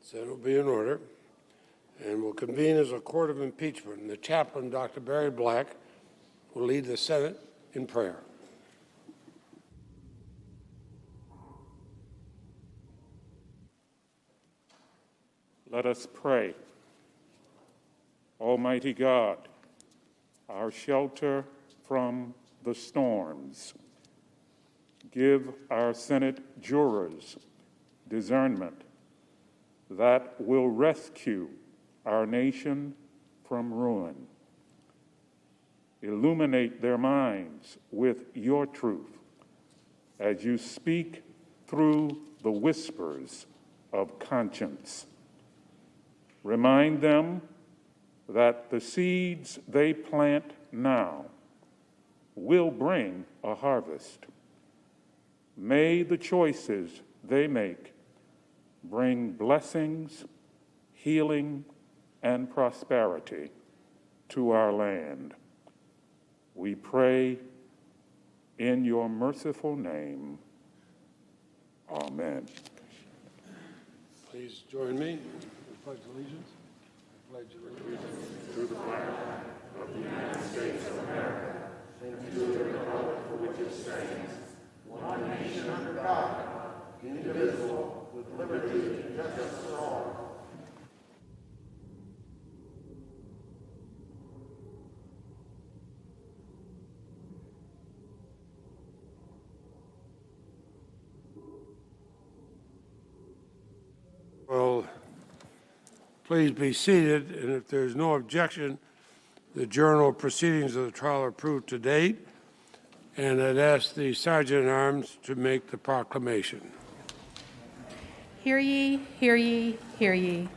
Senate will be in order and will convene as a court of impeachment. And the chaplain, Dr. Barry Black, will lead the Senate in prayer. Let us pray. Almighty God, our shelter from the storms, give our Senate jurors discernment that will rescue our nation from ruin. Illuminate their minds with your truth as you speak through the whispers of conscience. Remind them that the seeds they plant now will bring a harvest. May the choices they make bring blessings, healing, and prosperity to our land. We pray in your merciful name. Amen. Please join me. Pledge allegiance. I pledge allegiance to the flag of the United States of America and to the republic for which it stands, one nation under God, indivisible, with liberty and justice for all. Well, please be seated, and if there's no objection, the journal of proceedings of the trial are approved to date, and I'd ask the Sergeant-at-Arms to make the proclamation. Hear ye, hear ye, hear ye.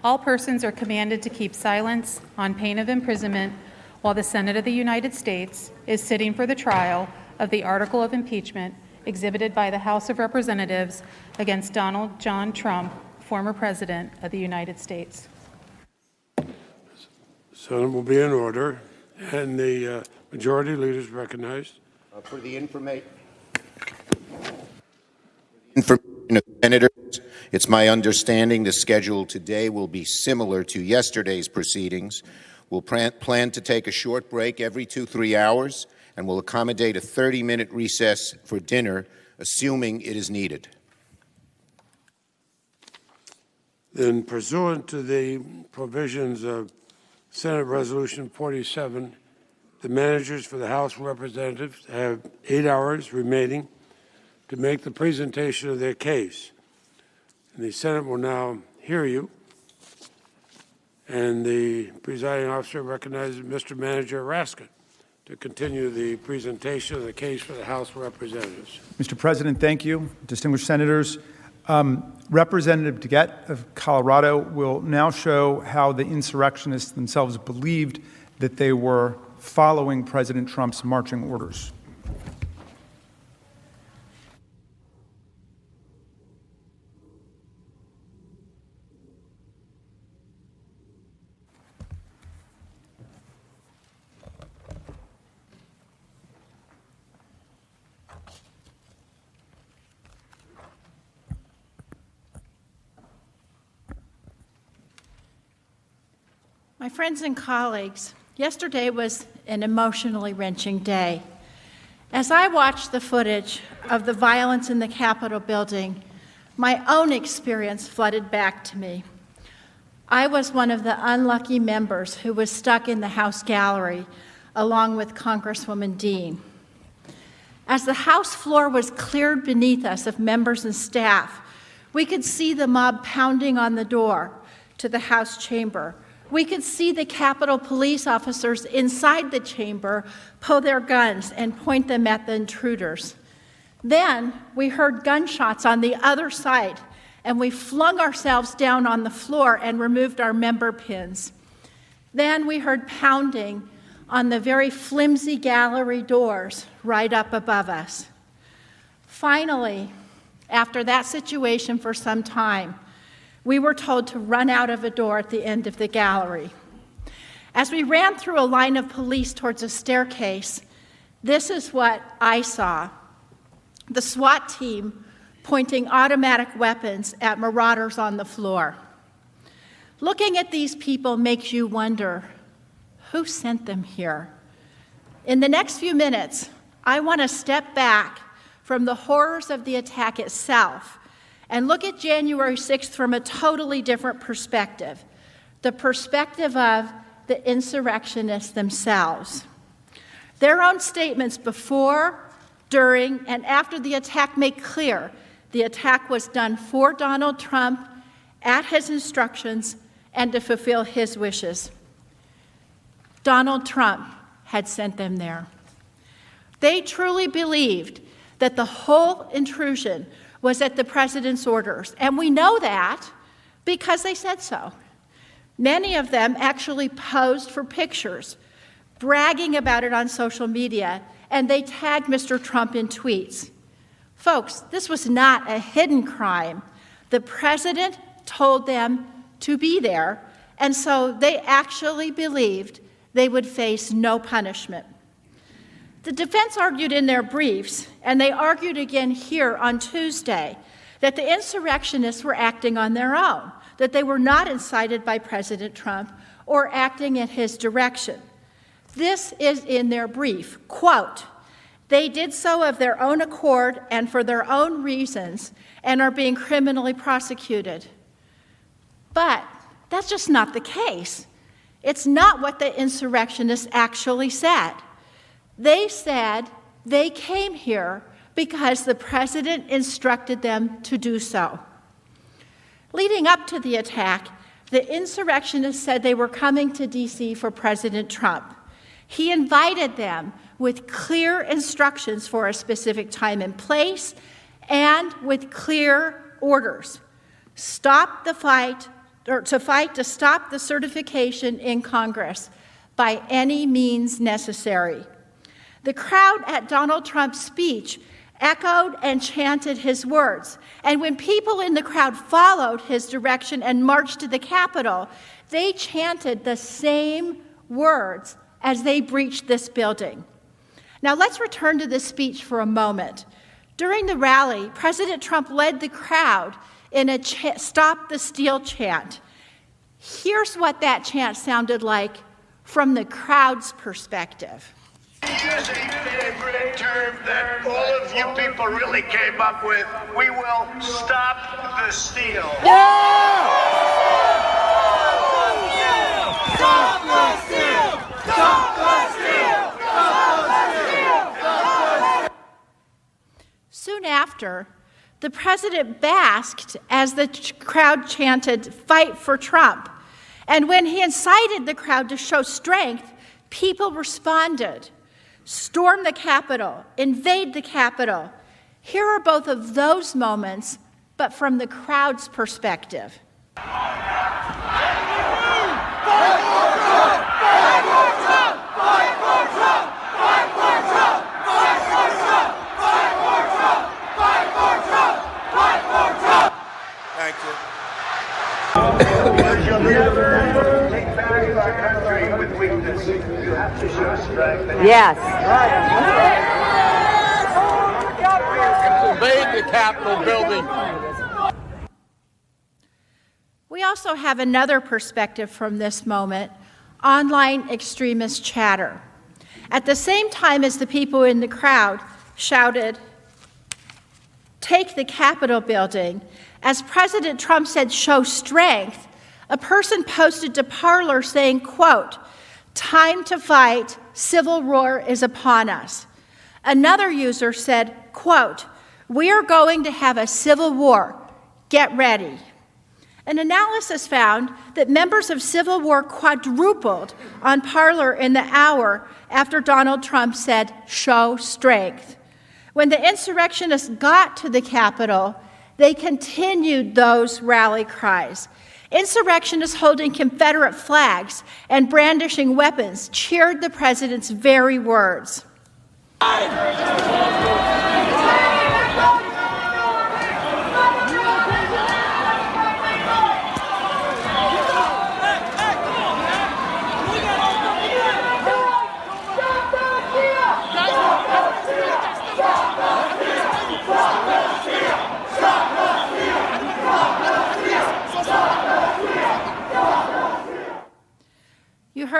All persons are commanded to keep silence on pain of imprisonment while the Senate of the United States is sitting for the trial of the article of impeachment exhibited by the House of Representatives against Donald John Trump, former President of the United States. Senate will be in order, and the majority leaders recognized. For the information of senators, it's my understanding the schedule today will be similar to yesterday's proceedings. We'll plan to take a short break every 2-3 hours, and we'll accommodate a 30-minute recess for dinner, assuming it is needed. Then, pursuant to the provisions of Senate Resolution 47, the managers for the House of Representatives have 8 hours remaining to make the presentation of their case. And the Senate will now hear you. And the presiding officer recognizes Mr. Manager Raskin to continue the presentation of the case for the House of Representatives. Mr. President, thank you. Distinguished senators, Representative DeGette of Colorado will now show how the insurrectionists themselves believed that they were following President Trump's marching orders. My friends and colleagues, yesterday was an emotionally wrenching day. As I watched the footage of the violence in the Capitol building, my own experience flooded back to me. I was one of the unlucky members who was stuck in the House gallery along with Congresswoman Dean. As the House floor was cleared beneath us of members and staff, we could see the mob pounding on the door to the House chamber. We could see the Capitol police officers inside the chamber pull their guns and point them at the intruders. Then we heard gunshots on the other side, and we flung ourselves down on the floor and removed our member pins. Then we heard pounding on the very flimsy gallery doors right up above us. Finally, after that situation for some time, we were told to run out of a door at the end of the gallery. As we ran through a line of police towards a staircase, this is what I saw. The SWAT team pointing automatic weapons at marauders on the floor. Looking at these people makes you wonder, who sent them here? In the next few minutes, I want to step back from the horrors of the attack itself and look at January 6th from a totally different perspective, the perspective of the insurrectionists themselves. Their own statements before, during, and after the attack make clear the attack was done for Donald Trump, at his instructions, and to fulfill his wishes. Donald Trump had sent them there. They truly believed that the whole intrusion was at the president's orders, and we know that because they said so. Many of them actually posed for pictures, bragging about it on social media, and they tagged Mr. Trump in tweets. Folks, this was not a hidden crime. The president told them to be there, and so they actually believed they would face no punishment. The defense argued in their briefs, and they argued again here on Tuesday, that the insurrectionists were acting on their own, that they were not incited by President Trump or acting in his direction. This is in their brief, quote, "They did so of their own accord and for their own reasons and are being criminally prosecuted." But that's just not the case. It's not what the insurrectionists actually said. They said they came here because the president instructed them to do so. Leading up to the attack, the insurrectionists said they were coming to D.C. for President Trump. He invited them with clear instructions for a specific time and place and with clear orders. Stop the fight, or to fight to stop the certification in Congress by any means necessary. The crowd at Donald Trump's speech echoed and chanted his words. And when people in the crowd followed his direction and marched to the Capitol, they chanted the same words as they breached this building. Now let's return to this speech for a moment. During the rally, President Trump led the crowd in a Stop the Steal chant. Here's what that chant sounded like from the crowd's perspective. Here's a favorite term that all of you people really came up with. We will stop the steal. Stop the steal! Stop the steal! Stop the steal! Soon after, the president basked as the crowd chanted, "Fight for Trump." And when he incited the crowd to show strength, people responded. Storm the Capitol, invade the Capitol. Here are both of those moments, but from the crowd's perspective. Thank you. You'll never take back our country with weakness. You have to show strength. Yes. Invade the Capitol building. We also have another perspective from this moment, online extremist chatter. At the same time as the people in the crowd shouted, "Take the Capitol building," as President Trump said, "Show strength," a person posted to Parler saying, quote, "Time to fight, civil war is upon us." Another user said, quote, "We are going to have a civil war, get ready." An analysis found that members of civil war quadrupled on Parler in the hour after Donald Trump said, "Show strength." When the insurrectionists got to the Capitol, they continued those rally cries. Insurrectionists holding Confederate flags and brandishing weapons cheered the president's very words.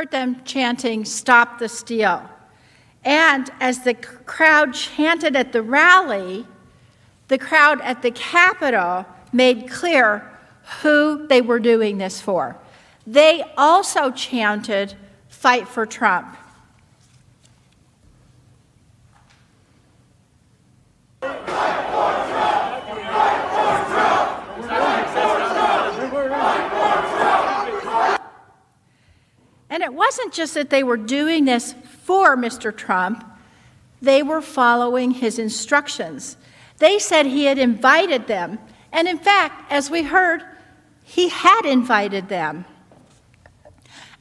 heard them chanting, "Stop the steal." And as the crowd chanted at the rally, the crowd at the Capitol made clear who they were doing this for. They also chanted, "Fight for Trump." And it wasn't just that they were doing this for Mr. Trump, they were following his instructions. They said he had invited them, and in fact, as we heard, he had invited them.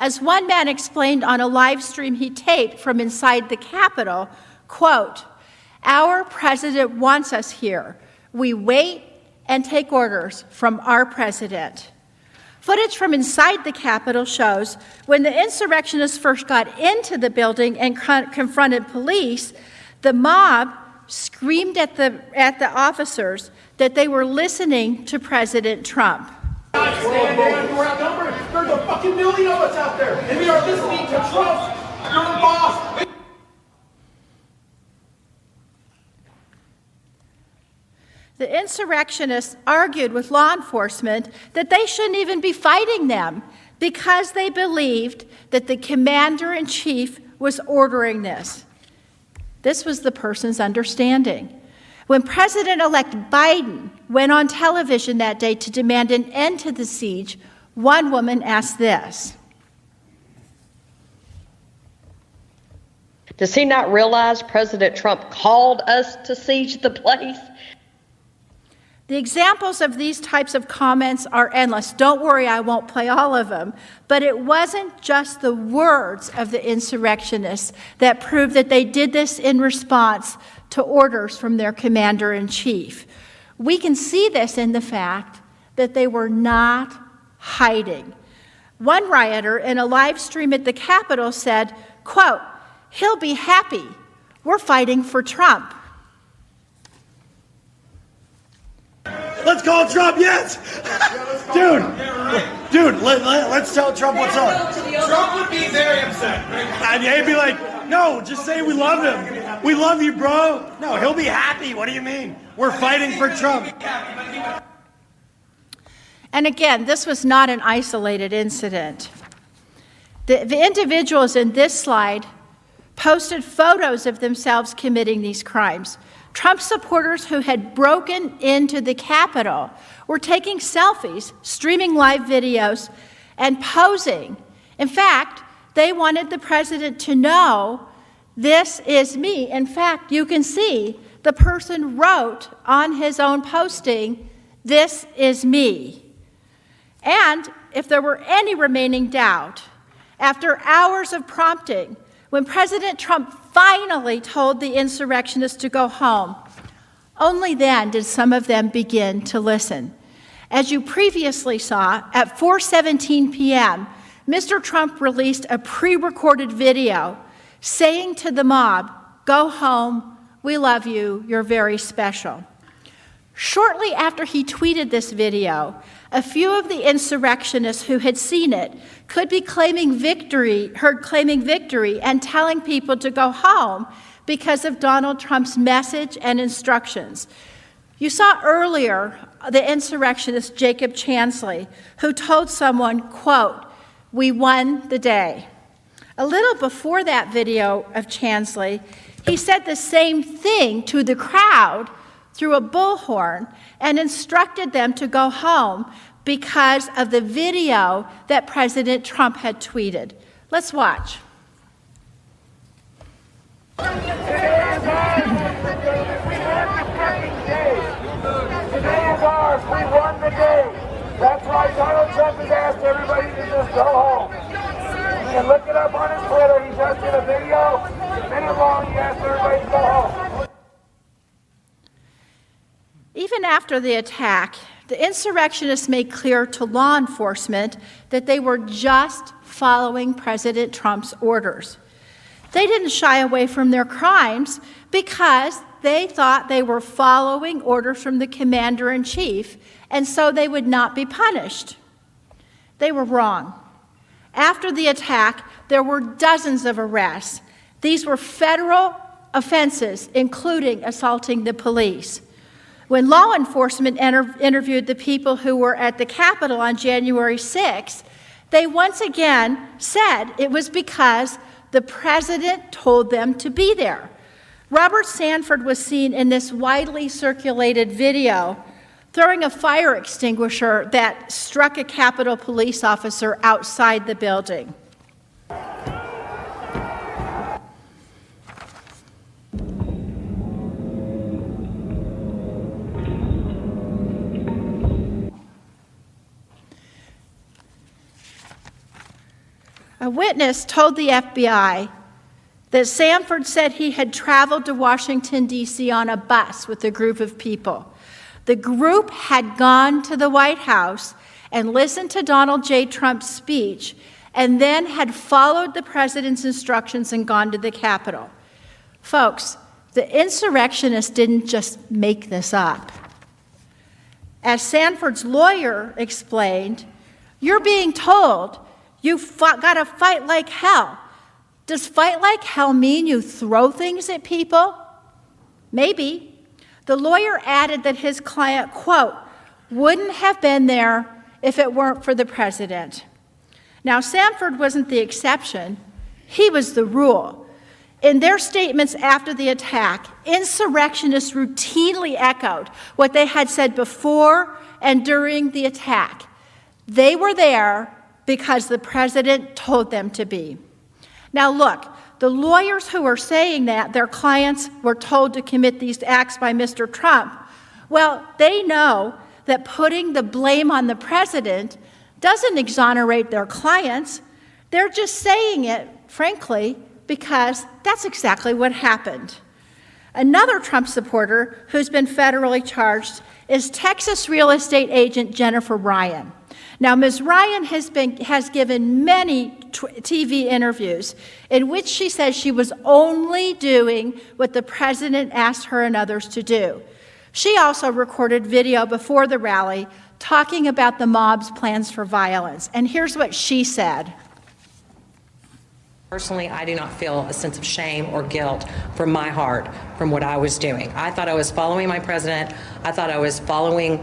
As one man explained on a live stream he taped from inside the Capitol, quote, "Our president wants us here. We wait and take orders from our president." Footage from inside the Capitol shows when the insurrectionists first got into the building and confronted police, the mob screamed at the officers that they were listening to President Trump. We're outnumbered. There's a fucking million of us out there, and we are listening to Trump, your boss. The insurrectionists argued with law enforcement that they shouldn't even be fighting them because they believed that the commander-in-chief was ordering this. This was the person's understanding. When President-elect Biden went on television that day to demand an end to the siege, one woman asked this. Does he not realize President Trump called us to siege the place? The examples of these types of comments are endless. Don't worry, I won't play all of them. But it wasn't just the words of the insurrectionists that proved that they did this in response to orders from their commander-in-chief. We can see this in the fact that they were not hiding. One rioter in a live stream at the Capitol said, quote, "He'll be happy. We're fighting for Trump." Let's call Trump, yes! Dude, let's tell Trump what's up. Trump would be very upset. And he'd be like, no, just say we love him. We love you, bro. No, he'll be happy. What do you mean? We're fighting for Trump. And again, this was not an isolated incident. The individuals in this slide posted photos of themselves committing these crimes. Trump supporters who had broken into the Capitol were taking selfies, streaming live videos, and posing. In fact, they wanted the president to know, "This is me." In fact, you can see the person wrote on his own posting, "This is me." And if there were any remaining doubt, after hours of prompting, when President Trump finally told the insurrectionists to go home, only then did some of them begin to listen. As you previously saw, at 4:17 p.m., Mr. Trump released a pre-recorded video saying to the mob, "Go home, we love you, you're very special." Shortly after he tweeted this video, a few of the insurrectionists who had seen it could be claiming victory and telling people to go home because of Donald Trump's message and instructions. You saw earlier the insurrectionist Jacob Chansley, who told someone, quote, "We won the day." A little before that video of Chansley, he said the same thing to the crowd through a bullhorn and instructed them to go home because of the video that President Trump had tweeted. Let's watch. Today is ours. We won the day. That's why Donald Trump has asked everybody to just go home. You can look it up on his Twitter. He just did a video, a minute long. He asked everybody to go home. Even after the attack, the insurrectionists made clear to law enforcement that they were just following President Trump's orders. They didn't shy away from their crimes because they thought they were following orders from the commander-in-chief, and so they would not be punished. They were wrong. After the attack, there were dozens of arrests. These were federal offenses, including assaulting the police. When law enforcement interviewed the people who were at the Capitol on January 6th, they once again said it was because the president told them to be there. Robert Sanford was seen in this widely circulated video throwing a fire extinguisher that struck a Capitol police officer outside the building. A witness told the FBI that Sanford said he had traveled to Washington, D.C. on a bus with a group of people. The group had gone to the White House and listened to Donald J. Trump's speech and then had followed the president's instructions and gone to the Capitol. Folks, the insurrectionists didn't just make this up. As Sanford's lawyer explained, you're being told you've got to fight like hell. Does fight like hell mean you throw things at people? Maybe. The lawyer added that his client, quote, wouldn't have been there if it weren't for the president. Now, Sanford wasn't the exception. He was the rule. In their statements after the attack, insurrectionists routinely echoed what they had said before and during the attack. They were there because the president told them to be. Now look, the lawyers who are saying that their clients were told to commit these acts by Mr. Trump, well, they know that putting the blame on the president doesn't exonerate their clients. They're just saying it, frankly, because that's exactly what happened. Another Trump supporter who's been federally charged is Texas real estate agent Jennifer Ryan. Now, Ms. Ryan has given many TV interviews in which she says she was only doing what the president asked her and others to do. She also recorded video before the rally talking about the mob's plans for violence. And here's what she said. Personally, I do not feel a sense of shame or guilt from my heart from what I was doing. I thought I was following my president. I thought I was following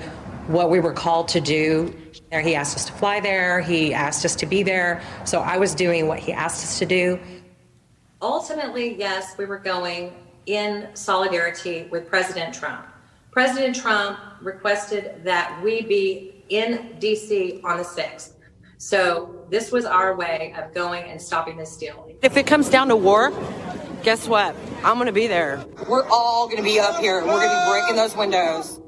what we were called to do. He asked us to fly there. He asked us to be there. So I was doing what he asked us to do. Ultimately, yes, we were going in solidarity with President Trump. President Trump requested that we be in D.C. on the 6th. So this was our way of going and stopping this deal. If it comes down to war, guess what? I'm going to be there. We're all going to be up here and we're going to be breaking those windows.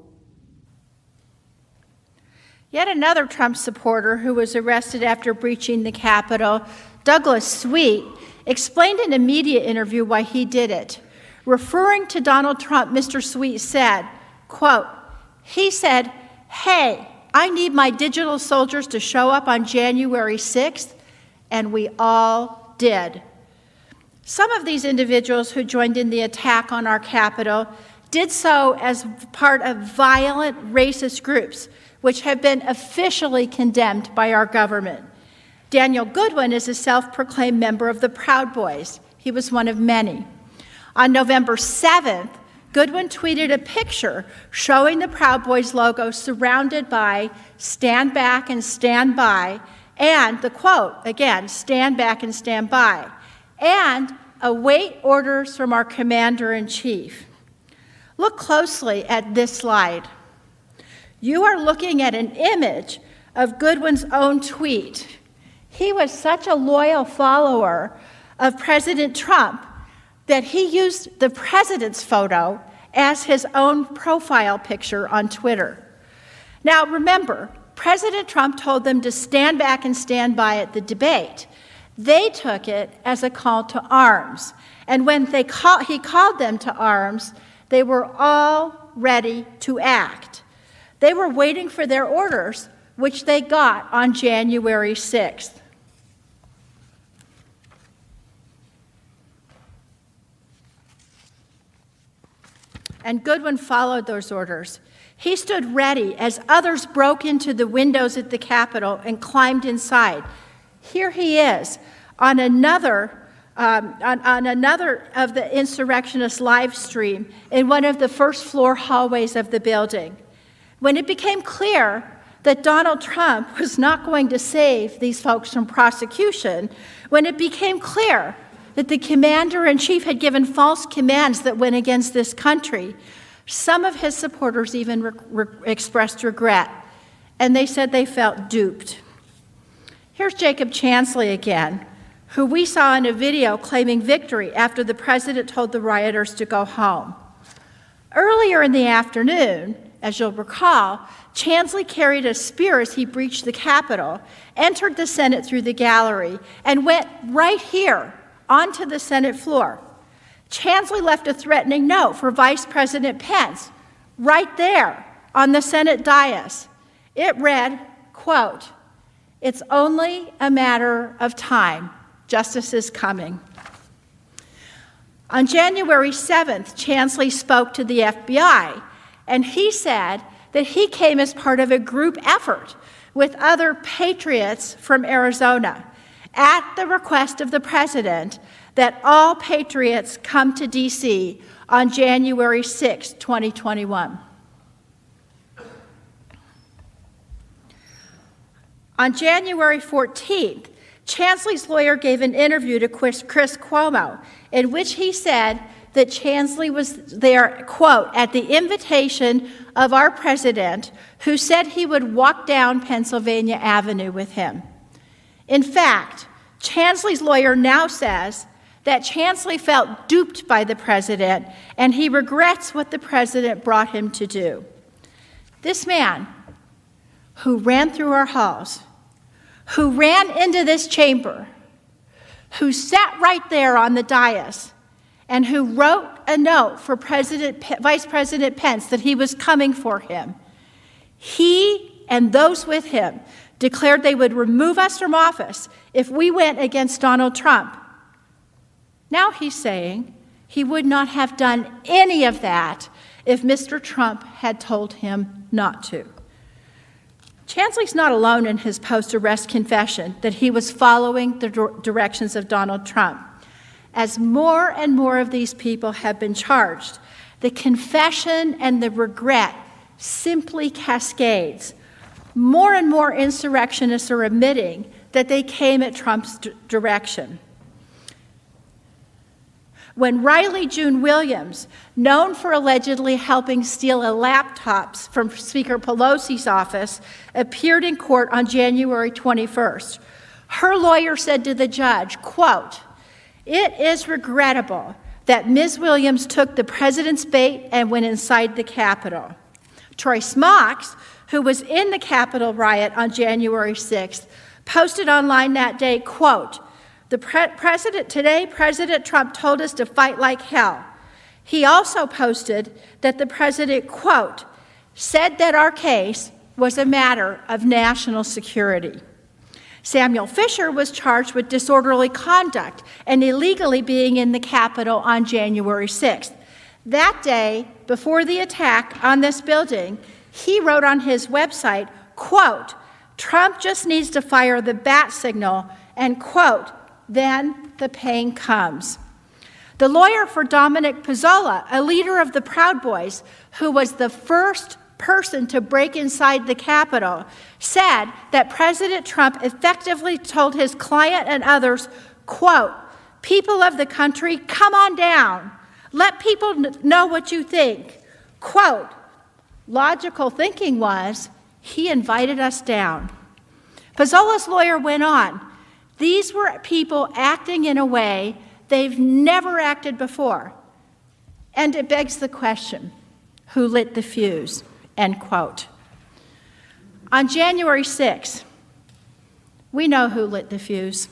Yet another Trump supporter who was arrested after breaching the Capitol, Douglas Sweet, explained in a media interview why he did it. Referring to Donald Trump, Mr. Sweet said, quote, he said, hey, I need my digital soldiers to show up on January 6th, and we all did. Some of these individuals who joined in the attack on our Capitol did so as part of violent racist groups, which have been officially condemned by our government. Daniel Goodwin is a self-proclaimed member of the Proud Boys. He was one of many. On November 7th, Goodwin tweeted a picture showing the Proud Boys logo surrounded by "Stand back and stand by," and the quote, again, "Stand back and stand by," and "Await orders from our commander-in-chief." Look closely at this slide. You are looking at an image of Goodwin's own tweet. He was such a loyal follower of President Trump that he used the president's photo as his own profile picture on Twitter. Now remember, President Trump told them to stand back and stand by at the debate. They took it as a call to arms. And when he called them to arms, they were all ready to act. They were waiting for their orders, which they got on January 6th. And Goodwin followed those orders. He stood ready as others broke into the windows at the Capitol and climbed inside. Here he is, on another of the insurrectionists' live stream in one of the first floor hallways of the building. When it became clear that Donald Trump was not going to save these folks from prosecution, when it became clear that the commander-in-chief had given false commands that went against this country, some of his supporters even expressed regret, and they said they felt duped. Here's Jacob Chansley again, who we saw in a video claiming victory after the president told the rioters to go home. Earlier in the afternoon, as you'll recall, Chansley carried a spear as he breached the Capitol, entered the Senate through the gallery, and went right here onto the Senate floor. Chansley left a threatening note for Vice President Pence right there on the Senate dais. It read, quote, "It's only a matter of time. Justice is coming." On January 7th, Chansley spoke to the FBI, and he said that he came as part of a group effort with other patriots from Arizona at the request of the president that all patriots come to D.C. on January 6, 2021. On January 14th, Chansley's lawyer gave an interview to Chris Cuomo in which he said that Chansley was there, quote, "at the invitation of our president, who said he would walk down Pennsylvania Avenue with him." In fact, Chansley's lawyer now says that Chansley felt duped by the president and he regrets what the president brought him to do. This man who ran through our halls, who ran into this chamber, who sat right there on the dais, and who wrote a note for Vice President Pence that he was coming for him, he and those with him declared they would remove us from office if we went against Donald Trump. Now he's saying he would not have done any of that if Mr. Trump had told him not to. Chansley's not alone in his post-arrest confession that he was following the directions of Donald Trump. As more and more of these people have been charged, the confession and the regret simply cascades. More and more insurrectionists are admitting that they came at Trump's direction. When Riley June Williams, known for allegedly helping steal a laptop from Speaker Pelosi's office, appeared in court on January 21st, her lawyer said to the judge, quote, "It is regrettable that Ms. Williams took the president's bait and went inside the Capitol." Troy Smocks, who was in the Capitol riot on January 6th, posted online that day, quote, Today, President Trump told us to fight like hell. He also posted that the president, quote, said that our case was a matter of national security. Samuel Fisher was charged with disorderly conduct and illegally being in the Capitol on January 6th. That day, before the attack on this building, he wrote on his website, quote, "Trump just needs to fire the bat signal," and quote, "then the pain comes." The lawyer for Dominic Pizzola, a leader of the Proud Boys, who was the first person to break inside the Capitol, said that President Trump effectively told his client and others, quote, "People of the country, come on down. Let people know what you think." Quote, logical thinking was, he invited us down. Pizzola's lawyer went on, "These were people acting in a way they've never acted before. And it begs the question, who lit the fuse?" End quote. On January 6th, we know who lit the fuse.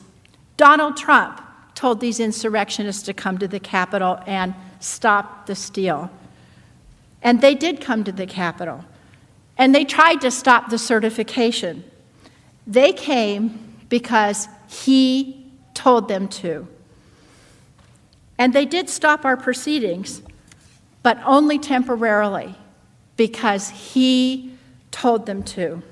Donald Trump told these insurrectionists to come to the Capitol and stop the steal. And they did come to the Capitol. And they tried to stop the certification. They came because he told them to. And they did stop our proceedings, but only temporarily, because he told them to.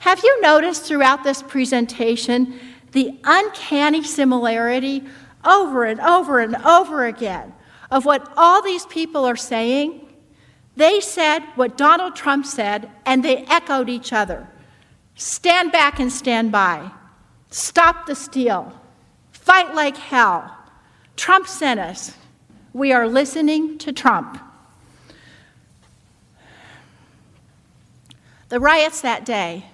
Have you noticed throughout this presentation the uncanny similarity over and over and over again of what all these people are saying. They said what Donald Trump said, and they echoed each other. Stand back and stand by. Stop the steal. Fight like hell. Trump sent us. We are listening to Trump. The riots that day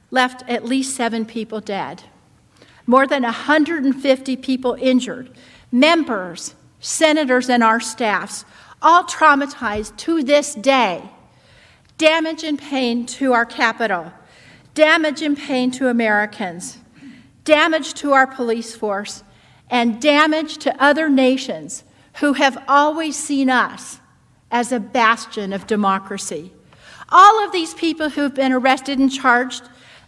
left at least 7 people dead, more than 150 people injured, members, senators, and our staffs, all traumatized to this day. Damage and pain to our Capitol, damage and pain to Americans, damage to our police force, and damage to other nations who have always seen us as a bastion of democracy. All of these people who've been arrested and charged,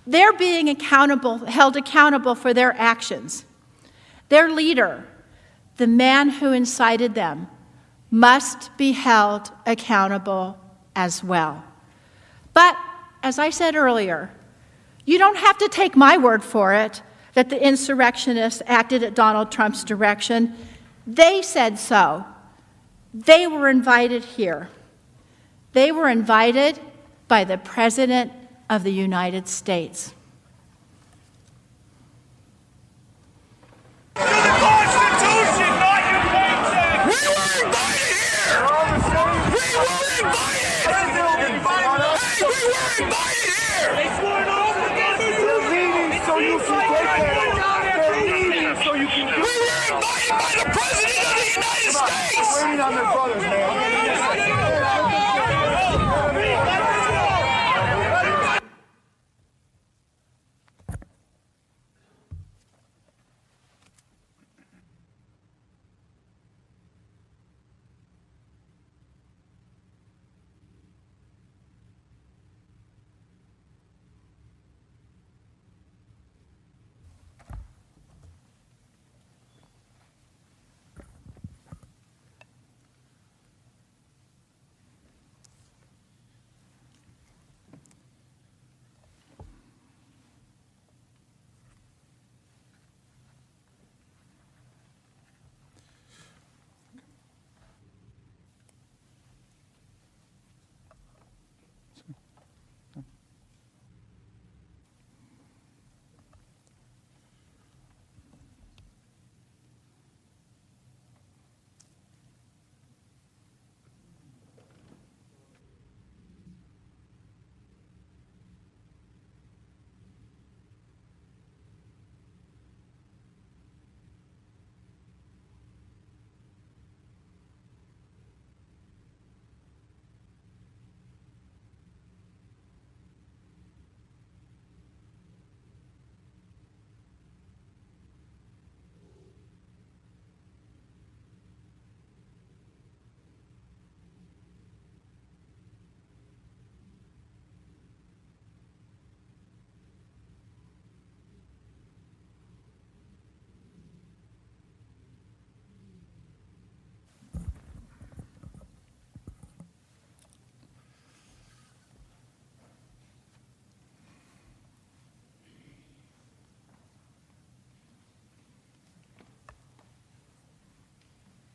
they're being held accountable for their actions. Their leader, the man who incited them, must be held accountable as well. But, as I said earlier, you don't have to take my word for it that the insurrectionists acted at Donald Trump's direction. They said so. They were invited here. They were invited by the President of the United States. To the Constitution, not your paycheck! We were invited here! We were invited! Hey, we were invited here! They swore an oath against the Constitution! So you can They're leaving so you can We were invited by the President of the United States! Waiting on their brothers, man.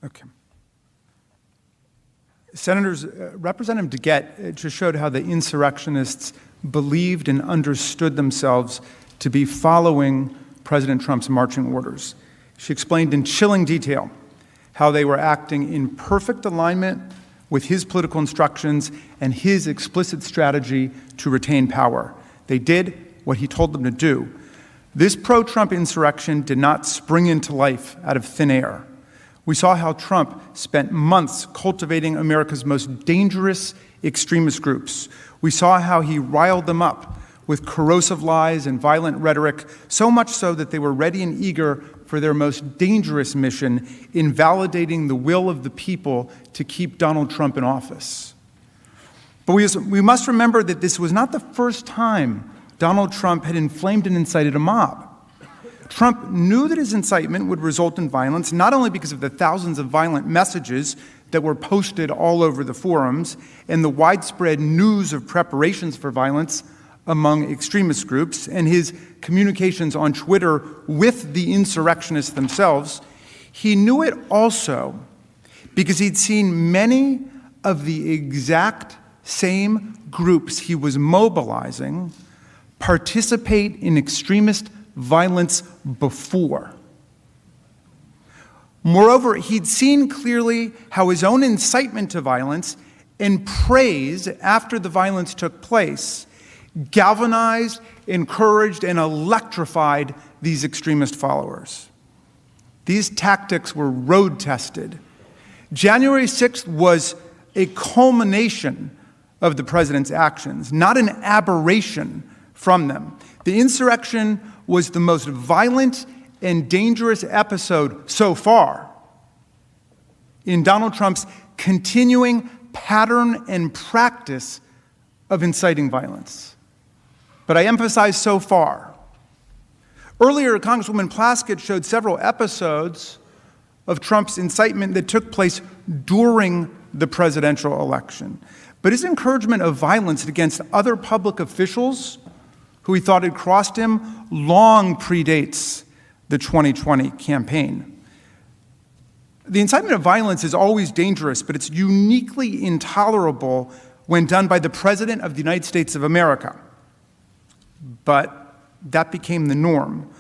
Okay. Senators, Representative DeGette just showed how the insurrectionists believed and understood themselves to be following President Trump's marching orders. She explained in chilling detail how they were acting in perfect alignment with his political instructions and his explicit strategy to retain power. They did what he told them to do. This pro-Trump insurrection did not spring into life out of thin air. We saw how Trump spent months cultivating America's most dangerous extremist groups. We saw how he riled them up with corrosive lies and violent rhetoric, so much so that they were ready and eager for their most dangerous mission in validating the will of the people to keep Donald Trump in office. But we must remember that this was not the first time Donald Trump had inflamed and incited a mob. Trump knew that his incitement would result in violence, not only because of the thousands of violent messages that were posted all over the forums and the widespread news of preparations for violence, among extremist groups and his communications on Twitter with the insurrectionists themselves, he knew it also because he'd seen many of the exact same groups he was mobilizing participate in extremist violence before. Moreover, he'd seen clearly how his own incitement to violence and praise after the violence took place galvanized, encouraged, and electrified these extremist followers. These tactics were road tested. January 6th was a culmination of the president's actions, not an aberration from them. The insurrection was the most violent and dangerous episode so far in Donald Trump's continuing pattern and practice of inciting violence. But I emphasize so far. Earlier, Congresswoman Plaskett showed several episodes of Trump's incitement that took place during the presidential election. But his encouragement of violence against other public officials who he thought had crossed him long predates the 2020 campaign. The incitement of violence is always dangerous, but it's uniquely intolerable when done by the President of the United States of America. But that became the norm.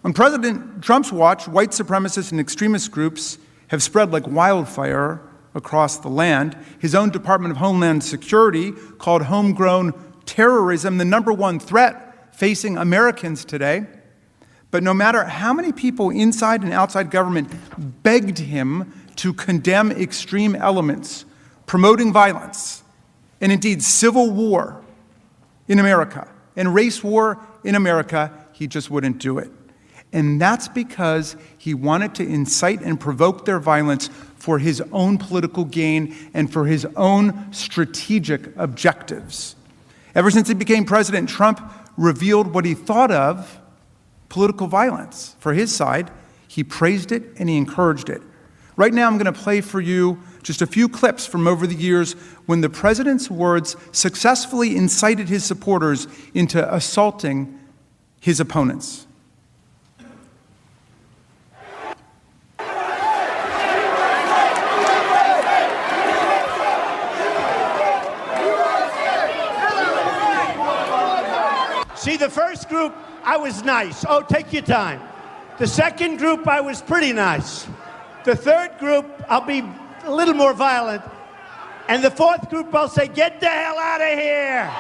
On President Trump's watch, white supremacists and extremist groups have spread like wildfire across the land. His own Department of Homeland Security called homegrown terrorism the #1 threat facing Americans today. But no matter how many people inside and outside government begged him to condemn extreme elements promoting violence, and indeed civil war in America, and race war in America, he just wouldn't do it. And that's because he wanted to incite and provoke their violence for his own political gain and for his own strategic objectives. Ever since he became president, Trump revealed what he thought of political violence. For his side, he praised it and he encouraged it. Right now, I'm going to play for you just a few clips from over the years when the president's words successfully incited his supporters into assaulting his opponents. See, the first group, I was nice. Oh, take your time. The second group, I was pretty nice. The third group, I'll be a little more violent. And the fourth group, I'll say, get the hell out of here.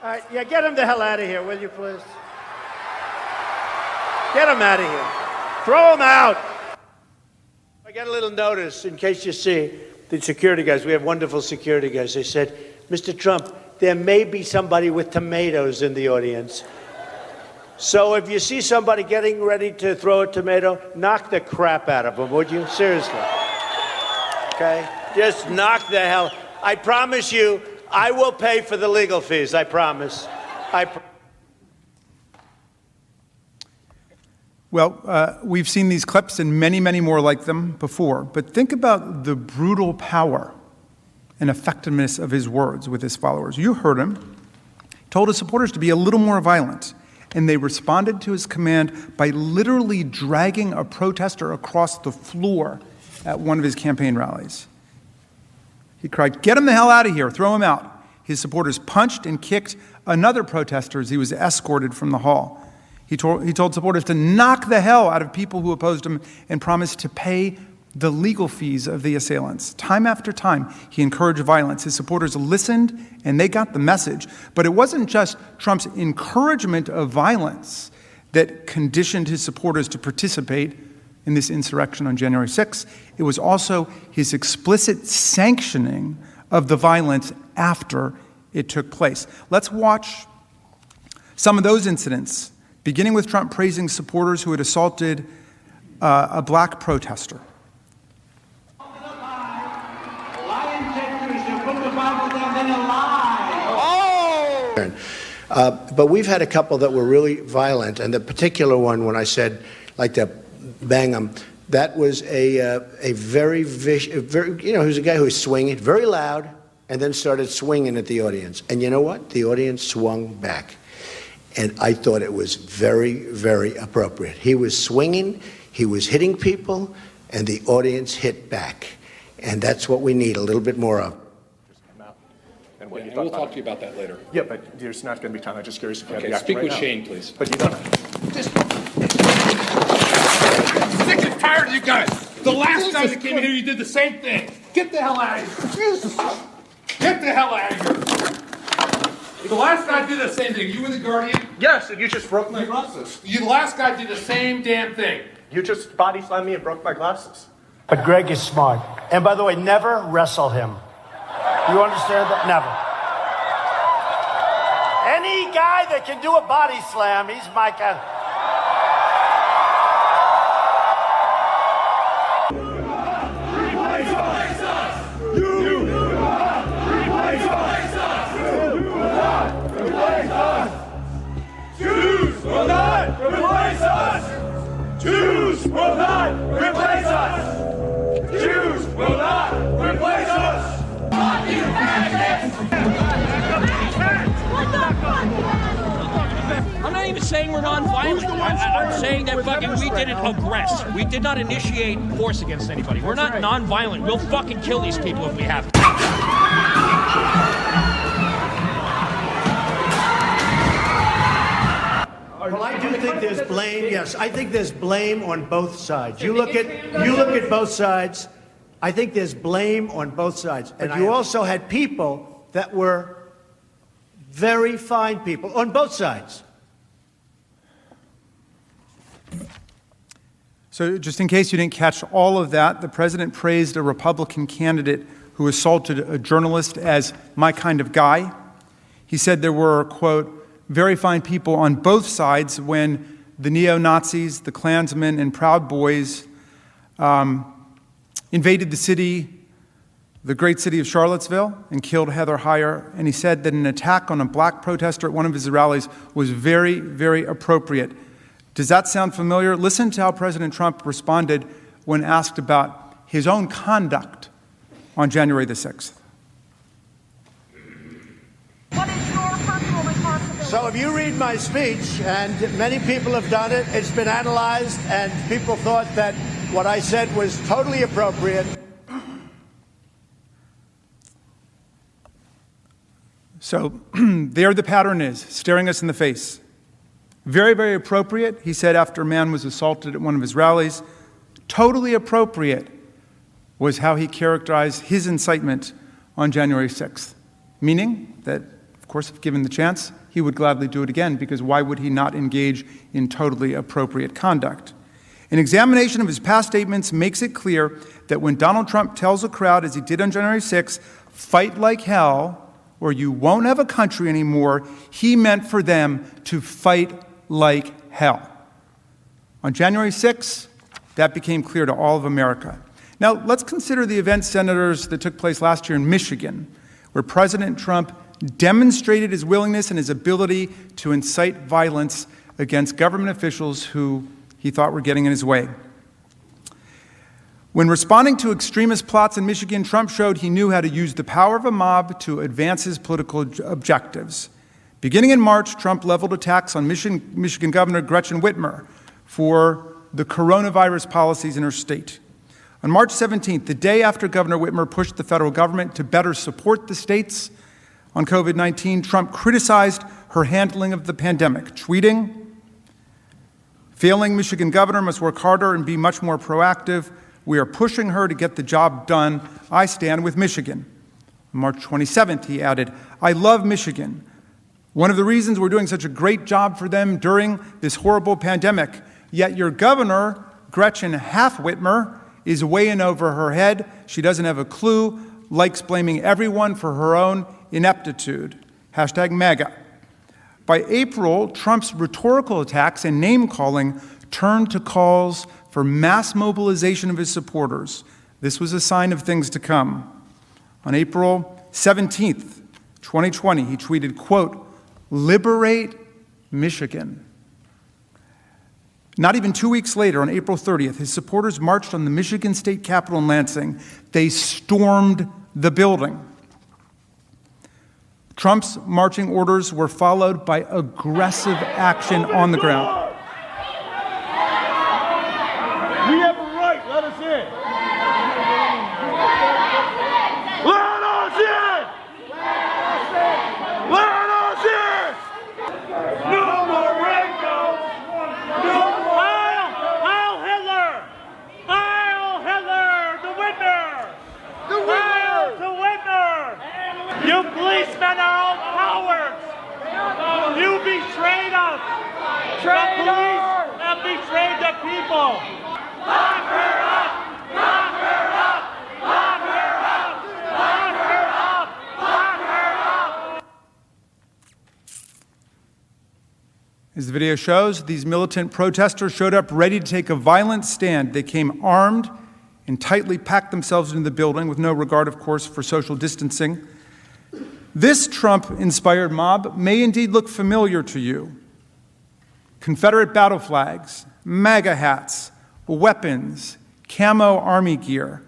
All right, yeah, get him the hell out of here, will you, please? Get him out of here. Throw him out. I got a little notice, in case you see, the security guys. We have wonderful security guys. They said, Mr. Trump, there may be somebody with tomatoes in the audience. So if you see somebody getting ready to throw a tomato, knock the crap out of them, would you? Seriously. Okay? Just knock the hell. I promise you, I will pay for the legal fees. I promise. Well, we've seen these clips and many, many more like them before, but think about the brutal power and effectiveness of his words with his followers. You heard him. He told his supporters to be a little more violent, and they responded to his command by literally dragging a protester across the floor at one of his campaign rallies. He cried, "Get him the hell out of here, throw him out." His supporters punched and kicked another protester as he was escorted from the hall. He told supporters to knock the hell out of people who opposed him and promised to pay the legal fees of the assailants. Time after time, he encouraged violence. His supporters listened, and they got the message. But it wasn't just Trump's encouragement of violence that conditioned his supporters to participate in this insurrection on January 6th. It was also his explicit sanctioning of the violence after it took place. Let's watch some of those incidents, beginning with Trump praising supporters who had assaulted a black protester. But we've had a couple that were really violent, and the particular one when I said, like to bang him. That was a very vicious, he was a guy who was swinging very loud and then started swinging at the audience. And you know what? The audience swung back. And I thought it was very, very appropriate. He was swinging, he was hitting people, and the audience hit back. And that's what we need a little bit more of. And we'll talk to you about that later. Yeah, but there's not going to be time. I'm just curious if you have the Speak right with now. Shane, please. But you don't. Sick and tired of you guys. The last time that came in here, you did the same thing. Get the hell out of here. Get the hell out of here. The last guy did the same thing. You were the guardian. Yes, and you just broke my glasses. The last guy did the same damn thing. You just body slammed me and broke my glasses. But Greg is smart. And by the way, never wrestle him. You understand that? Never. Any guy that can do a body slam, he's my kind. Jews will not replace us! Jews will not replace us! Jews will not replace us! I'm not even saying we're non-violent. I'm saying that we didn't aggress. We did not initiate force against anybody. We're not non-violent. We'll fucking kill these people if we have to. Well, I do think there's blame. Yes, I think there's blame on both sides. You look at both sides. I think there's blame on both sides. And you also had people that were very fine people on both sides. So just in case you didn't catch all of that, the president praised a Republican candidate who assaulted a journalist as my kind of guy. He said there were, quote, very fine people on both sides when the neo-Nazis, the Klansmen, and Proud Boys invaded the city, the great city of Charlottesville, and killed Heather Heyer. And he said that an attack on a black protester at one of his rallies was very, very appropriate. Does that sound familiar? Listen to how President Trump responded when asked about his own conduct on January the 6th. What is your personal responsibility? So if you read my speech, and many people have done it, it's been analyzed, and people thought that what I said was totally appropriate. So there the pattern is, staring us in the face. Very, very appropriate, he said after a man was assaulted at one of his rallies. Totally appropriate was how he characterized his incitement on January 6th, meaning that, of course, if given the chance, he would gladly do it again, because why would he not engage in totally appropriate conduct? An examination of his past statements makes it clear that when Donald Trump tells a crowd, as he did on January 6th, fight like hell, or you won't have a country anymore, he meant for them to fight like hell. On January 6th, that became clear to all of America. Now, let's consider the events, senators, that took place last year in Michigan, where President Trump demonstrated his willingness and his ability to incite violence against government officials who he thought were getting in his way. When responding to extremist plots in Michigan, Trump showed he knew how to use the power of a mob to advance his political objectives. Beginning in March, Trump leveled attacks on Michigan Governor Gretchen Whitmer for the coronavirus policies in her state. On March 17th, the day after Governor Whitmer pushed the federal government to better support the states on COVID-19, Trump criticized her handling of the pandemic, tweeting, "Failing Michigan governor must work harder and be much more proactive. We are pushing her to get the job done. I stand with Michigan." On March 27th, he added, "I love Michigan. One of the reasons we're doing such a great job for them during this horrible pandemic. Yet your governor, Gretchen Whitmer, is way in over her head. She doesn't have a clue, likes blaming everyone for her own ineptitude. Hashtag MAGA." By April, Trump's rhetorical attacks and name-calling turned to calls for mass mobilization of his supporters. This was a sign of things to come. On April 17th, 2020, he tweeted, quote, "Liberate Michigan." Not even 2 weeks later, on April 30th, his supporters marched on the Michigan State Capitol in Lansing. They stormed the building. Trump's marching orders were followed by aggressive action on the ground. We have a right. Let us in. Let us in. Let us in. No more rainbows. No more. Heil Hitler. Heil Hitler. The winner. The winner. The winner. You policemen are all cowards. You betrayed us. The police have betrayed the people. Lock her up! Lock her up! Lock her up! Lock her up! Lock her up! As the video shows, these militant protesters showed up ready to take a violent stand. They came armed and tightly packed themselves into the building with no regard, of course, for social distancing. This Trump-inspired mob may indeed look familiar to you. Confederate battle flags, MAGA hats, weapons, camo army gear,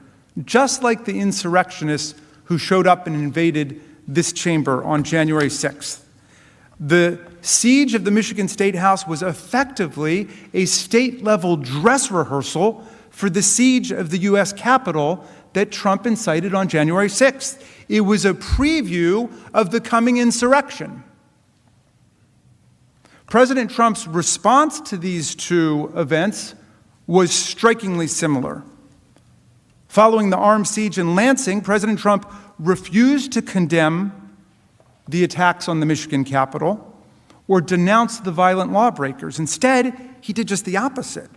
just like the insurrectionists who showed up and invaded this chamber on January 6th. The siege of the Michigan State House was effectively a state-level dress rehearsal for the siege of the U.S. Capitol that Trump incited on January 6th. It was a preview of the coming insurrection. President Trump's response to these two events was strikingly similar. Following the armed siege in Lansing, President Trump refused to condemn the attacks on the Michigan Capitol or denounce the violent lawbreakers. Instead, he did just the opposite.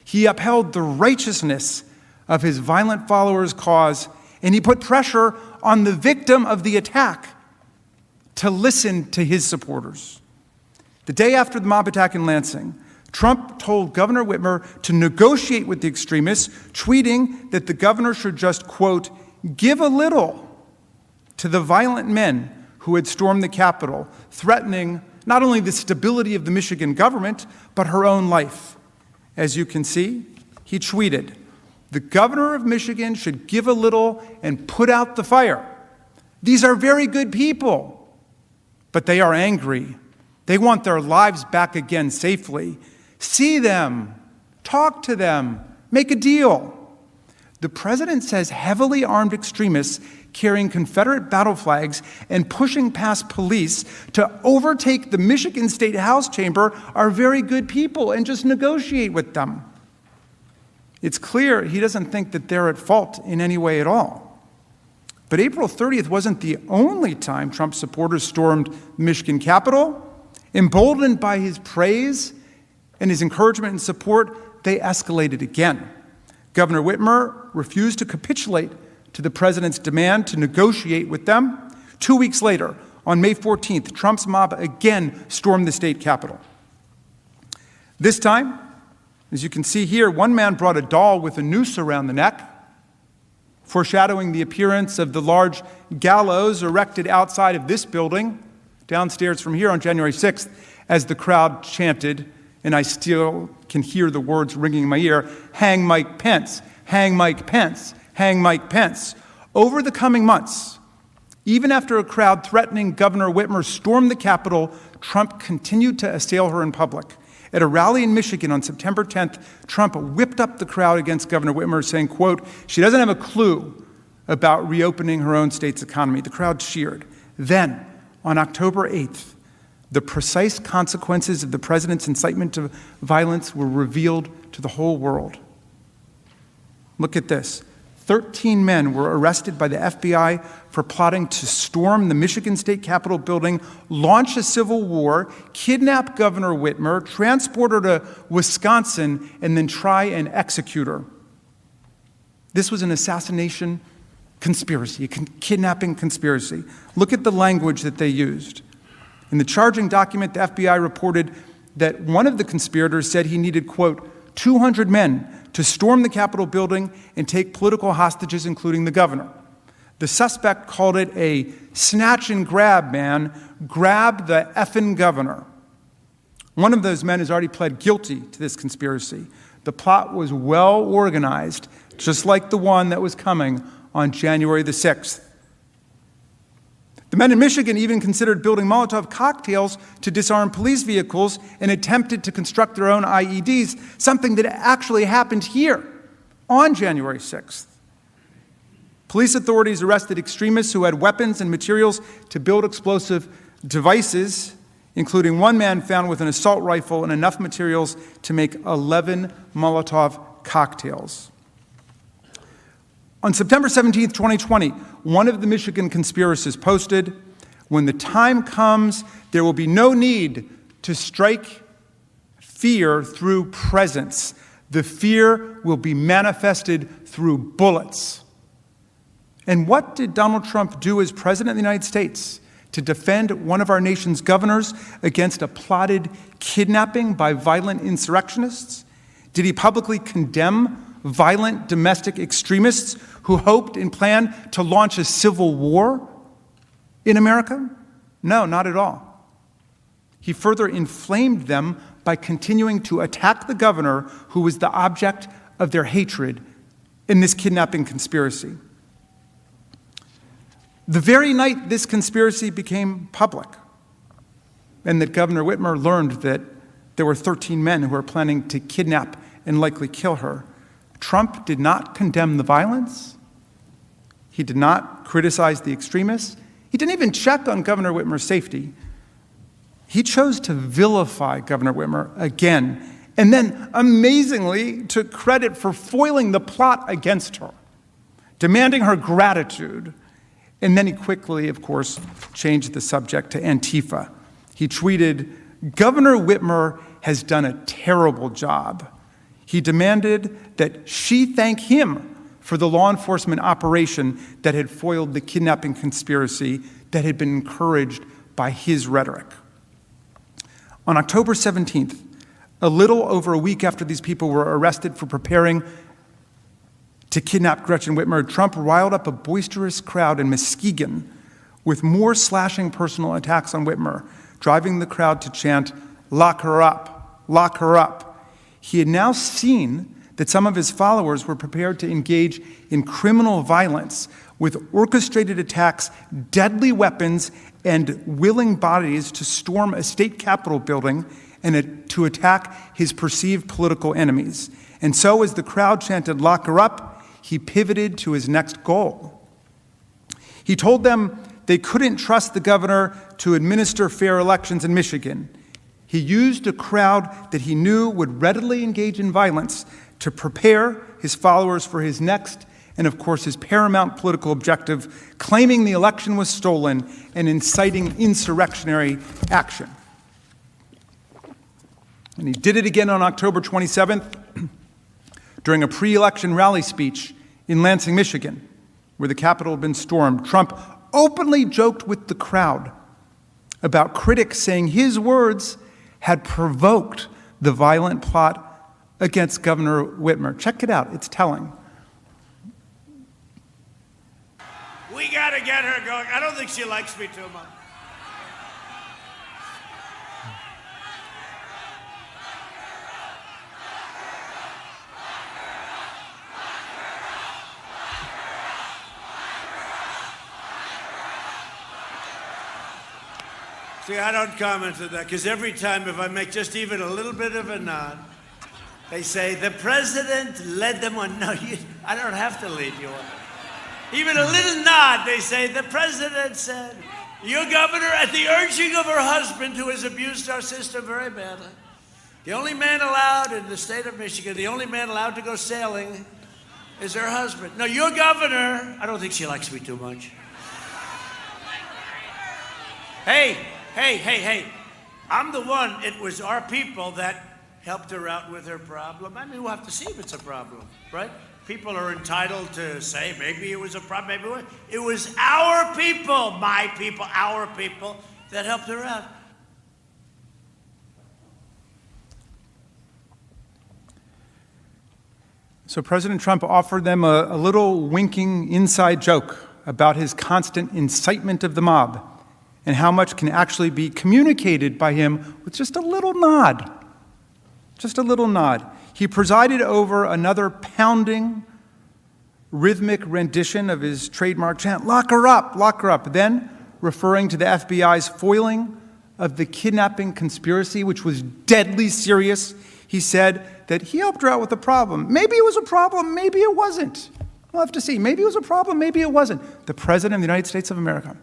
He upheld the righteousness of his violent followers' cause, and he put pressure on the victim of the attack to listen to his supporters. The day after the mob attack in Lansing, Trump told Governor Whitmer to negotiate with the extremists, tweeting that the governor should just, quote, give a little to the violent men who had stormed the Capitol, threatening not only the stability of the Michigan government, but her own life. As you can see, he tweeted, the governor of Michigan should give a little and put out the fire. These are very good people, but they are angry. They want their lives back again safely. See them, talk to them, make a deal. The president says heavily armed extremists carrying Confederate battle flags and pushing past police to overtake the Michigan State House chamber are very good people and just negotiate with them. It's clear he doesn't think that they're at fault in any way at all. But April 30th wasn't the only time Trump supporters stormed the Michigan Capitol. Emboldened by his praise and his encouragement and support, they escalated again. Governor Whitmer refused to capitulate to the president's demand to negotiate with them. 2 weeks later, on May 14th, Trump's mob again stormed the state capitol. This time, as you can see here, one man brought a doll with a noose around the neck, foreshadowing the appearance of the large gallows erected outside of this building, downstairs from here on January 6th, as the crowd chanted, and I still can hear the words ringing in my ear, hang Mike Pence, hang Mike Pence, hang Mike Pence. Over the coming months, even after a crowd threatening Governor Whitmer stormed the Capitol, Trump continued to assail her in public. At a rally in Michigan on September 10th, Trump whipped up the crowd against Governor Whitmer, saying, quote, she doesn't have a clue about reopening her own state's economy. The crowd cheered. Then, on October 8th, the precise consequences of the president's incitement to violence were revealed to the whole world. Look at this. 13 men were arrested by the FBI for plotting to storm the Michigan State Capitol building, launch a civil war, kidnap Governor Whitmer, transport her to Wisconsin, and then try and execute her. This was an assassination conspiracy, a kidnapping conspiracy. Look at the language that they used. In the charging document, the FBI reported that one of the conspirators said he needed, quote, 200 men to storm the Capitol building and take political hostages, including the governor. The suspect called it a snatch and grab, man. Grab the effing governor. One of those men has already pled guilty to this conspiracy. The plot was well organized, just like the one that was coming on January the 6th. The men in Michigan even considered building Molotov cocktails to disarm police vehicles and attempted to construct their own IEDs, something that actually happened here on January 6th. Police authorities arrested extremists who had weapons and materials to build explosive devices, including one man found with an assault rifle and enough materials to make 11 Molotov cocktails. On September 17, 2020, one of the Michigan conspiracists posted, "When the time comes, there will be no need to strike fear through presence. The fear will be manifested through bullets." And what did Donald Trump do as president of the United States to defend one of our nation's governors against a plotted kidnapping by violent insurrectionists? Did he publicly condemn violent domestic extremists who hoped and planned to launch a civil war in America? No, not at all. He further inflamed them by continuing to attack the governor who was the object of their hatred in this kidnapping conspiracy. The very night this conspiracy became public, and that Governor Whitmer learned that there were 13 men who were planning to kidnap and likely kill her, Trump did not condemn the violence. He did not criticize the extremists. He didn't even check on Governor Whitmer's safety. He chose to vilify Governor Whitmer again, and then amazingly took credit for foiling the plot against her, demanding her gratitude. And then he quickly, of course, changed the subject to Antifa. He tweeted, "Governor Whitmer has done a terrible job." He demanded that she thank him for the law enforcement operation that had foiled the kidnapping conspiracy that had been encouraged by his rhetoric. On October 17th, a little over a week after these people were arrested for preparing to kidnap Gretchen Whitmer, Trump riled up a boisterous crowd in Muskegon with more slashing personal attacks on Whitmer, driving the crowd to chant, "Lock her up, lock her up." He had now seen that some of his followers were prepared to engage in criminal violence with orchestrated attacks, deadly weapons, and willing bodies to storm a state capitol building and to attack his perceived political enemies. And so as the crowd chanted, "Lock her up," he pivoted to his next goal. He told them they couldn't trust the governor to administer fair elections in Michigan. He used a crowd that he knew would readily engage in violence to prepare his followers for his next and, of course, his paramount political objective, claiming the election was stolen and inciting insurrectionary action. And he did it again on October 27th during a pre-election rally speech in Lansing, Michigan, where the Capitol had been stormed. Trump openly joked with the crowd about critics saying his words had provoked the violent plot against Governor Whitmer. Check it out. It's telling. We got to get her going. I don't think she likes me too much. See, I don't comment on that, because every time if I make just even a little bit of a nod, they say, the president led them on. No, I don't have to lead you on. Even a little nod, they say, the president said, your governor, at the urging of her husband, who has abused our system very badly, the only man allowed in the state of Michigan, the only man allowed to go sailing is her husband. No, your governor, I don't think she likes me too much. Hey, I'm the one, it was our people that helped her out with her problem. I mean, we'll have to see if it's a problem, right? People are entitled to say maybe it was a problem, maybe it wasn't. It was our people, my people, our people, that helped her out. So President Trump offered them a little winking inside joke about his constant incitement of the mob. and how much can actually be communicated by him with just a little nod. Just a little nod. He presided over another pounding, rhythmic rendition of his trademark chant, "Lock her up, lock her up." Then, referring to the FBI's foiling of the kidnapping conspiracy, which was deadly serious, he said that he helped her out with the problem. Maybe it was a problem, maybe it wasn't. We'll have to see. Maybe it was a problem, maybe it wasn't. The President of the United States of America.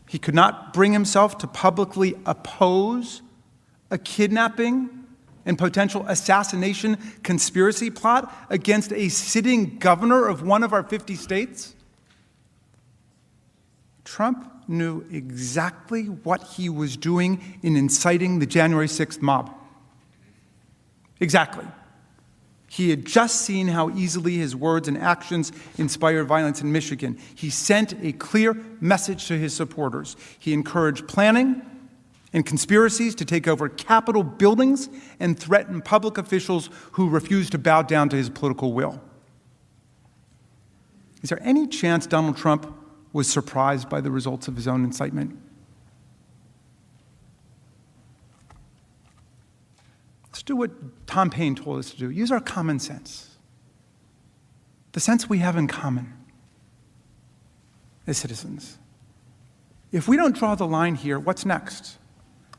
He could not bring himself to publicly oppose a kidnapping and potential assassination conspiracy plot against a sitting governor of one of our 50 states. Trump knew exactly what he was doing in inciting the January 6th mob. Exactly. He had just seen how easily his words and actions inspired violence in Michigan. He sent a clear message to his supporters. He encouraged planning and conspiracies to take over Capitol buildings and threaten public officials who refused to bow down to his political will. Is there any chance Donald Trump was surprised by the results of his own incitement? Let's do what Tom Paine told us to do. Use our common sense. The sense we have in common as citizens. If we don't draw the line here, what's next?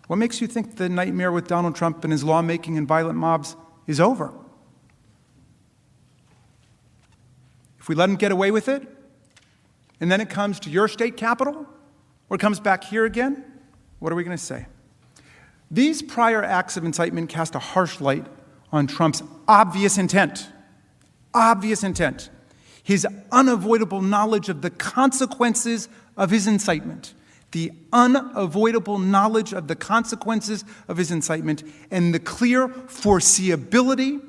What makes you think the nightmare with Donald Trump and his lawmaking and violent mobs is over? If we let him get away with it, and then it comes to your state capitol, or it comes back here again, what are we going to say? These prior acts of incitement cast a harsh light on Trump's obvious intent, his unavoidable knowledge of the consequences of his incitement, and the clear foreseeability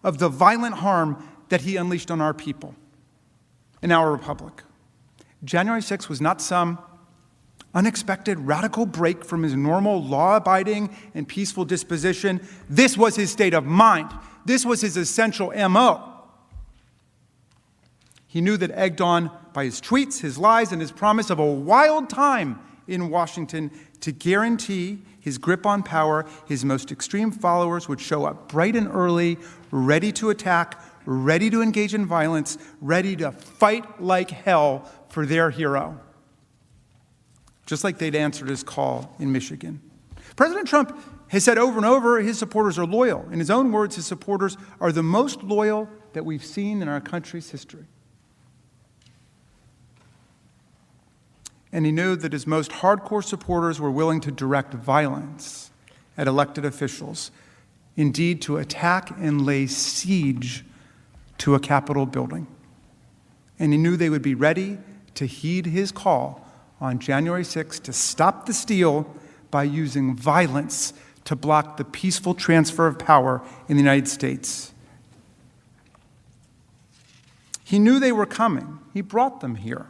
of the violent harm that he unleashed on our people and our republic. January 6th was not some unexpected radical break from his normal law-abiding and peaceful disposition. This was his state of mind. This was his essential MO. He knew that, egged on by his tweets, his lies, and his promise of a wild time in Washington to guarantee his grip on power, his most extreme followers would show up bright and early, ready to attack, ready to engage in violence, ready to fight like hell for their hero, just like they'd answered his call in Michigan. President Trump has said over and over his supporters are loyal. In his own words, his supporters are the most loyal that we've seen in our country's history. And he knew that his most hardcore supporters were willing to direct violence at elected officials, indeed to attack and lay siege to a Capitol building. And he knew they would be ready to heed his call on January 6th to stop the steal by using violence to block the peaceful transfer of power in the United States. He knew they were coming. He brought them here,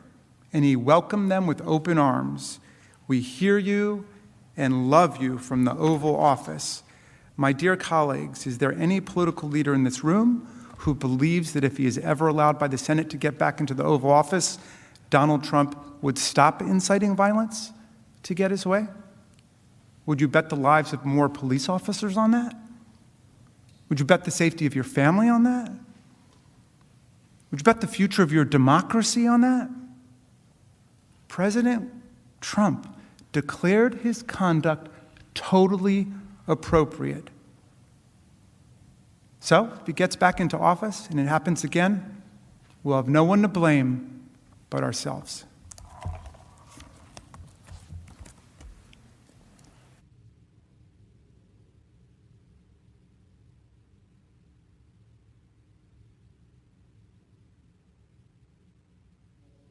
and he welcomed them with open arms. We hear you and love you from the Oval Office. My dear colleagues, is there any political leader in this room who believes that if he is ever allowed by the Senate to get back into the Oval Office, Donald Trump would stop inciting violence to get his way? Would you bet the lives of more police officers on that? Would you bet the safety of your family on that? Would you bet the future of your democracy on that? President Trump declared his conduct totally appropriate. So, if he gets back into office and it happens again, we'll have no one to blame but ourselves.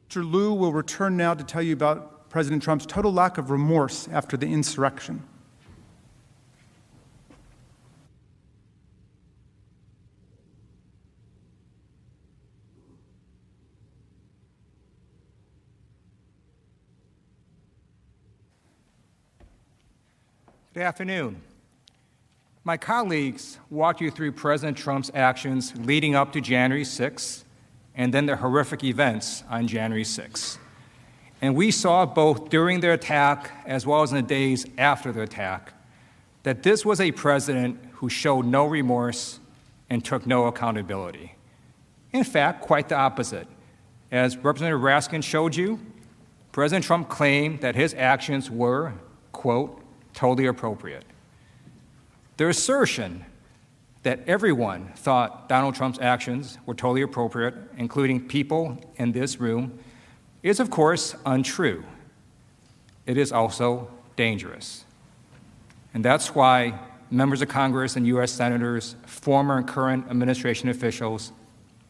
Mr. Liu will return now to tell you about President Trump's total lack of remorse after the insurrection. Good afternoon. My colleagues walked you through President Trump's actions leading up to January 6th and then the horrific events on January 6th. And we saw both during the attack as well as in the days after the attack that this was a president who showed no remorse and took no accountability. In fact, quite the opposite. As Representative Raskin showed you, President Trump claimed that his actions were, quote, totally appropriate. The assertion that everyone thought Donald Trump's actions were totally appropriate, including people in this room, is of course untrue. It is also dangerous. And that's why members of Congress and U.S. senators, former and current administration officials,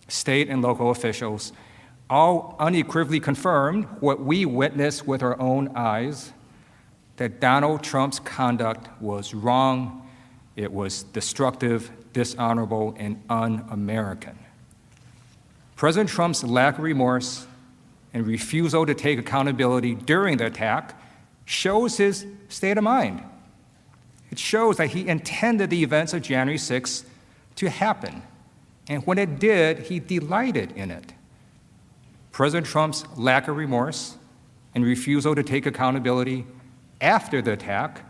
state and local officials, all unequivocally confirmed what we witnessed with our own eyes, that Donald Trump's conduct was wrong, it was destructive, dishonorable, and un-American. President Trump's lack of remorse and refusal to take accountability during the attack shows his state of mind. It shows that he intended the events of January 6th to happen, and when it did, he delighted in it. President Trump's lack of remorse and refusal to take accountability after the attack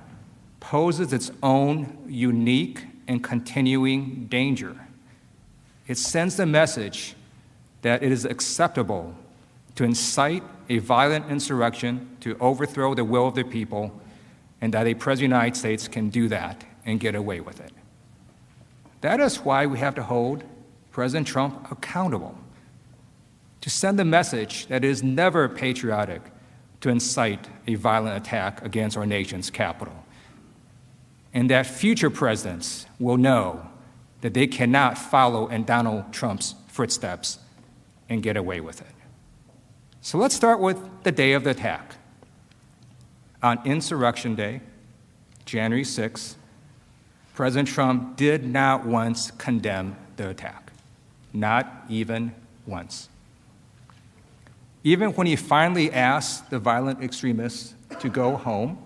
poses its own unique and continuing danger. It sends the message that it is acceptable to incite a violent insurrection to overthrow the will of the people, and that a president of the United States can do that and get away with it. That is why we have to hold President Trump accountable, to send the message that it is never patriotic to incite a violent attack against our nation's capital, and that future presidents will know that they cannot follow in Donald Trump's footsteps and get away with it. So let's start with the day of the attack. On Insurrection Day, January 6th, President Trump did not once condemn the attack, not even once. Even when he finally asked the violent extremists to go home,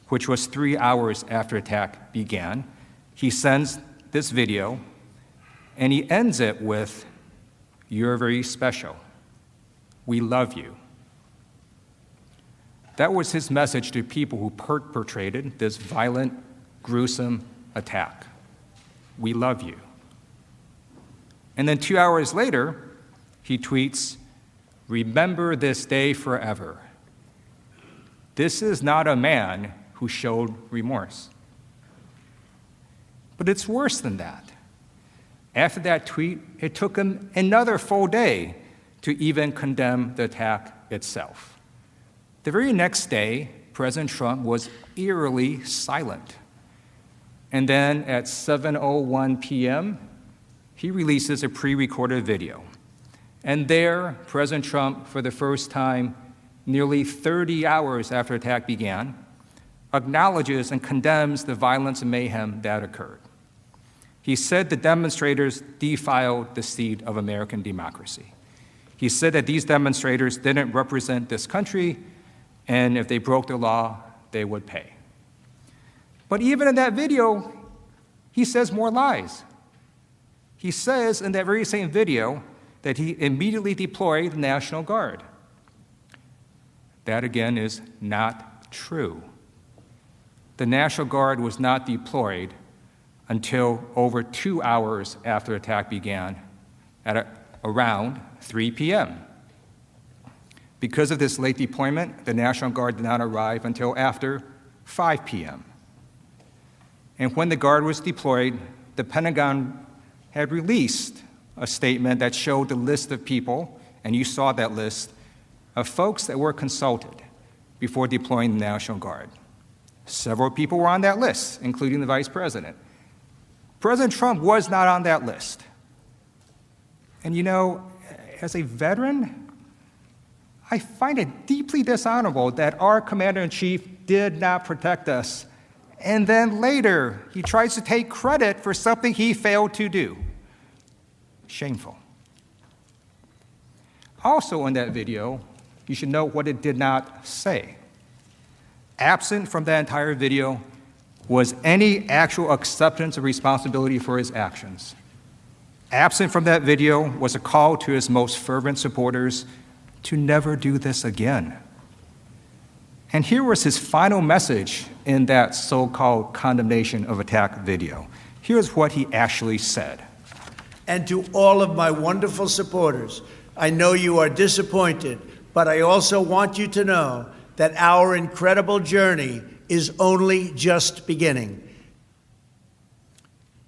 which was 3 hours after the attack began, he sends this video, and he ends it with, "You're very special. We love you." That was his message to people who perpetrated this violent, gruesome attack. We love you. And then 2 hours later, he tweets, "Remember this day forever." This is not a man who showed remorse. But it's worse than that. After that tweet, it took him another full day to even condemn the attack itself. The very next day, President Trump was eerily silent. And then at 7:01 p.m., he releases a pre-recorded video. And there, President Trump, for the first time, nearly 30 hours after the attack began, acknowledges and condemns the violence and mayhem that occurred. He said the demonstrators defiled the seed of American democracy. He said that these demonstrators didn't represent this country, and if they broke the law, they would pay. But even in that video, he says more lies. He says in that very same video that he immediately deployed the National Guard. That, again, is not true. The National Guard was not deployed until over 2 hours after the attack began, at around 3 p.m. Because of this late deployment, the National Guard did not arrive until after 5 p.m. And when the Guard was deployed, the Pentagon had released a statement that showed the list of people, and you saw that list, of folks that were consulted before deploying the National Guard. Several people were on that list, including the Vice President. President Trump was not on that list. And you know, as a veteran, I find it deeply dishonorable that our Commander-in-Chief did not protect us. And then later, he tries to take credit for something he failed to do. Shameful. Also in that video, you should note what it did not say. Absent from that entire video was any actual acceptance of responsibility for his actions. Absent from that video was a call to his most fervent supporters to never do this again. And here was his final message in that so-called condemnation of attack video. Here's what he actually said. And to all of my wonderful supporters, I know you are disappointed, but I also want you to know that our incredible journey is only just beginning.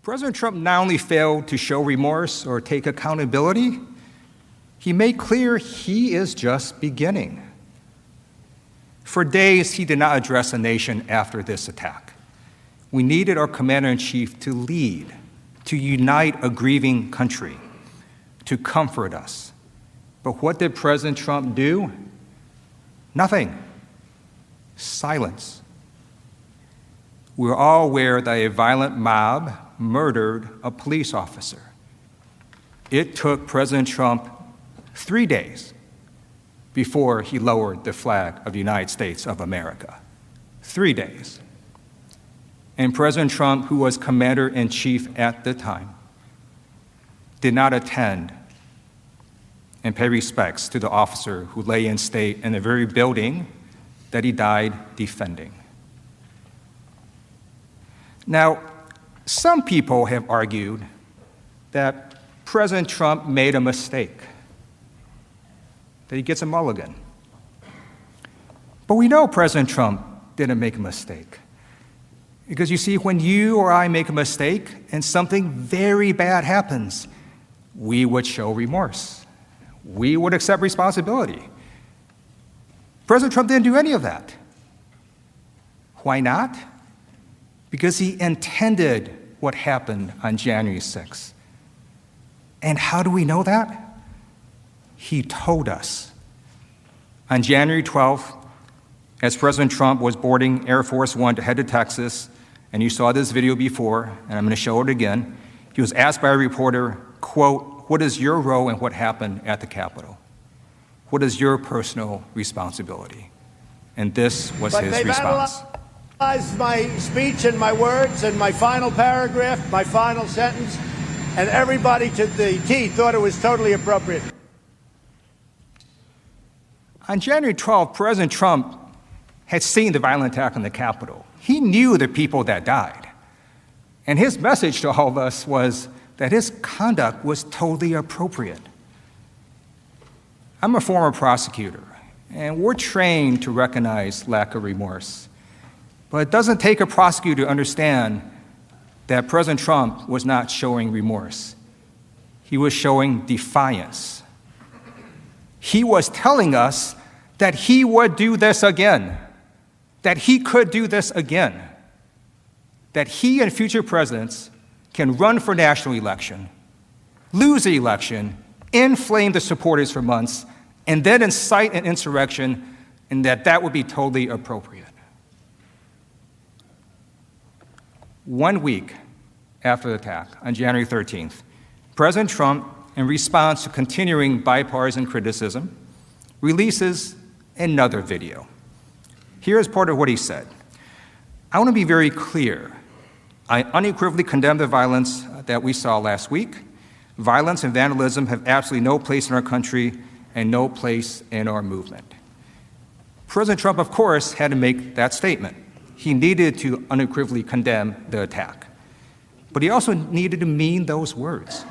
President Trump not only failed to show remorse or take accountability, he made clear he is just beginning. For days, he did not address the nation after this attack. We needed our commander-in-chief to lead, to unite a grieving country, to comfort us. But what did President Trump do? Nothing. Silence. We're all aware that a violent mob murdered a police officer. It took President Trump 3 days before he lowered the flag of the United States of America. 3 days. And President Trump, who was commander-in-chief at the time, did not attend and pay respects to the officer who lay in state in the very building that he died defending. Now, some people have argued that President Trump made a mistake, that he gets a mulligan. But we know President Trump didn't make a mistake. Because you see, when you or I make a mistake and something very bad happens, we would show remorse. We would accept responsibility. President Trump didn't do any of that. Why not? Because he intended what happened on January 6th. And how do we know that? He told us. On January 12th, as President Trump was boarding Air Force One to head to Texas, and you saw this video before, and I'm going to show it again, he was asked by a reporter, quote, "What is your role in what happened at the Capitol? What is your personal responsibility?" And this was his response. Analyzed my speech and my words and my final paragraph, my final sentence, and everybody to the T thought it was totally appropriate. On January 12th, President Trump had seen the violent attack on the Capitol. He knew the people that died. And his message to all of us was that his conduct was totally appropriate. I'm a former prosecutor, and we're trained to recognize lack of remorse. But it doesn't take a prosecutor to understand that President Trump was not showing remorse. He was showing defiance. He was telling us that he would do this again, that he could do this again, that he and future presidents can run for national election, lose the election, inflame the supporters for months, and then incite an insurrection, and that would be totally appropriate. 1 week after the attack, on January 13th, President Trump, in response to continuing bipartisan criticism, releases another video. Here's part of what he said. "I want to be very clear. I unequivocally condemn the violence that we saw last week. Violence and vandalism have absolutely no place in our country and no place in our movement." President Trump, of course, had to make that statement. He needed to unequivocally condemn the attack. But he also needed to mean those words.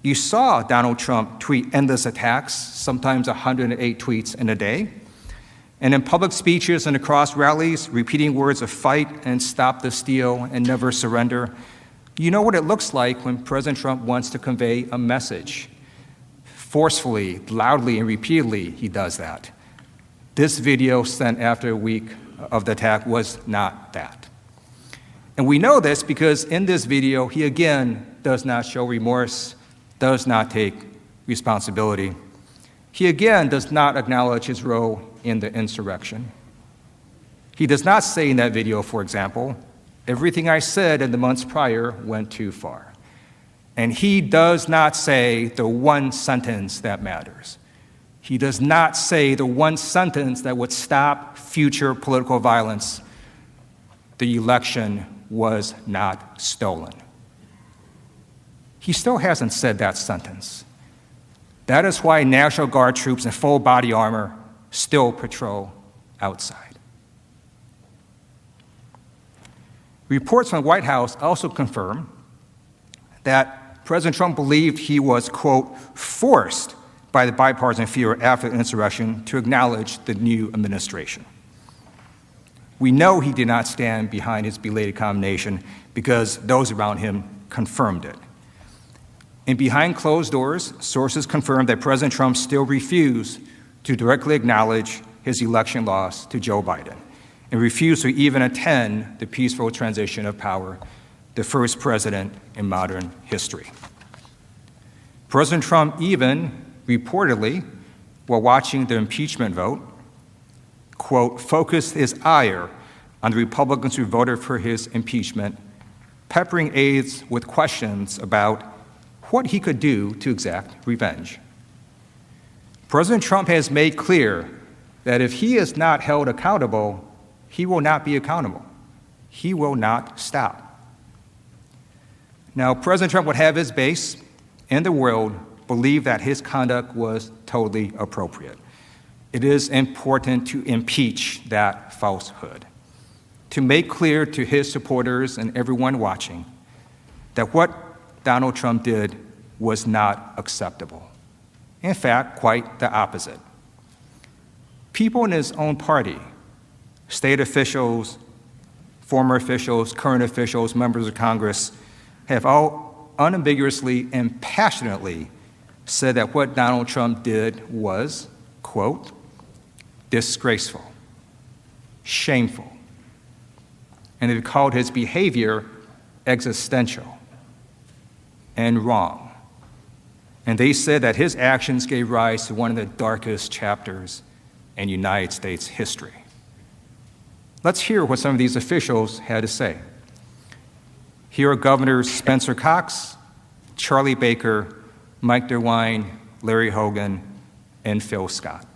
You saw Donald Trump tweet endless attacks, sometimes 108 tweets in a day, and in public speeches and across rallies, repeating words of fight and stop the steal and never surrender. You know what it looks like when President Trump wants to convey a message. Forcefully, loudly, and repeatedly, he does that. This video sent after a week of the attack was not that. And we know this because in this video, he again does not show remorse, does not take responsibility. He again does not acknowledge his role in the insurrection. He does not say in that video, for example, "Everything I said in the months prior went too far." And he does not say the one sentence that matters. He does not say the one sentence that would stop future political violence. The election was not stolen. He still hasn't said that sentence. That is why National Guard troops in full body armor still patrol outside. Reports from the White House also confirm that President Trump believed he was, quote, forced by the bipartisan fear after the insurrection to acknowledge the new administration. We know he did not stand behind his belated condemnation because those around him confirmed it. And behind closed doors, sources confirmed that President Trump still refused to directly acknowledge his election loss to Joe Biden and refused to even attend the peaceful transition of power, the first president in modern history. President Trump even reportedly, while watching the impeachment vote, quote, focused his ire on the Republicans who voted for his impeachment, peppering aides with questions about what he could do to exact revenge. President Trump has made clear that if he is not held accountable, he will not be accountable. He will not stop. Now, President Trump would have his base and the world believe that his conduct was totally appropriate. It is important to impeach that falsehood, to make clear to his supporters and everyone watching that what Donald Trump did was not acceptable. In fact, quite the opposite. People in his own party, state officials, former officials, current officials, members of Congress, have all unambiguously and passionately said that what Donald Trump did was, quote, disgraceful, shameful, and they've called his behavior existential and wrong. And they said that his actions gave rise to one of the darkest chapters in United States history. Let's hear what some of these officials had to say. Here are Governors Spencer Cox, Charlie Baker, Mike DeWine, Larry Hogan, and Phil Scott.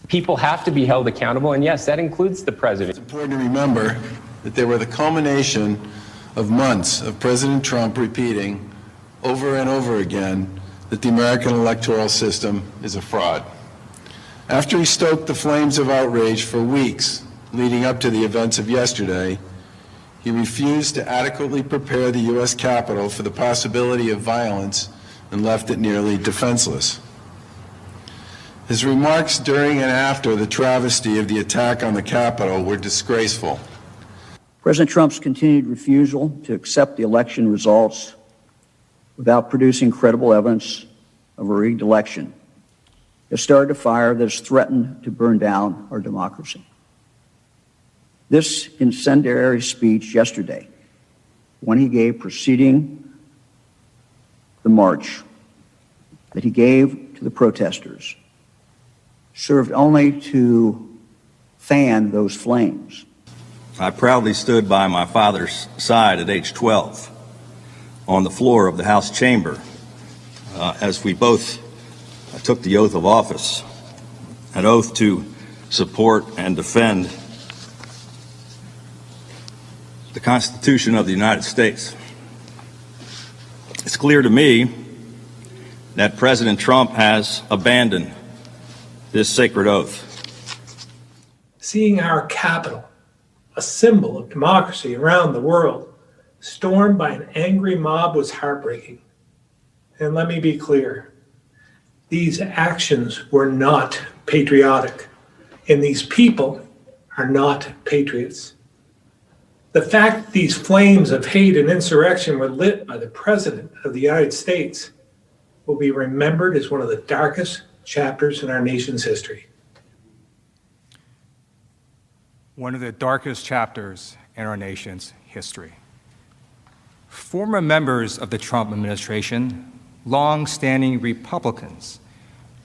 People have to be held accountable, and yes, that includes the president. It's important to remember that they were the culmination of months of President Trump repeating over and over again that the American electoral system is a fraud. After he stoked the flames of outrage for weeks leading up to the events of yesterday, he refused to adequately prepare the U.S. Capitol for the possibility of violence and left it nearly defenseless. His remarks during and after the travesty of the attack on the Capitol were disgraceful. President Trump's continued refusal to accept the election results without producing credible evidence of a rigged election has started a fire that has threatened to burn down our democracy. This incendiary speech yesterday, when he gave preceding the march that he gave to the protesters, served only to fan those flames. I proudly stood by my father's side at age 12 on the floor of the House chamber as we both took the oath of office, an oath to support and defend the Constitution of the United States. It's clear to me that President Trump has abandoned this sacred oath. Seeing our Capitol, a symbol of democracy around the world, stormed by an angry mob was heartbreaking. And let me be clear, these actions were not patriotic, and these people are not patriots. The fact that these flames of hate and insurrection were lit by the President of the United States will be remembered as one of the darkest chapters in our nation's history. One of the darkest chapters in our nation's history. Former members of the Trump administration, long-standing Republicans,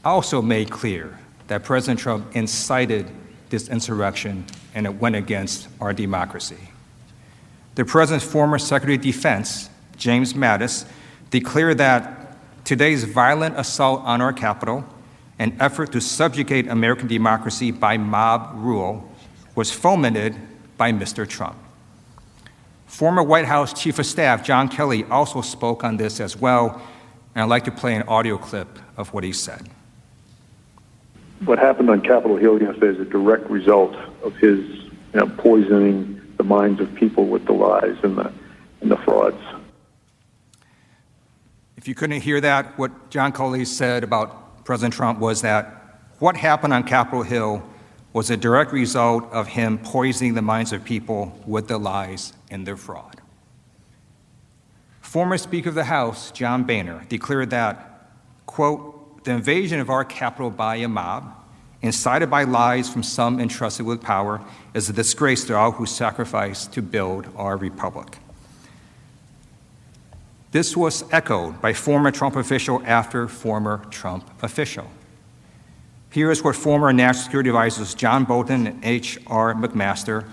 also made clear that President Trump incited this insurrection and it went against our democracy. The President's former Secretary of Defense, James Mattis, declared that today's violent assault on our Capitol, an effort to subjugate American democracy by mob rule, was fomented by Mr. Trump. Former White House Chief of Staff John Kelly also spoke on this as well, and I'd like to play an audio clip of what he said. What happened on Capitol Hill yesterday is a direct result of his poisoning the minds of people with the lies and the frauds. If you couldn't hear that, what John Coley said about President Trump was that what happened on Capitol Hill was a direct result of him poisoning the minds of people with the lies and their fraud. Former Speaker of the House, John Boehner, declared that, quote, the invasion of our Capitol by a mob, incited by lies from some entrusted with power, is a disgrace to all who sacrificed to build our republic. This was echoed by former Trump official after former Trump official. Here is what former National Security Advisors John Bolton and H.R. McMaster,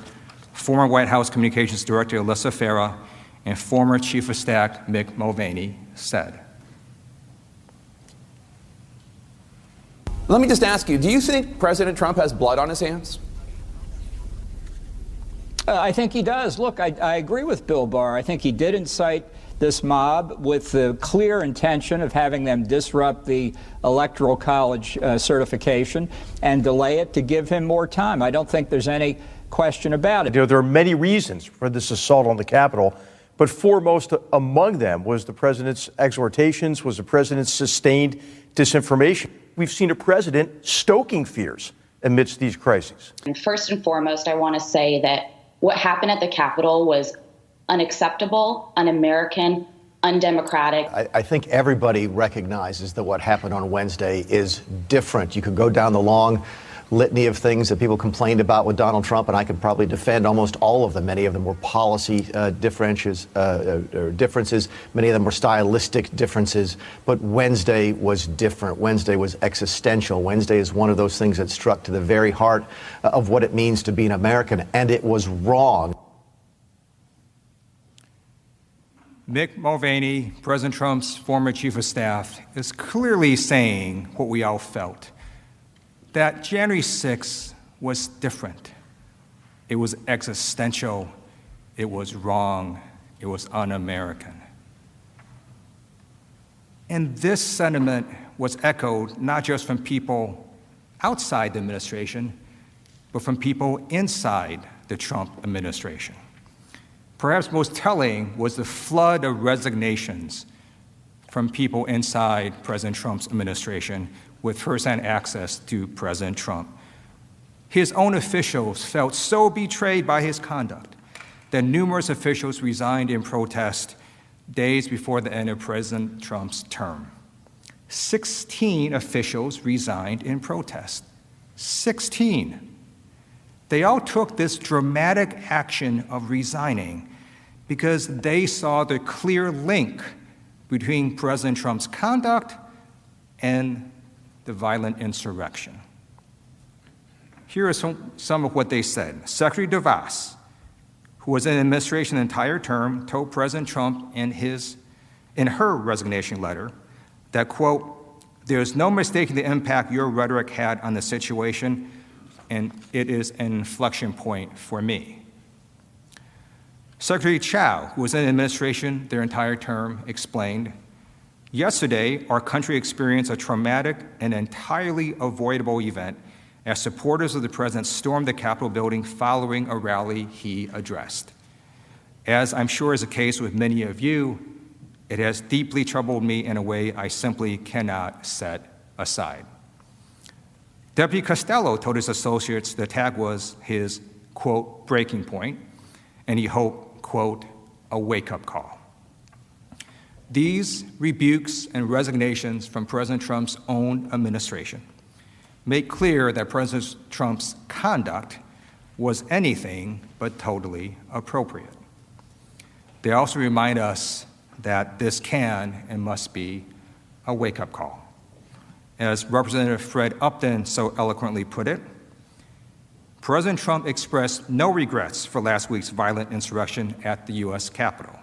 former White House Communications Director Alyssa Farah, and former Chief of Staff Mick Mulvaney said. Let me just ask you, do you think President Trump has blood on his hands? I think he does. Look, I agree with Bill Barr. I think he did incite this mob with the clear intention of having them disrupt the Electoral College certification and delay it to give him more time. I don't think there's any question about it. There are many reasons for this assault on the Capitol, but foremost among them was the president's exhortations, was the president's sustained disinformation. We've seen a president stoking fears amidst these crises. And first and foremost, I want to say that what happened at the Capitol was unacceptable, un-American, undemocratic. I think everybody recognizes that what happened on Wednesday is different. You could go down the long litany of things that people complained about with Donald Trump, and I could probably defend almost all of them. Many of them were policy differences. Many of them were stylistic differences. But Wednesday was different. Wednesday was existential. Wednesday is one of those things that struck to the very heart of what it means to be an American, and it was wrong. Mick Mulvaney, President Trump's former chief of staff, is clearly saying what we all felt, that January 6th was different. It was existential. It was wrong. It was un-American. And this sentiment was echoed not just from people outside the administration, but from people inside the Trump administration. Perhaps most telling was the flood of resignations from people inside President Trump's administration with firsthand access to President Trump. His own officials felt so betrayed by his conduct that numerous officials resigned in protest days before the end of President Trump's term. 16 officials resigned in protest. 16. They all took this dramatic action of resigning because they saw the clear link between President Trump's conduct and the violent insurrection. Here are some of what they said. Secretary DeVos, who was in the administration the entire term, told President Trump in her resignation letter that, quote, there is no mistaking the impact your rhetoric had on the situation, and it is an inflection point for me. Secretary Chow, who was in the administration their entire term, explained, yesterday, our country experienced a traumatic and entirely avoidable event as supporters of the president stormed the Capitol building following a rally he addressed. As I'm sure is the case with many of you, it has deeply troubled me in a way I simply cannot set aside. Deputy Costello told his associates the attack was his, quote, breaking point, and he hoped, quote, a wake-up call. These rebukes and resignations from President Trump's own administration make clear that President Trump's conduct was anything but totally appropriate. They also remind us that this can and must be a wake-up call. As Representative Fred Upton so eloquently put it, President Trump expressed no regrets for last week's violent insurrection at the U.S. Capitol.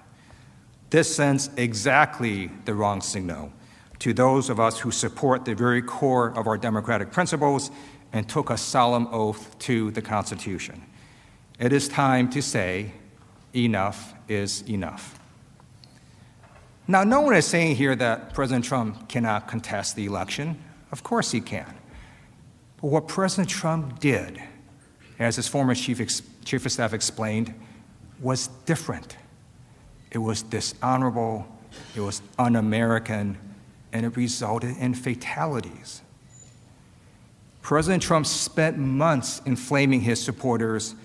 This sends exactly the wrong signal to those of us who support the very core of our democratic principles and took a solemn oath to the Constitution. It is time to say, enough is enough. Now, no one is saying here that President Trump cannot contest the election. Of course he can. But what President Trump did, as his former chief of staff explained, was different. It was dishonorable, it was un-American, and it resulted in fatalities. President Trump spent months inflaming his supporters,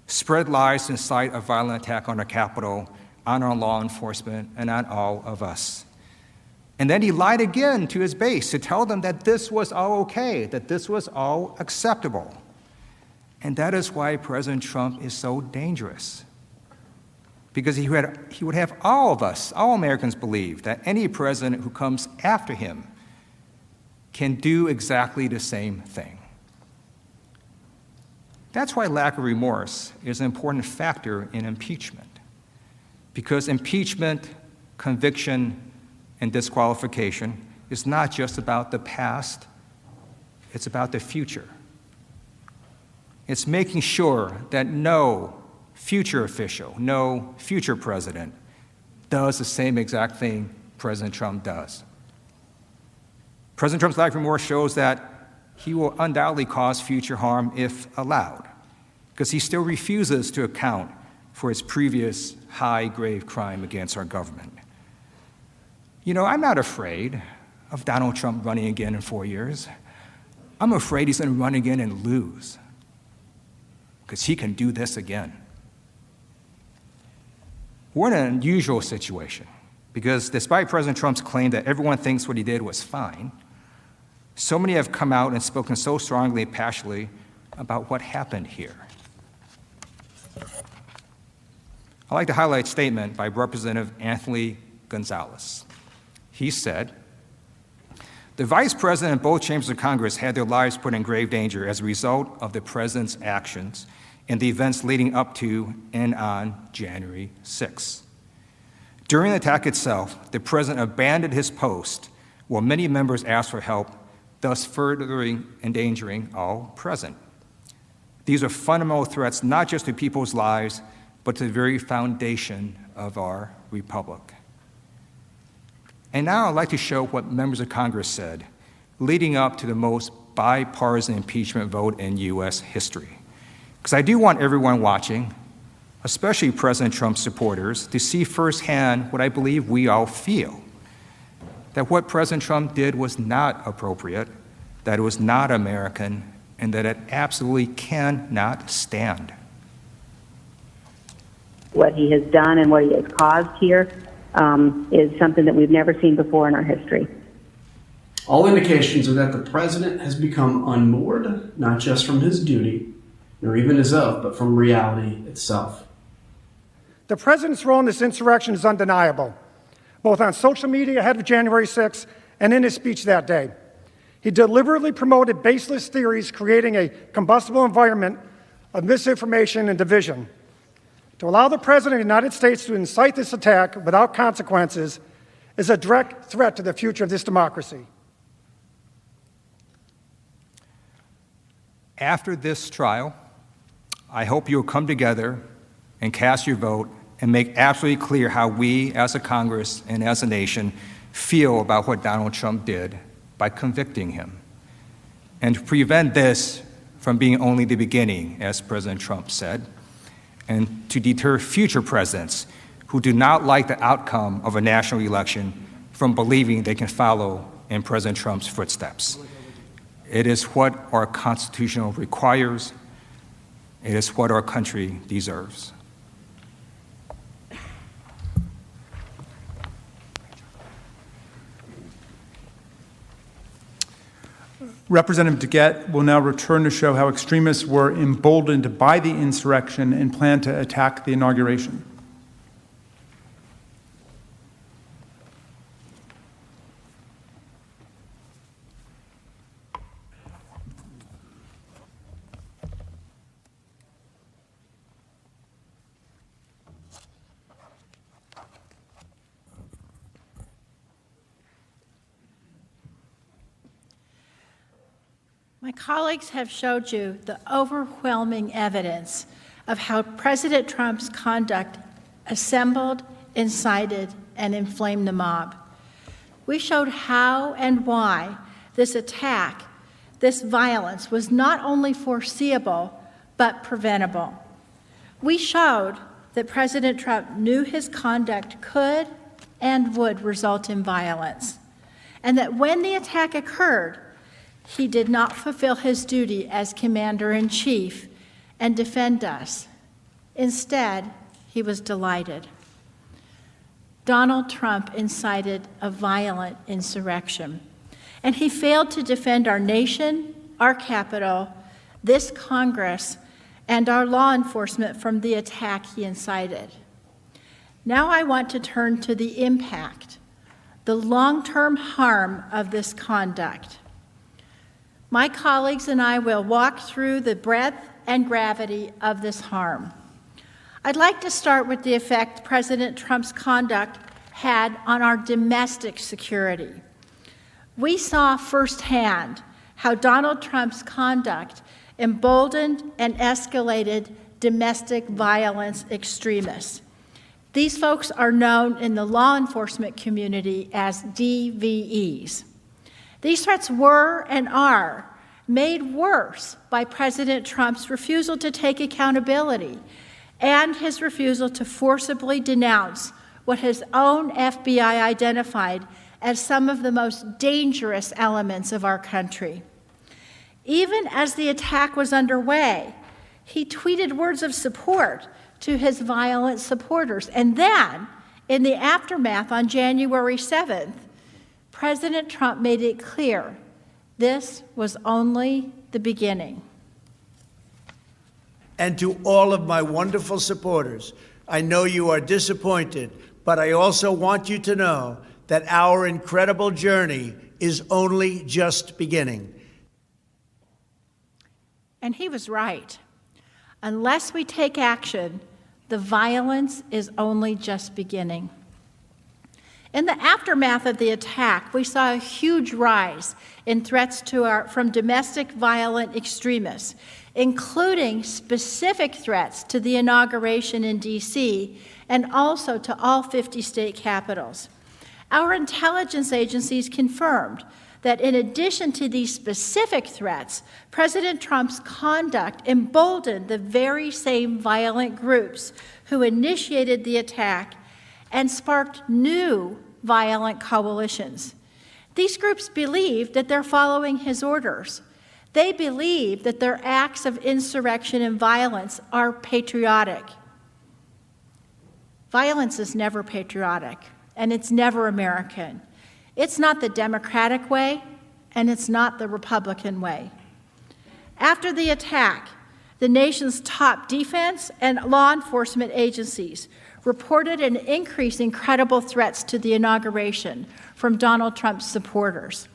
spread lies to incite a violent attack on the Capitol, on our law enforcement, and on all of us. And then he lied again to his base to tell them that this was all okay, that this was all acceptable. And that is why President Trump is so dangerous. Because he would have all of us, all Americans, believe that any president who comes after him can do exactly the same thing. That's why lack of remorse is an important factor in impeachment. Because impeachment, conviction, and disqualification is not just about the past, it's about the future. It's making sure that no future official, no future president does the same exact thing President Trump does. President Trump's lack of remorse shows that he will undoubtedly cause future harm if allowed, because he still refuses to account for his previous high grave crime against our government. You know, I'm not afraid of Donald Trump running again in 4 years. I'm afraid he's going to run again and lose, because he can do this again. We're in an unusual situation, because despite President Trump's claim that everyone thinks what he did was fine, so many have come out and spoken so strongly and passionately about what happened here. I'd like to highlight a statement by Representative Anthony Gonzalez. He said, "The Vice President and both chambers of Congress had their lives put in grave danger as a result of the President's actions and the events leading up to and on January 6th. During the attack itself, the President abandoned his post while many members asked for help, thus further endangering all present. These are fundamental threats not just to people's lives, but to the very foundation of our republic." And now I'd like to show what members of Congress said leading up to the most bipartisan impeachment vote in U.S. history. Because I do want everyone watching, especially President Trump's supporters, to see firsthand what I believe we all feel, that what President Trump did was not appropriate, that it was not American, and that it absolutely cannot stand. What he has done and what he has caused here is something that we've never seen before in our history. All indications are that the president has become unmoored, not just from his duty, nor even his oath, but from reality itself. The president's role in this insurrection is undeniable, both on social media ahead of January 6th and in his speech that day. He deliberately promoted baseless theories, creating a combustible environment of misinformation and division. To allow the President of the United States to incite this attack without consequences is a direct threat to the future of this democracy. After this trial, I hope you will come together and cast your vote and make absolutely clear how we as a Congress and as a nation feel about what Donald Trump did by convicting him. And to prevent this from being only the beginning, as President Trump said, and to deter future presidents who do not like the outcome of a national election from believing they can follow in President Trump's footsteps. It is what our Constitution requires. It is what our country deserves. Representative DeGette will now return to show how extremists were emboldened by the insurrection and plan to attack the inauguration. My colleagues have showed you the overwhelming evidence of how President Trump's conduct assembled, incited, and inflame the mob. We showed how and why this attack, this violence, was not only foreseeable, but preventable. We showed that President Trump knew his conduct could and would result in violence, and that when the attack occurred, he did not fulfill his duty as commander-in-chief and defend us. Instead, he was delighted. Donald Trump incited a violent insurrection, and he failed to defend our nation, our Capitol, this Congress, and our law enforcement from the attack he incited. Now I want to turn to the impact, the long-term harm of this conduct. My colleagues and I will walk through the breadth and gravity of this harm. I'd like to start with the effect President Trump's conduct had on our domestic security. We saw firsthand how Donald Trump's conduct emboldened and escalated domestic violence extremists. These folks are known in the law enforcement community as DVEs. These threats were and are made worse by President Trump's refusal to take accountability and his refusal to forcibly denounce what his own FBI identified as some of the most dangerous elements of our country. Even as the attack was underway, he tweeted words of support to his violent supporters. And then, in the aftermath on January 7th, President Trump made it clear this was only the beginning. And to all of my wonderful supporters, I know you are disappointed, but I also want you to know that our incredible journey is only just beginning. And he was right. Unless we take action, the violence is only just beginning. In the aftermath of the attack, we saw a huge rise in threats from domestic violent extremists, including specific threats to the inauguration in D.C. and also to all 50 state capitals. Our intelligence agencies confirmed that in addition to these specific threats, President Trump's conduct emboldened the very same violent groups who initiated the attack and sparked new violent coalitions. These groups believe that they're following his orders. They believe that their acts of insurrection and violence are patriotic. Violence is never patriotic, and it's never American. It's not the Democratic way, and it's not the Republican way. After the attack, the nation's top defense and law enforcement agencies reported an increase in credible threats to the inauguration from Donald Trump's supporters.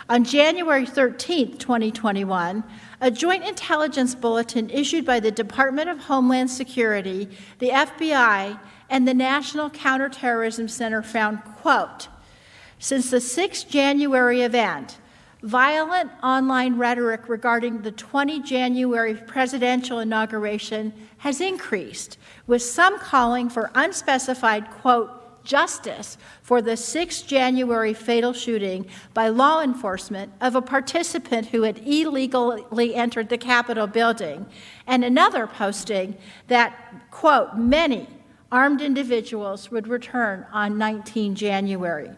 On January 13, 2021, a joint intelligence bulletin issued by the Department of Homeland Security, the FBI, and the National Counterterrorism Center found, quote, since the 6 January event, violent online rhetoric regarding the 20 January presidential inauguration has increased, with some calling for unspecified, quote, justice for the 6 January fatal shooting by law enforcement of a participant who had illegally entered the Capitol building, and another posting that, quote, many armed individuals would return on 19 January.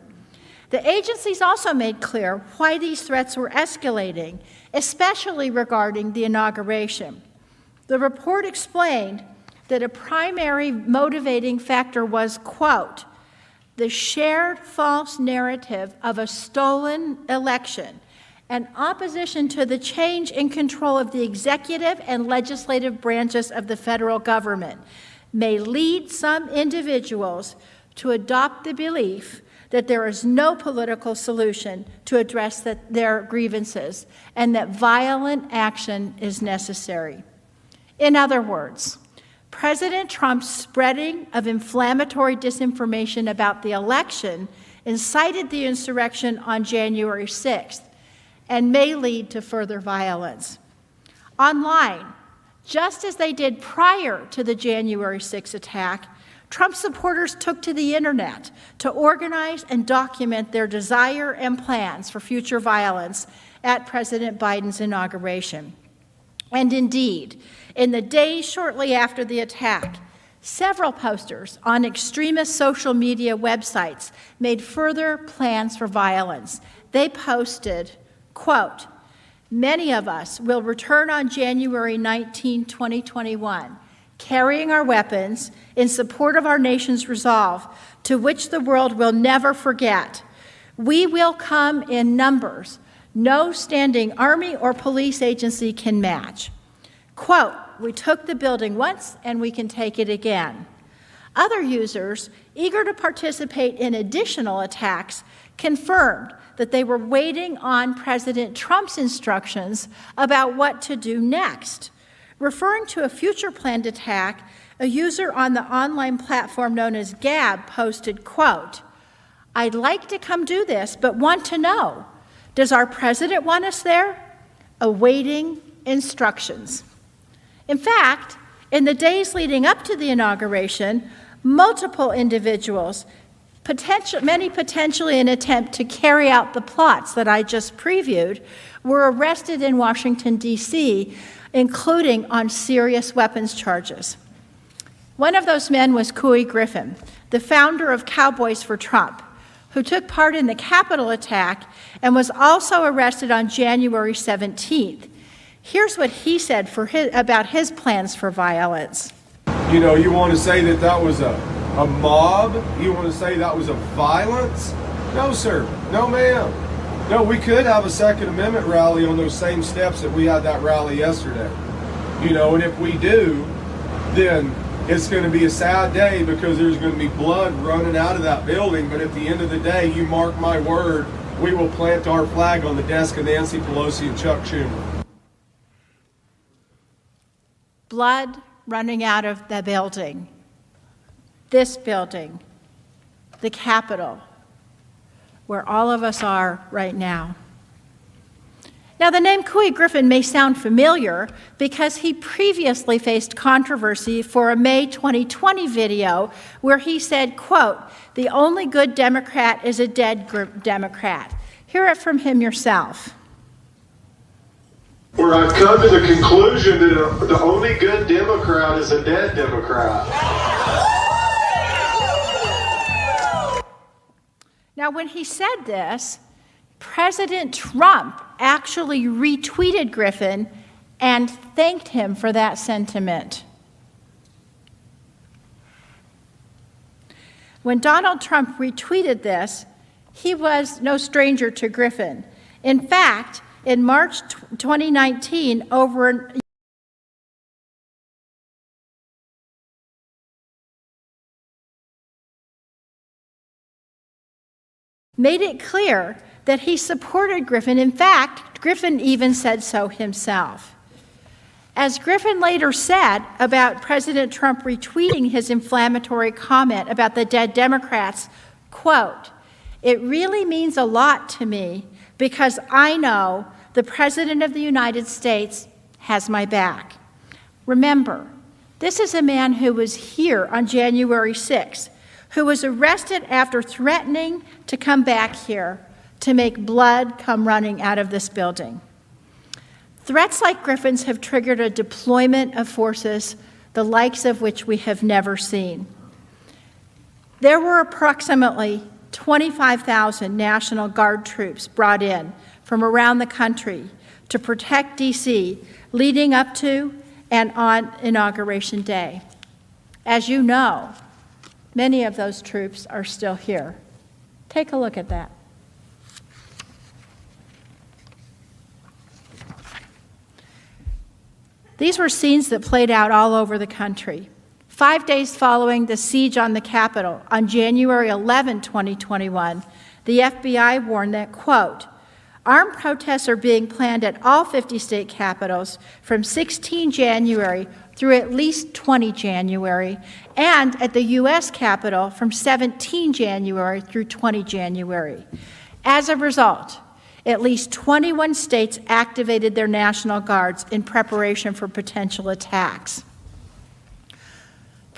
The agencies also made clear why these threats were escalating, especially regarding the inauguration. The report explained that a primary motivating factor was, quote, the shared false narrative of a stolen election and opposition to the change in control of the executive and legislative branches of the federal government may lead some individuals to adopt the belief that there is no political solution to address their grievances and that violent action is necessary. In other words, President Trump's spreading of inflammatory disinformation about the election incited the insurrection on January 6th and may lead to further violence. Online, just as they did prior to the January 6th attack, Trump supporters took to the internet to organize and document their desire and plans for future violence at President Biden's inauguration. And indeed, in the days shortly after the attack, several posters on extremist social media websites made further plans for violence. They posted, quote, "Many of us will return on January 19, 2021, carrying our weapons in support of our nation's resolve, to which the world will never forget. We will come in numbers no standing army or police agency can match. Quote, we took the building once and we can take it again." Other users, eager to participate in additional attacks, confirmed that they were waiting on President Trump's instructions about what to do next. Referring to a future planned attack, a user on the online platform known as Gab posted, quote, "I'd like to come do this, but want to know, does our president want us there? Awaiting instructions." In fact, in the days leading up to the inauguration, multiple individuals, many potentially in an attempt to carry out the plots that I just previewed, were arrested in Washington, D.C., including on serious weapons charges. One of those men was Couy Griffin, the founder of Cowboys for Trump, who took part in the Capitol attack and was also arrested on January 17th. Here's what he said about his plans for violence. You know, you want to say that that was a mob? You want to say that was a violence? No, sir. No, ma'am. No, we could have a Second Amendment rally on those same steps that we had that rally yesterday. You know, and if we do, then it's going to be a sad day because there's going to be blood running out of that building. But at the end of the day, you mark my word, we will plant our flag on the desk of Nancy Pelosi and Chuck Schumer. Blood running out of the building, this building, the Capitol, where all of us are right now. Now, the name Couy Griffin may sound familiar because he previously faced controversy for a May 2020 video where he said, quote, "The only good Democrat is a dead Democrat." Hear it from him yourself. Where I've come to the conclusion that the only good Democrat is a dead Democrat. Now, when he said this, President Trump actually retweeted Griffin and thanked him for that sentiment. When Donald Trump retweeted this, he was no stranger to Griffin. In fact, in March 2019, made it clear that he supported Griffin. In fact, Griffin even said so himself. As Griffin later said about President Trump retweeting his inflammatory comment about the dead Democrats, quote, "It really means a lot to me because I know the President of the United States has my back." Remember, this is a man who was here on January 6th, who was arrested after threatening to come back here to make blood come running out of this building. Threats like Griffin's have triggered a deployment of forces, the likes of which we have never seen. There were approximately 25,000 National Guard troops brought in from around the country to protect D.C. leading up to and on Inauguration Day. As you know, many of those troops are still here. Take a look at that. These were scenes that played out all over the country. 5 days following the siege on the Capitol, on January 11, 2021, the FBI warned that, quote, "Armed protests are being planned at all 50 state capitals from 16 January through at least 20 January, and at the U.S. Capitol from 17 January through 20 January. As a result, at least 21 states activated their National Guards in preparation for potential attacks."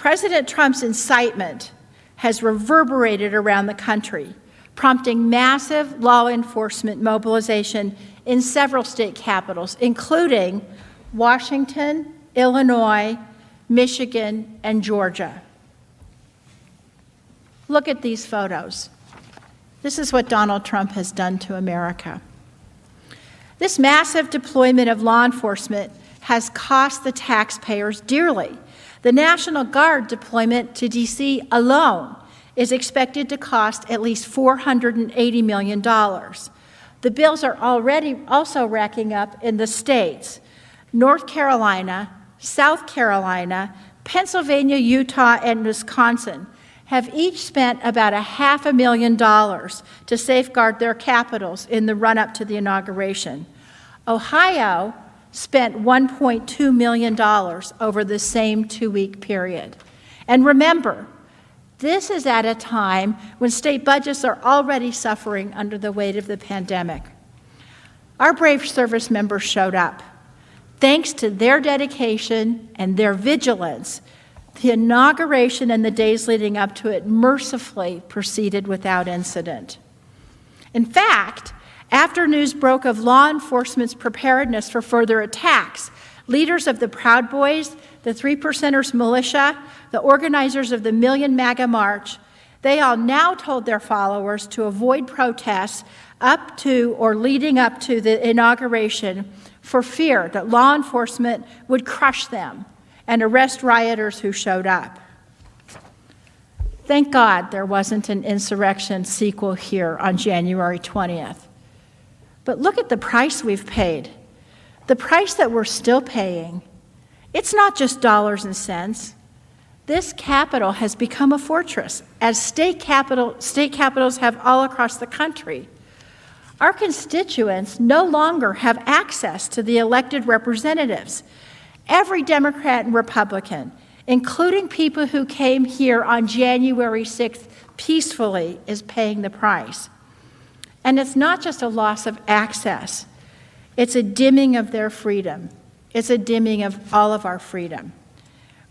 President Trump's incitement has reverberated around the country, prompting massive law enforcement mobilization in several state capitals, including Washington, Illinois, Michigan, and Georgia. Look at these photos. This is what Donald Trump has done to America. This massive deployment of law enforcement has cost the taxpayers dearly. The National Guard deployment to D.C. alone is expected to cost at least $480 million. The bills are already also racking up in the states. North Carolina, South Carolina, Pennsylvania, Utah, and Wisconsin have each spent about $500,000 to safeguard their capitals in the run-up to the inauguration. Ohio spent $1.2 million over the same two-week period. And remember, this is at a time when state budgets are already suffering under the weight of the pandemic. Our brave service members showed up. Thanks to their dedication and their vigilance, the inauguration and the days leading up to it mercifully proceeded without incident. In fact, after news broke of law enforcement's preparedness for further attacks, leaders of the Proud Boys, the Three Percenters militia, the organizers of the Million MAGA March, they all now told their followers to avoid protests up to or leading up to the inauguration for fear that law enforcement would crush them and arrest rioters who showed up. Thank God there wasn't an insurrection sequel here on January 20th. But look at the price we've paid. The price that we're still paying. It's not just dollars and cents. This capital has become a fortress, as state capitals have all across the country. Our constituents no longer have access to the elected representatives. Every Democrat and Republican, including people who came here on January 6th peacefully, is paying the price. And it's not just a loss of access. It's a dimming of their freedom. It's a dimming of all of our freedom.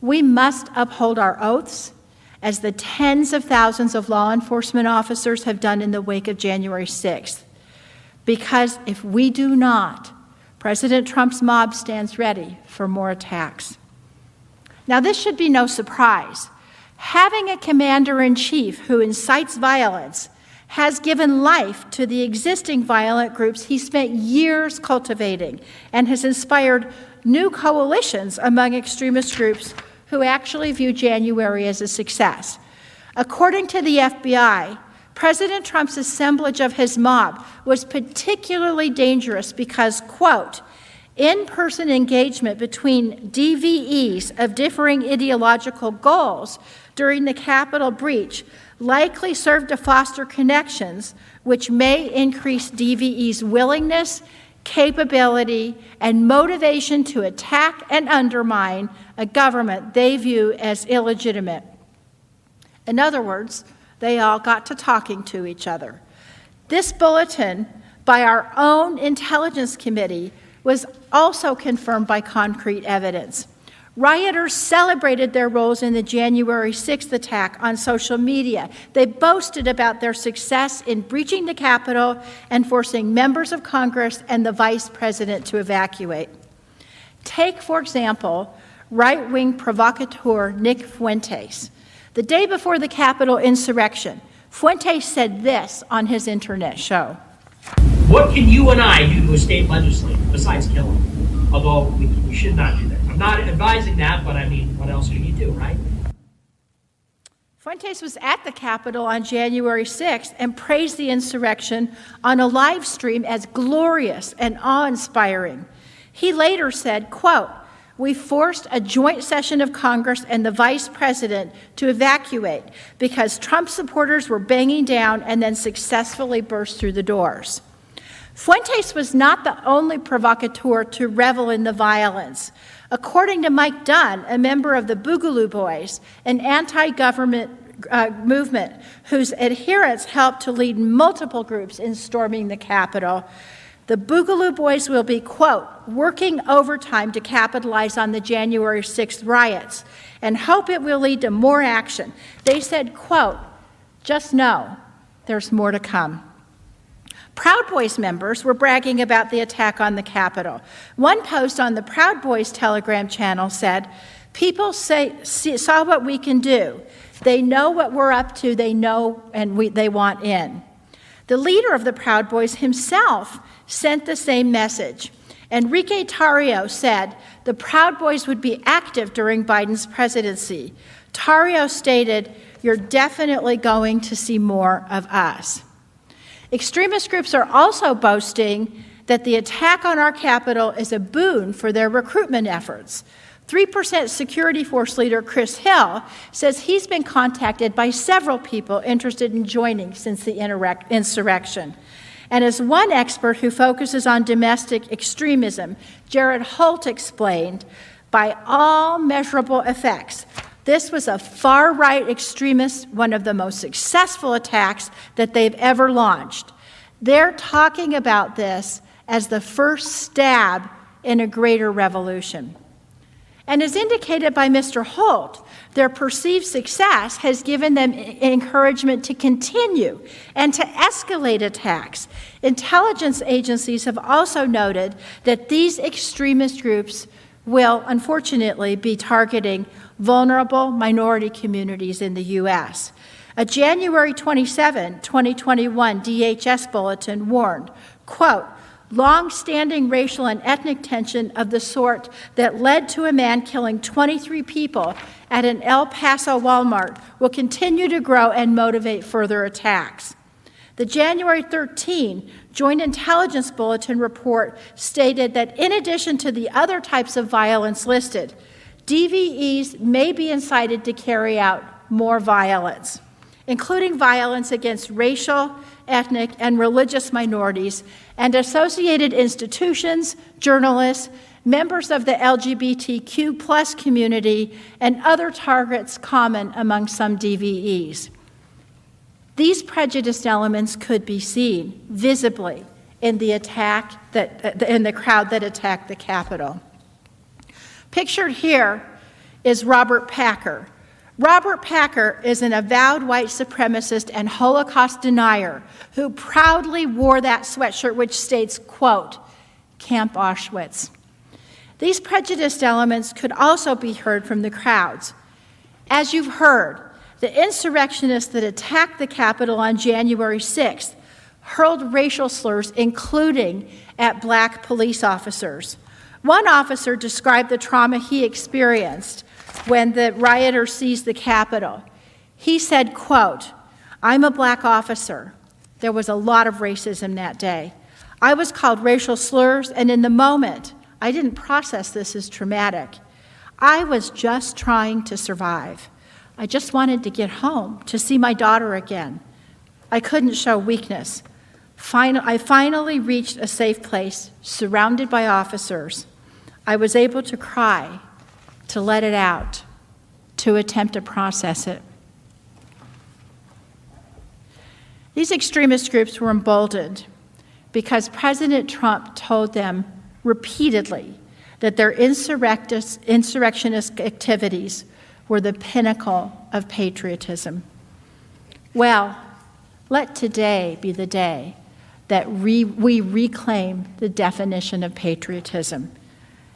We must uphold our oaths, as the tens of thousands of law enforcement officers have done in the wake of January 6th. Because if we do not, President Trump's mob stands ready for more attacks. Now, this should be no surprise. Having a commander-in-chief who incites violence has given life to the existing violent groups he spent years cultivating and has inspired new coalitions among extremist groups who actually view January as a success. According to the FBI, President Trump's assemblage of his mob was particularly dangerous because, quote, in-person engagement between DVEs of differing ideological goals during the Capitol breach likely served to foster connections which may increase DVE's willingness, capability, and motivation to attack and undermine a government they view as illegitimate. In other words, they all got to talking to each other. This bulletin by our own Intelligence Committee was also confirmed by concrete evidence. Rioters celebrated their roles in the January 6th attack on social media. They boasted about their success in breaching the Capitol and forcing members of Congress and the Vice President to evacuate. Take, for example, right-wing provocateur Nick Fuentes. The day before the Capitol insurrection, Fuentes said this on his internet show. What can you and I do to a state legislator besides kill him? Although we should not do that. I'm not advising that, but I mean, what else can you do, right? Fuentes was at the Capitol on January 6th and praised the insurrection on a live stream as glorious and awe-inspiring. He later said, quote, "We forced a joint session of Congress and the Vice President to evacuate because Trump supporters were banging down and then successfully burst through the doors." Fuentes was not the only provocateur to revel in the violence. According to Mike Dunn, a member of the Boogaloo Boys, an anti-government movement whose adherents helped to lead multiple groups in storming the Capitol, The Boogaloo Boys will be, quote, working overtime to capitalize on the January 6th riots and hope it will lead to more action. They said, quote, just know there's more to come. Proud Boys members were bragging about the attack on the Capitol. One post on the Proud Boys Telegram channel said, people saw what we can do. They know what we're up to. They know and they want in. The leader of the Proud Boys himself sent the same message. Enrique Tarrio said the Proud Boys would be active during Biden's presidency. Tarrio stated, you're definitely going to see more of us. Extremist groups are also boasting that the attack on our Capitol is a boon for their recruitment efforts. 3% Security Force leader Chris Hill says he's been contacted by several people interested in joining since the insurrection. And as one expert who focuses on domestic extremism, Jared Holt explained, by all measurable effects, this was a far-right extremist, one of the most successful attacks that they've ever launched. They're talking about this as the first stab in a greater revolution. And as indicated by Mr. Holt, their perceived success has given them encouragement to continue and to escalate attacks. Intelligence agencies have also noted that these extremist groups will, unfortunately, be targeting vulnerable minority communities in the U.S. A January 27, 2021 DHS bulletin warned, quote, long-standing racial and ethnic tension of the sort that led to a man killing 23 people at an El Paso Walmart will continue to grow and motivate further attacks. The January 13 Joint Intelligence Bulletin report stated that in addition to the other types of violence listed, DVEs may be incited to carry out more violence, including violence against racial, ethnic, and religious minorities, and associated institutions, journalists, members of the LGBTQ+ community, and other targets common among some DVEs. These prejudiced elements could be seen visibly in the crowd that attacked the Capitol. Pictured here is Robert Packer. Robert Packer is an avowed white supremacist and Holocaust denier who proudly wore that sweatshirt which states, quote, Camp Auschwitz. These prejudiced elements could also be heard from the crowds. As you've heard, the insurrectionists that attacked the Capitol on January 6th hurled racial slurs, including at black police officers. One officer described the trauma he experienced when the rioters seized the Capitol. He said, quote, I'm a black officer. There was a lot of racism that day. I was called racial slurs, and in the moment, I didn't process this as traumatic. I was just trying to survive. I just wanted to get home, to see my daughter again. I couldn't show weakness. I finally reached a safe place, surrounded by officers. I was able to cry, to let it out, to attempt to process it. These extremist groups were emboldened because President Trump told them repeatedly that their insurrectionist activities were the pinnacle of patriotism. Well, let today be the day that we reclaim the definition of patriotism.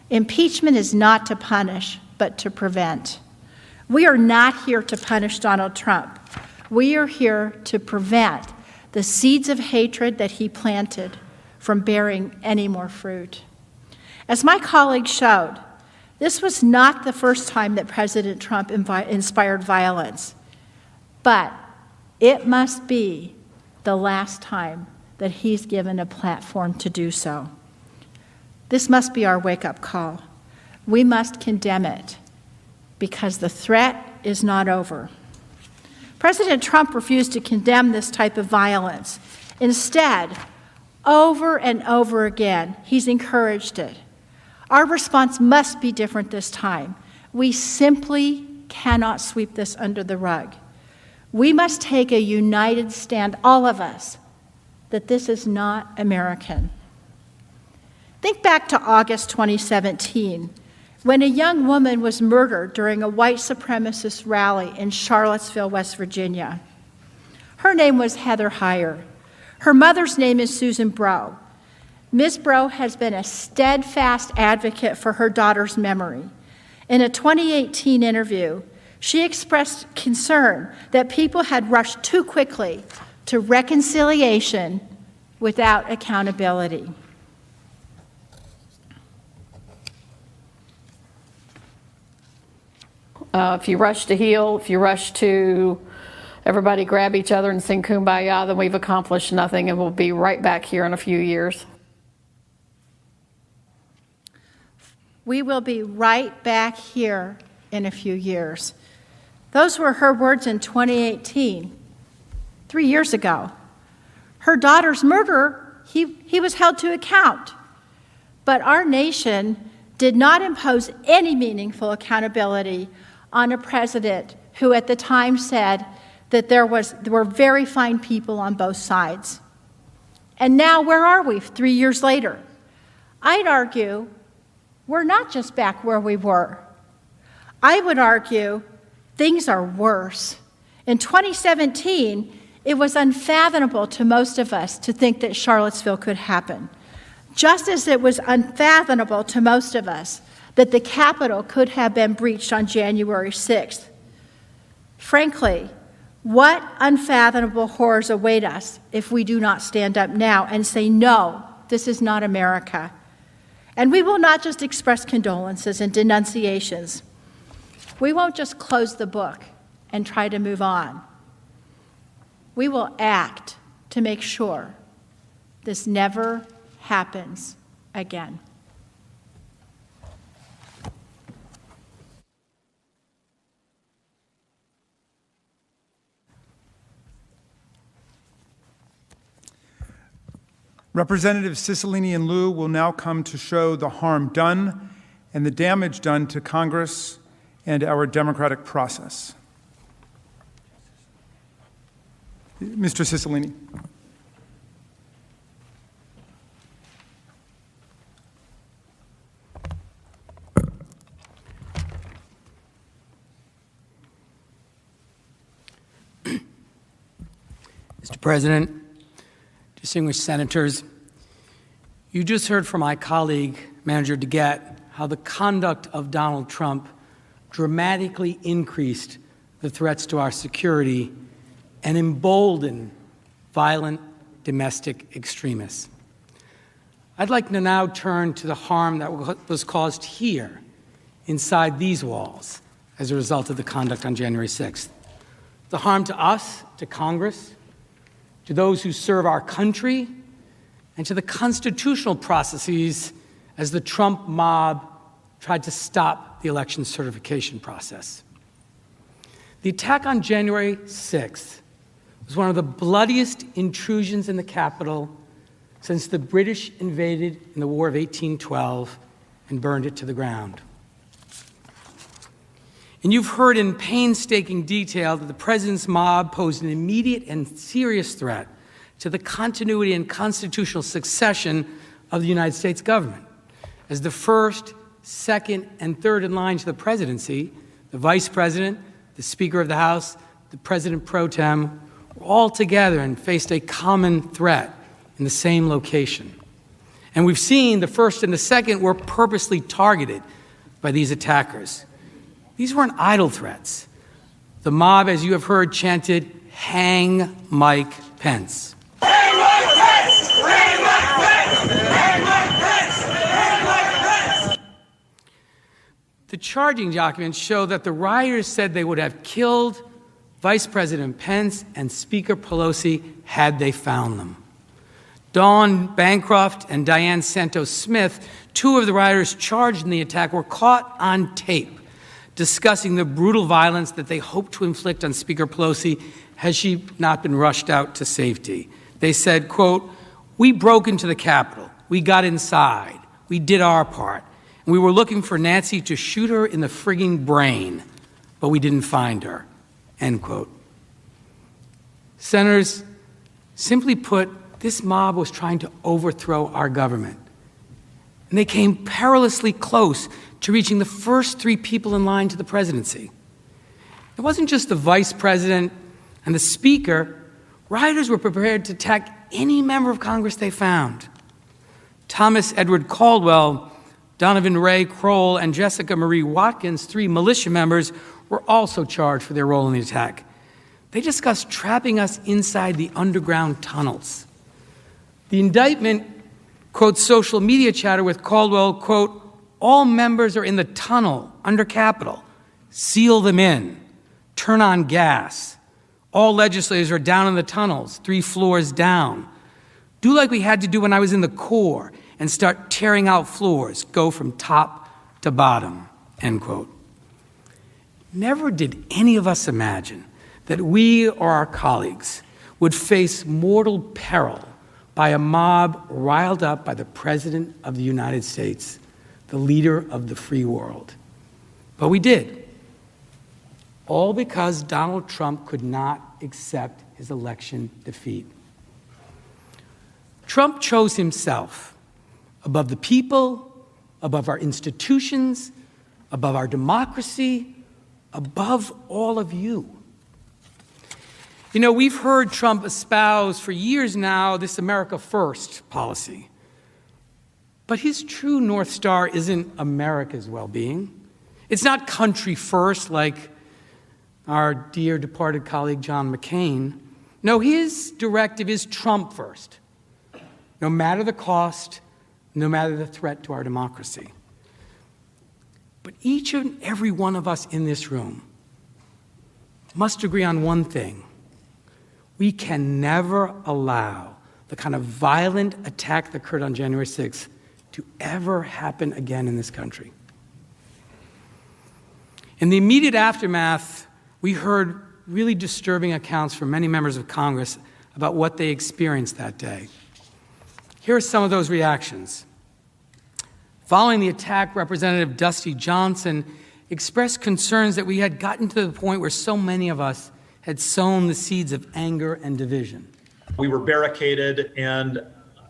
Impeachment is not to punish, but to prevent. We are not here to punish Donald Trump. We are here to prevent the seeds of hatred that he planted from bearing any more fruit. As my colleague showed, this was not the first time that President Trump inspired violence, but it must be the last time that he's given a platform to do so. This must be our wake-up call. We must condemn it because the threat is not over. President Trump refused to condemn this type of violence. Instead, over and over again, he's encouraged it. Our response must be different this time. We simply cannot sweep this under the rug. We must take a united stand, all of us, that this is not American. Think back to August 2017, when a young woman was murdered during a white supremacist rally in Charlottesville, West Virginia. Her name was Heather Heyer. Her mother's name is Susan Breaux. Ms. Breaux has been a steadfast advocate for her daughter's memory. In a 2018 interview, she expressed concern that people had rushed too quickly to reconciliation without accountability. If you rush to heal, if you rush to everybody grab each other and sing Kumbaya, then we've accomplished nothing and we'll be right back here in a few years. We will be right back here in a few years. Those were her words in 2018, 3 years ago. Her daughter's murderer, he was held to account. But our nation did not impose any meaningful accountability on a president who at the time said that there were very fine people on both sides. And now where are we 3 years later? I'd argue we're not just back where we were. I would argue things are worse. In 2017, it was unfathomable to most of us to think that Charlottesville could happen, just as it was unfathomable to most of us that the Capitol could have been breached on January 6th. Frankly, what unfathomable horrors await us if we do not stand up now and say, no, this is not America? And we will not just express condolences and denunciations. We won't just close the book and try to move on. We will act to make sure this never happens again. Representatives Cicilline and Liu will now come to show the harm done and the damage done to Congress and our democratic process. Mr. Cicilline. Mr. President, distinguished senators, you just heard from my colleague, Manager DeGette, how the conduct of Donald Trump dramatically increased the threats to our security and emboldened violent domestic extremists. I'd like to now turn to the harm that was caused here, inside these walls, as a result of the conduct on January 6th. The harm to us, to Congress, to those who serve our country, and to the constitutional processes as the Trump mob tried to stop the election certification process. The attack on January 6th was one of the bloodiest intrusions in the Capitol since the British invaded in the War of 1812 and burned it to the ground. And you've heard in painstaking detail that the president's mob posed an immediate and serious threat to the continuity and constitutional succession of the United States government. As the first, second, and third in line to the presidency, the vice president, the Speaker of the House, the president pro tem, were all together and faced a common threat in the same location. And we've seen the first and the second were purposely targeted by these attackers. These weren't idle threats. The mob, as you have heard, chanted, "Hang Mike Pence." Hang Mike Pence! Hang Mike Pence! Hang Mike Pence! Hang Mike Pence! The charging documents show that the rioters said they would have killed Vice President Pence and Speaker Pelosi had they found them. Dawn Bancroft and Diane Santos Smith, two of the rioters charged in the attack, were caught on tape discussing the brutal violence that they hoped to inflict on Speaker Pelosi had she not been rushed out to safety. They said, quote, "We broke into the Capitol. We got inside. We did our part. And we were looking for Nancy to shoot her in the frigging brain, but we didn't find her," end quote. Senators, simply put, this mob was trying to overthrow our government. And they came perilously close to reaching the first 3 people in line to the presidency. It wasn't just the vice president and the speaker. Rioters were prepared to attack any member of Congress they found. Thomas Edward Caldwell, Donovan Ray Kroll, and Jessica Marie Watkins, 3 militia members, were also charged for their role in the attack. They discussed trapping us inside the underground tunnels. The indictment quotes social media chatter with Caldwell, quote, "All members are in the tunnel under Capitol. Seal them in. Turn on gas. All legislators are down in the tunnels, 3 floors down. Do like we had to do when I was in the Corps and start tearing out floors. Go from top to bottom," end quote. Never did any of us imagine that we or our colleagues would face mortal peril by a mob riled up by the President of the United States, the leader of the free world. But we did. All because Donald Trump could not accept his election defeat. Trump chose himself above the people, above our institutions, above our democracy, above all of you. You know, we've heard Trump espouse for years now this America First policy. But his true North Star isn't America's well-being. It's not country first like our dear departed colleague John McCain. No, his directive is Trump first, no matter the cost, no matter the threat to our democracy. But each and every one of us in this room must agree on one thing. We can never allow the kind of violent attack that occurred on January 6th to ever happen again in this country. In the immediate aftermath, we heard really disturbing accounts from many members of Congress about what they experienced that day. Here are some of those reactions. Following the attack, Representative Dusty Johnson expressed concerns that we had gotten to the point where so many of us had sown the seeds of anger and division. We were barricaded, and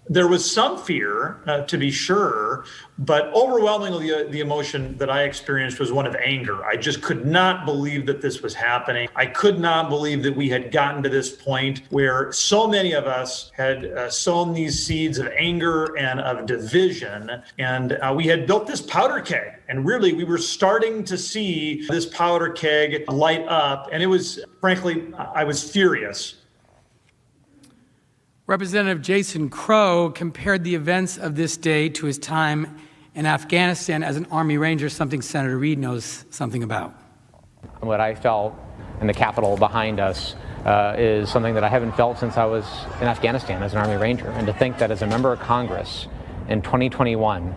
there was some fear, to be sure, but overwhelmingly the emotion that I experienced was one of anger. I just could not believe that this was happening. I could not believe that we had gotten to this point where so many of us had sown these seeds of anger and of division, and we had built this powder keg. And really, we were starting to see this powder keg light up, and it was, frankly, I was furious. Representative Jason Crow compared the events of this day to his time in Afghanistan as an Army Ranger, something Senator Reid knows something about. What I felt in the Capitol behind us is something that I haven't felt since I was in Afghanistan as an Army Ranger. And to think that as a member of Congress in 2021,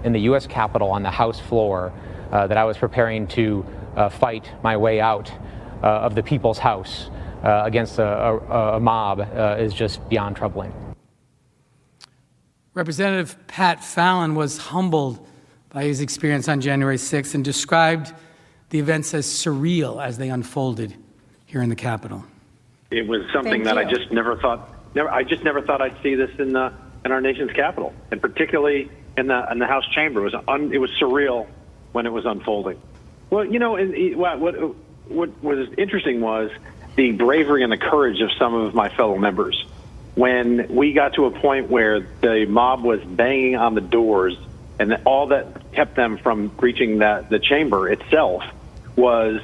in the U.S. Capitol on the House floor, that I was preparing to fight my way out of the People's House against a mob is just beyond troubling. Representative Pat Fallon was humbled by his experience on January 6th and described the events as surreal as they unfolded here in the Capitol. It was something that I just never thought I'd see this in our nation's capital, and particularly in the House chamber. It was surreal when it was unfolding. Well, you know, what was interesting was the bravery and the courage of some of my fellow members. When we got to a point where the mob was banging on the doors, and all that kept them from reaching the chamber itself was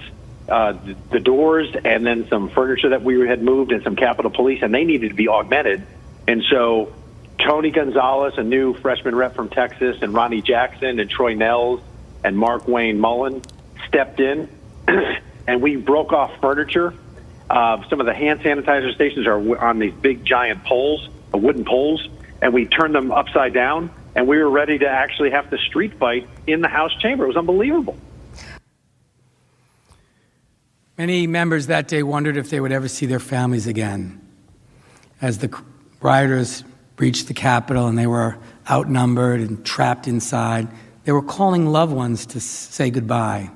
the doors and then some furniture that we had moved and some Capitol Police, and they needed to be augmented. And so Tony Gonzalez, a new freshman rep from Texas, and Ronnie Jackson and Troy Nels and Mark Wayne Mullen stepped in, and we broke off furniture. Some of the hand sanitizer stations are on these big giant poles, wooden poles, and we turned them upside down, and we were ready to actually have the street fight in the House chamber. It was unbelievable. Many members that day wondered if they would ever see their families again. As the rioters breached the Capitol and they were outnumbered and trapped inside, they were calling loved ones to say goodbye.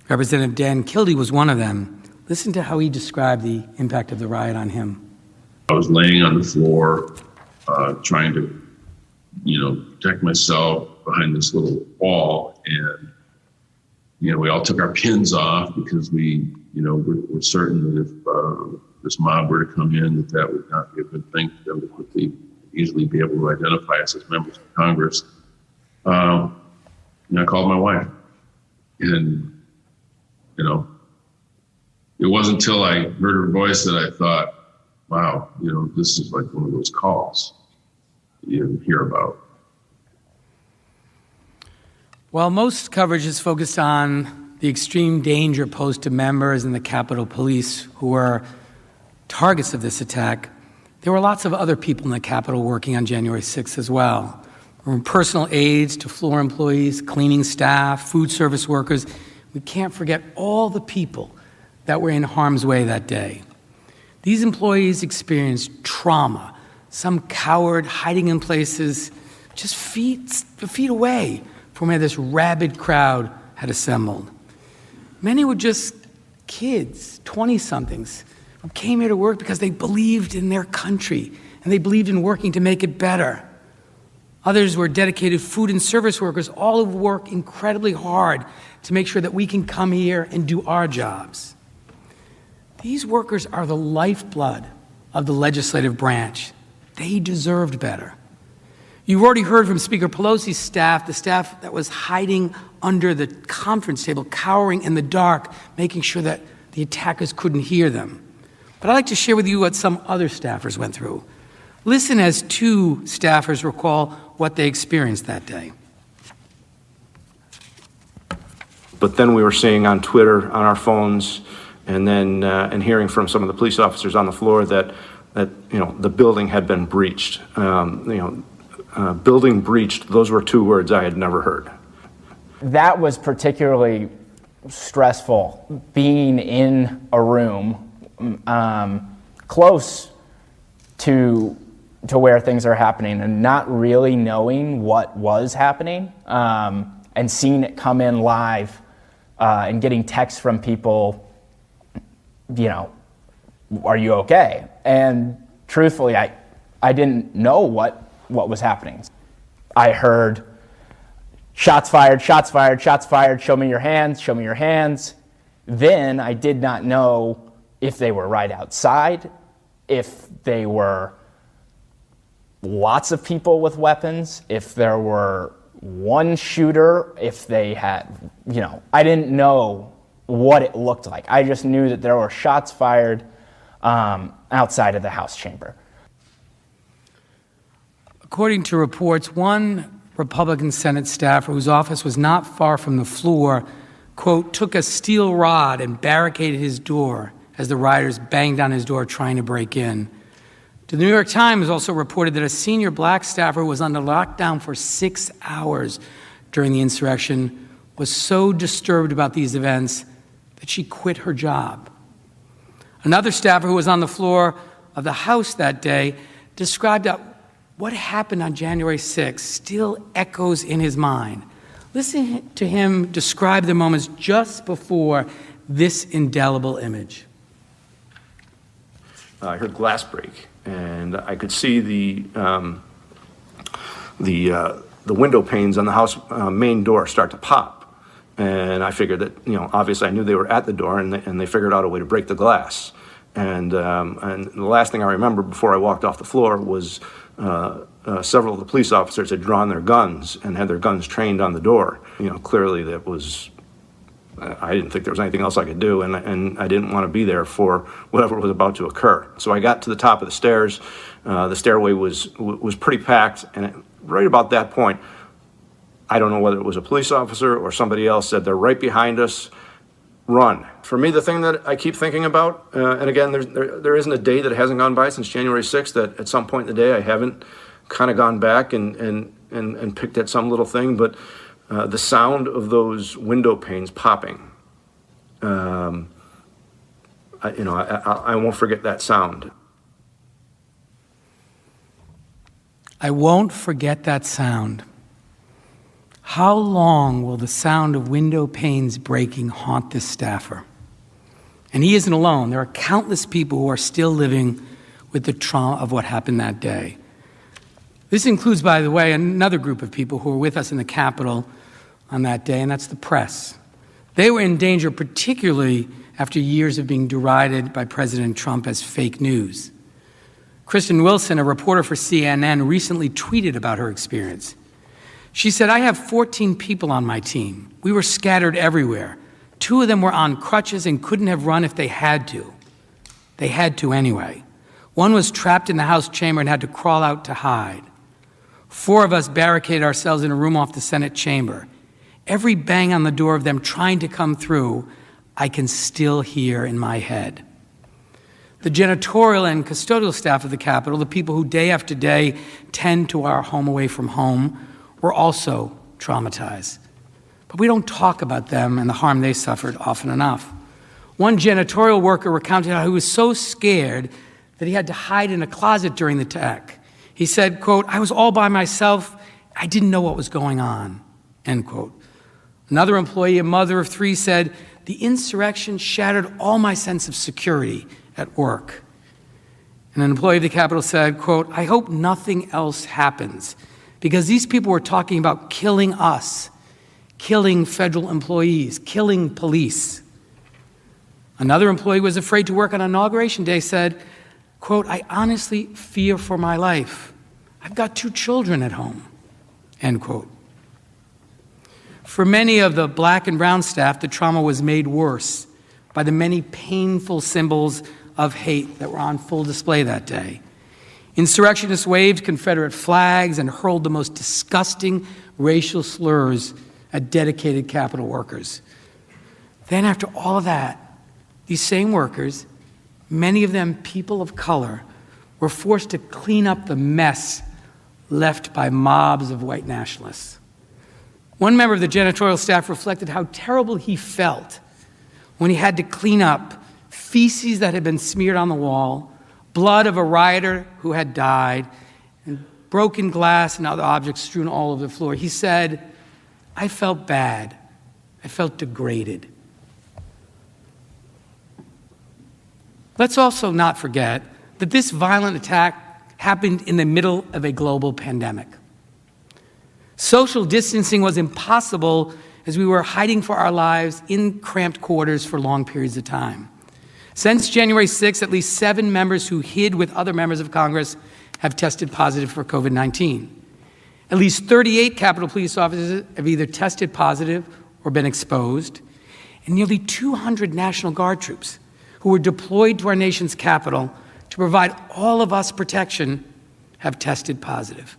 Representative Dan Kildee was one of them. Listen to how he described the impact of the riot on him. I was laying on the floor, trying to protect myself behind this little wall. And, we all took our pins off because we're certain that if this mob were to come in, that would not be a good thing for them to quickly, easily be able to identify us as members of Congress. And I called my wife. And, it wasn't until I heard her voice that I thought, wow, this is like one of those calls you hear about. While most coverage is focused on the extreme danger posed to members and the Capitol Police who were targets of this attack, there were lots of other people in the Capitol working on January 6th as well. From personal aides to floor employees, cleaning staff, food service workers. We can't forget all the people that were in harm's way that day. These employees experienced trauma, some cowered, hiding in places just feet away from where this rabid crowd had assembled. Many were just kids, 20-somethings, who came here to work because they believed in their country and they believed in working to make it better. Others were dedicated food and service workers, all who work incredibly hard to make sure that we can come here and do our jobs. These workers are the lifeblood of the legislative branch. They deserved better. You've already heard from Speaker Pelosi's staff, the staff that was hiding under the conference table, cowering in the dark, making sure that the attackers couldn't hear them. But I'd like to share with you what some other staffers went through. Listen as two staffers recall what they experienced that day. But then we were seeing on Twitter, on our phones, and then and hearing from some of the police officers on the floor that the building had been breached. Building breached, those were two words I had never heard. That was particularly stressful, being in a room close to where things are happening and not really knowing what was happening, and seeing it come in live and getting texts from people, are you okay? And truthfully, I didn't know what was happening. I heard shots fired, shots fired, shots fired, show me your hands, show me your hands. Then I did not know if they were right outside, if they were lots of people with weapons, if there were one shooter, if they had, I didn't know what it looked like. I just knew that there were shots fired outside of the House chamber. According to reports, one Republican Senate staffer whose office was not far from the floor, quote, took a steel rod and barricaded his door as the rioters banged on his door trying to break in. The New York Times also reported that a senior black staffer was under lockdown for 6 hours during the insurrection, was so disturbed about these events that she quit her job. Another staffer who was on the floor of the House that day described that what happened on January 6th still echoes in his mind. Listen to him describe the moments just before this indelible image. I heard glass break, and I could see the window panes on the house main door start to pop. And I figured that, obviously I knew they were at the door, and they figured out a way to break the glass. And the last thing I remember before I walked off the floor was several of the police officers had drawn their guns and had their guns trained on the door. Clearly that was, I didn't think there was anything else I could do, and I didn't want to be there for whatever was about to occur. So I got to the top of the stairs. The stairway was pretty packed, and right about that point, I don't know whether it was a police officer or somebody else said, "They're right behind us, run." For me, the thing that I keep thinking about, and again, there isn't a day that hasn't gone by since January 6th that at some point in the day I haven't kind of gone back and picked at some little thing, but the sound of those window panes popping, I won't forget that sound. I won't forget that sound. How long will the sound of window panes breaking haunt this staffer? And he isn't alone. There are countless people who are still living with the trauma of what happened that day. This includes, by the way, another group of people who were with us in the Capitol on that day, and that's the press. They were in danger, particularly after years of being derided by President Trump as fake news. Kristen Wilson, a reporter for CNN, recently tweeted about her experience. She said, "I have 14 people on my team. We were scattered everywhere. 2 of them were on crutches and couldn't have run if they had to. They had to anyway. 1 was trapped in the House chamber and had to crawl out to hide. 4 of us barricaded ourselves in a room off the Senate chamber. Every bang on the door of them trying to come through, I can still hear in my head." The janitorial and custodial staff of the Capitol, the people who day after day tend to our home away from home, were also traumatized. But we don't talk about them and the harm they suffered often enough. One janitorial worker recounted how he was so scared that he had to hide in a closet during the attack. He said, quote, "I was all by myself. I didn't know what was going on," end quote. Another employee, a mother of 3, said, "The insurrection shattered all my sense of security at work." And an employee of the Capitol said, quote, "I hope nothing else happens because these people were talking about killing us, killing federal employees, killing police." Another employee was afraid to work on Inauguration Day, said, quote, "I honestly fear for my life. I've got 2 children at home," end quote. For many of the black and brown staff, the trauma was made worse by the many painful symbols of hate that were on full display that day. Insurrectionists waved Confederate flags and hurled the most disgusting racial slurs at dedicated Capitol workers. Then after all of that, these same workers, many of them people of color, were forced to clean up the mess left by mobs of white nationalists. One member of the janitorial staff reflected how terrible he felt when he had to clean up feces that had been smeared on the wall, blood of a rioter who had died, and broken glass and other objects strewn all over the floor. He said, "I felt bad. I felt degraded." Let's also not forget that this violent attack happened in the middle of a global pandemic. Social distancing was impossible as we were hiding for our lives in cramped quarters for long periods of time. Since January 6th, at least 7 members who hid with other members of Congress have tested positive for COVID-19. At least 38 Capitol Police officers have either tested positive or been exposed, and nearly 200 National Guard troops who were deployed to our nation's capital to provide all of us protection have tested positive.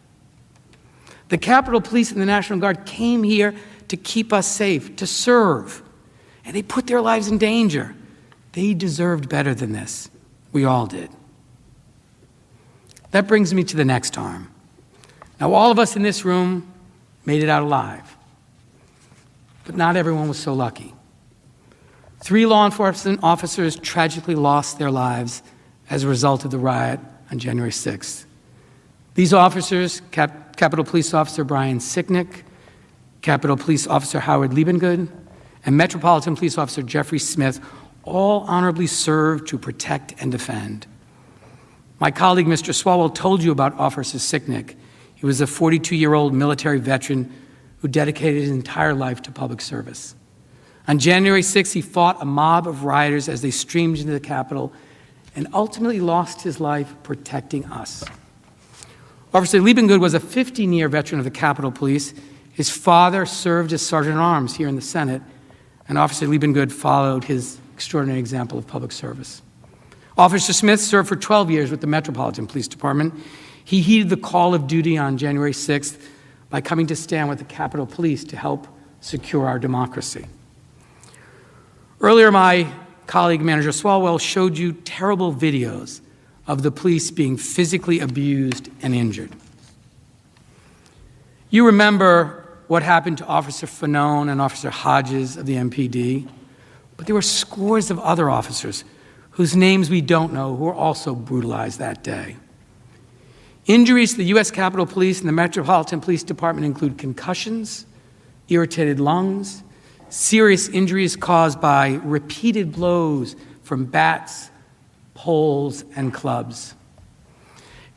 The Capitol Police and the National Guard came here to keep us safe, to serve, and they put their lives in danger. They deserved better than this. We all did. That brings me to the next harm. Now, all of us in this room made it out alive, but not everyone was so lucky. 3 law enforcement officers tragically lost their lives as a result of the riot on January 6th. These officers, Capitol Police Officer Brian Sicknick, Capitol Police Officer Howard Liebengood, and Metropolitan Police Officer Jeffrey Smith, all honorably served to protect and defend. My colleague, Mr. Swalwell, told you about Officer Sicknick. He was a 42-year-old military veteran who dedicated his entire life to public service. On January 6th, he fought a mob of rioters as they streamed into the Capitol and ultimately lost his life protecting us. Officer Liebengood was a 15-year veteran of the Capitol Police. His father served as Sergeant-at-Arms here in the Senate, and Officer Liebengood followed his extraordinary example of public service. Officer Smith served for 12 years with the Metropolitan Police Department. He heeded the call of duty on January 6th by coming to stand with the Capitol Police to help secure our democracy. Earlier, my colleague, Manager Swalwell, showed you terrible videos of the police being physically abused and injured. You remember what happened to Officer Fanone and Officer Hodges of the MPD, but there were scores of other officers whose names we don't know who were also brutalized that day. Injuries to the U.S. Capitol Police and the Metropolitan Police Department include concussions, irritated lungs, serious injuries caused by repeated blows from bats, poles, and clubs.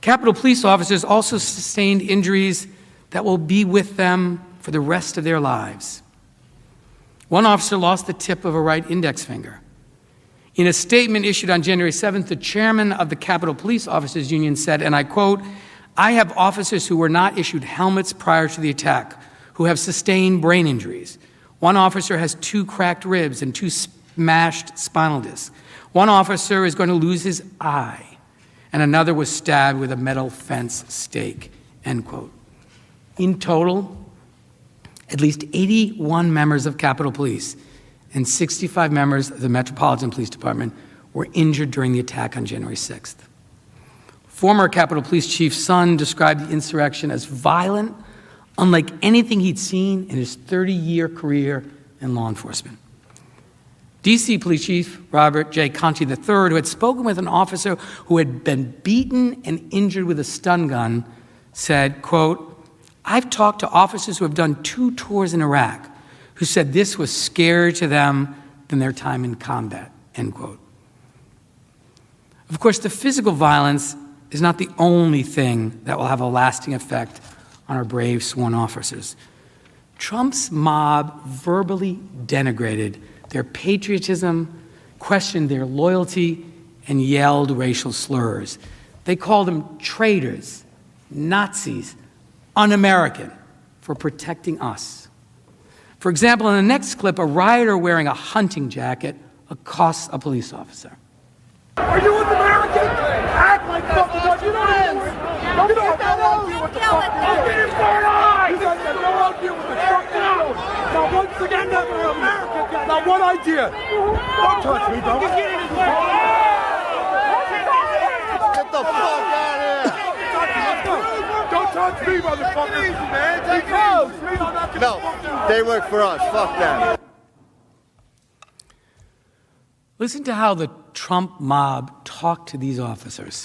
Capitol Police officers also sustained injuries that will be with them for the rest of their lives. One officer lost the tip of a right index finger. In a statement issued on January 7th, the chairman of the Capitol Police Officers Union said, and I quote, "I have officers who were not issued helmets prior to the attack, who have sustained brain injuries. One officer has 2 cracked ribs and 2 smashed spinal discs. One officer is going to lose his eye, and another was stabbed with a metal fence stake," end quote. In total, at least 81 members of Capitol Police and 65 members of the Metropolitan Police Department were injured during the attack on January 6th. Former Capitol Police Chief Son described the insurrection as violent, unlike anything he'd seen in his 30-year career in law enforcement. D.C. Police Chief Robert J. Conti III, who had spoken with an officer who had been beaten and injured with a stun gun, said, quote, "I've talked to officers who have done 2 tours in Iraq who said this was scarier to them than their time in combat," end quote. Of course, the physical violence is not the only thing that will have a lasting effect on our brave sworn officers. Trump's mob verbally denigrated their patriotism, questioned their loyalty, and yelled racial slurs. They called them traitors, Nazis, un-American for protecting us. For example, in the next clip, a rioter wearing a hunting jacket accosts a police officer. Are you an American? Act like fucking what you don't know. You don't know what the fuck you're doing. You guys have no idea what the fuck you're doing. Now once again, never America. Now what I did? Don't touch me, bro. Get the fuck out of here. Don't touch me, motherfucker. Easy, man. Take it easy. No, they work for us. Fuck that. Listen to how the Trump mob talked to these officers.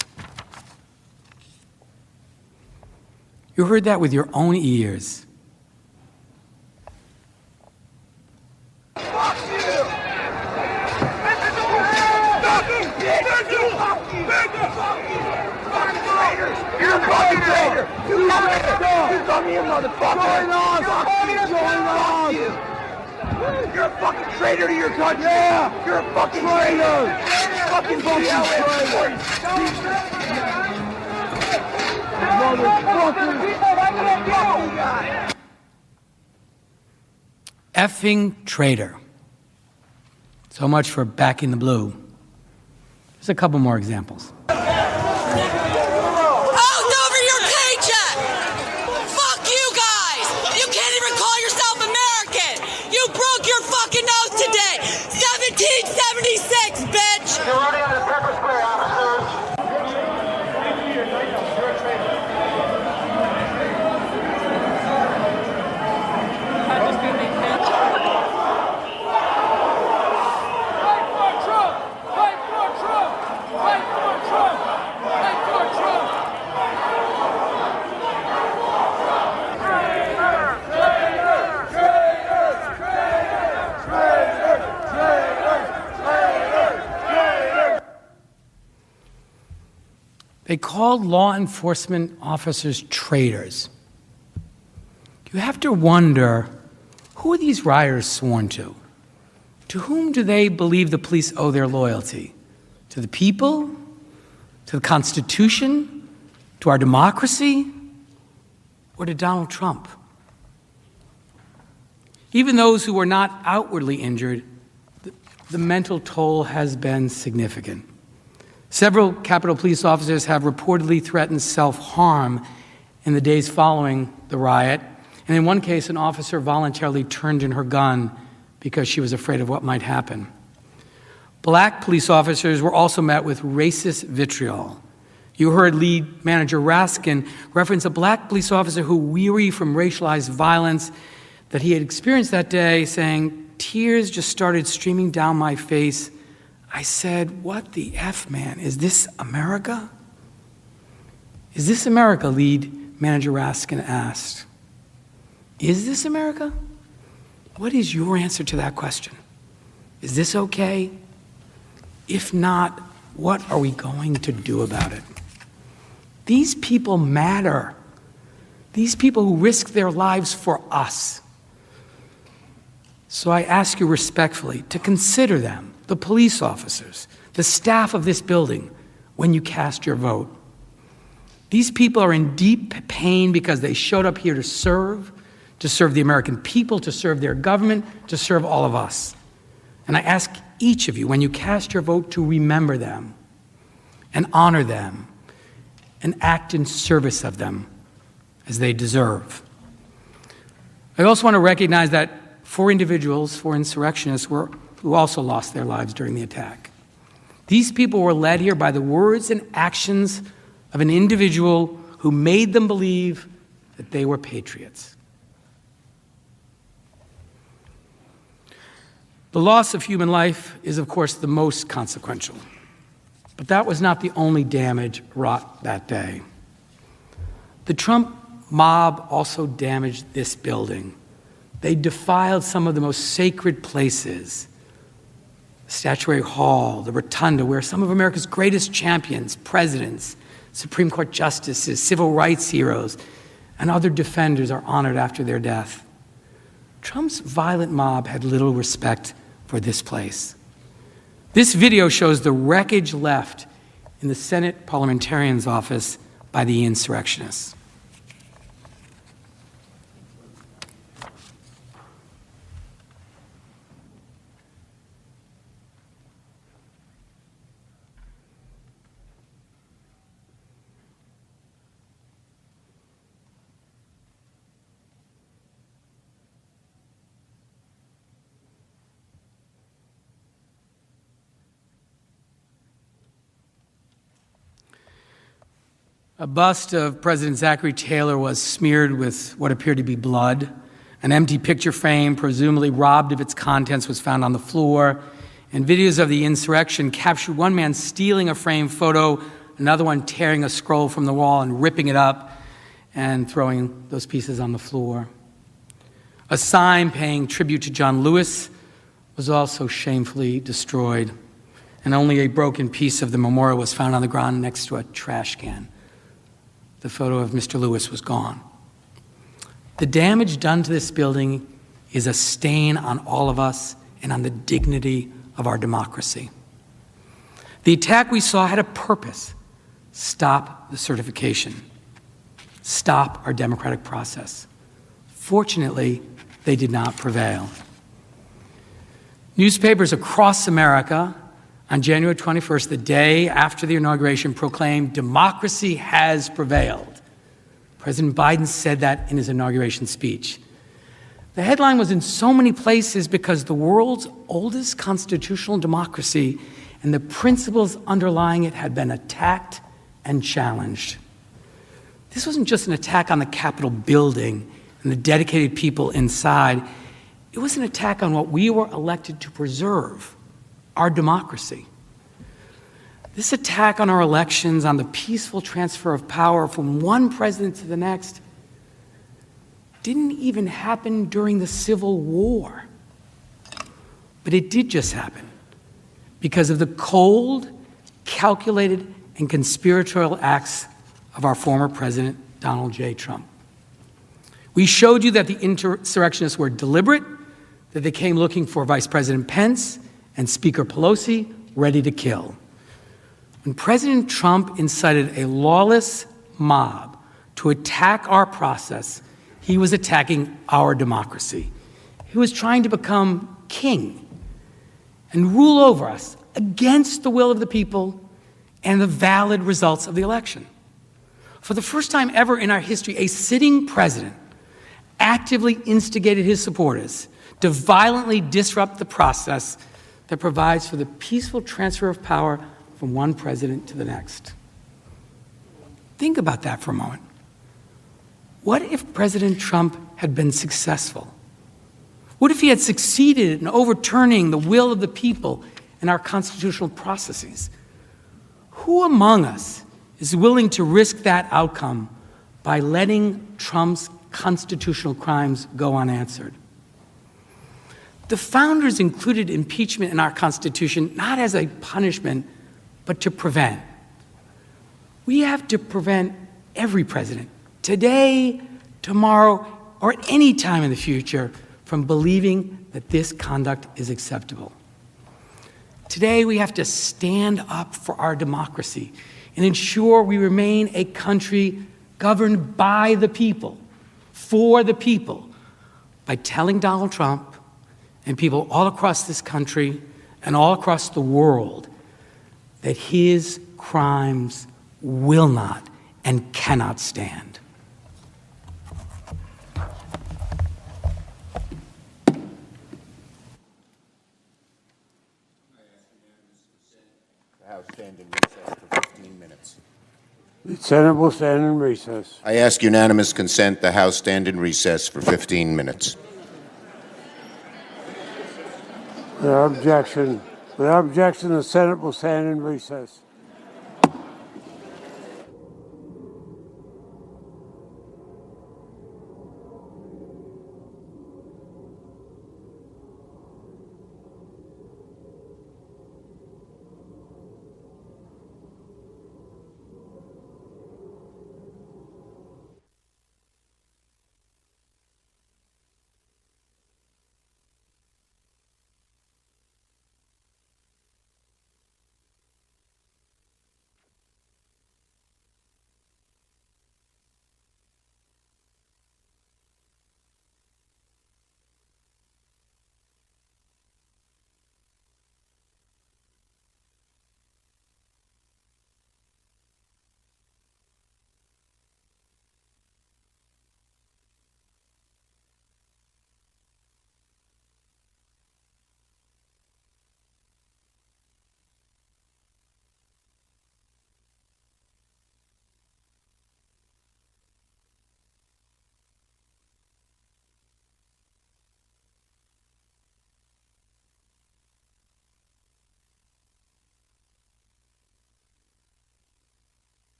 You heard that with your own ears. Fuck you! You're a fucking traitor! You come here, motherfucker! You're a fucking traitor to your country! Yeah! You're a fucking traitor! Fucking traitor! Effing traitor. So much for back in the blue. Just a couple more examples. You're running out of pepper spray, officers. Fight for Trump! Fight for Trump! Fight for Trump! Fight for Trump! They called law enforcement officers traitors. You have to wonder, who are these rioters sworn to? To whom do they believe the police owe their loyalty? To the people? To the Constitution? To our democracy? Or to Donald Trump? Even those who were not outwardly injured, the mental toll has been significant. Several Capitol Police officers have reportedly threatened self-harm in the days following the riot, and in one case, an officer voluntarily turned in her gun because she was afraid of what might happen. Black police officers were also met with racist vitriol. You heard lead manager Raskin reference a black police officer who, weary from racialized violence that he had experienced that day, saying, "Tears just started streaming down my face. I said, what the F, man? Is this America?" Is this America, lead manager Raskin asked. Is this America? What is your answer to that question? Is this okay? If not, what are we going to do about it? These people matter. These people who risk their lives for us. So I ask you respectfully to consider them, the police officers, the staff of this building, when you cast your vote. These people are in deep pain because they showed up here to serve the American people, to serve their government, to serve all of us. And I ask each of you, when you cast your vote, to remember them and honor them and act in service of them as they deserve. I also want to recognize that 4 individuals, 4 insurrectionists, who also lost their lives during the attack. These people were led here by the words and actions of an individual who made them believe that they were patriots. The loss of human life is, of course, the most consequential. But that was not the only damage wrought that day. The Trump mob also damaged this building. They defiled some of the most sacred places. The Statuary Hall, the Rotunda, where some of America's greatest champions, presidents, Supreme Court justices, civil rights heroes, and other defenders are honored after their death. Trump's violent mob had little respect for this place. This video shows the wreckage left in the Senate parliamentarian's office by the insurrectionists. A bust of President Zachary Taylor was smeared with what appeared to be blood. An empty picture frame, presumably robbed of its contents, was found on the floor. And videos of the insurrection captured one man stealing a framed photo, another one tearing a scroll from the wall and ripping it up and throwing those pieces on the floor. A sign paying tribute to John Lewis was also shamefully destroyed. And only a broken piece of the memorial was found on the ground next to a trash can. The photo of Mr. Lewis was gone. The damage done to this building is a stain on all of us and on the dignity of our democracy. The attack we saw had a purpose: stop the certification, stop our democratic process. Fortunately, they did not prevail. Newspapers across America on January 21st, the day after the inauguration, proclaimed democracy has prevailed. President Biden said that in his inauguration speech. The headline was in so many places because the world's oldest constitutional democracy and the principles underlying it had been attacked and challenged. This wasn't just an attack on the Capitol building and the dedicated people inside. It was an attack on what we were elected to preserve: our democracy. This attack on our elections, on the peaceful transfer of power from one president to the next, didn't even happen during the Civil War. But it did just happen because of the cold, calculated, and conspiratorial acts of our former president, Donald J. Trump. We showed you that the insurrectionists were deliberate, that they came looking for Vice President Pence and Speaker Pelosi, ready to kill. When President Trump incited a lawless mob to attack our process, he was attacking our democracy. He was trying to become king and rule over us against the will of the people and the valid results of the election. For the first time ever in our history, a sitting president actively instigated his supporters to violently disrupt the process that provides for the peaceful transfer of power from one president to the next. Think about that for a moment. What if President Trump had been successful? What if he had succeeded in overturning the will of the people in our constitutional processes? Who among us is willing to risk that outcome by letting Trump's constitutional crimes go unanswered? The founders included impeachment in our Constitution not as a punishment, but to prevent. We have to prevent every president, today, tomorrow, or at any time in the future, from believing that this conduct is acceptable. Today, we have to stand up for our democracy and ensure we remain a country governed by the people, for the people, by telling Donald Trump and people all across this country and all across the world that his crimes will not and cannot stand. The House stand in recess for 15 minutes. The Senate will stand in recess. I ask unanimous consent the House stand in recess for 15 minutes. Without objection, the Senate will stand in recess.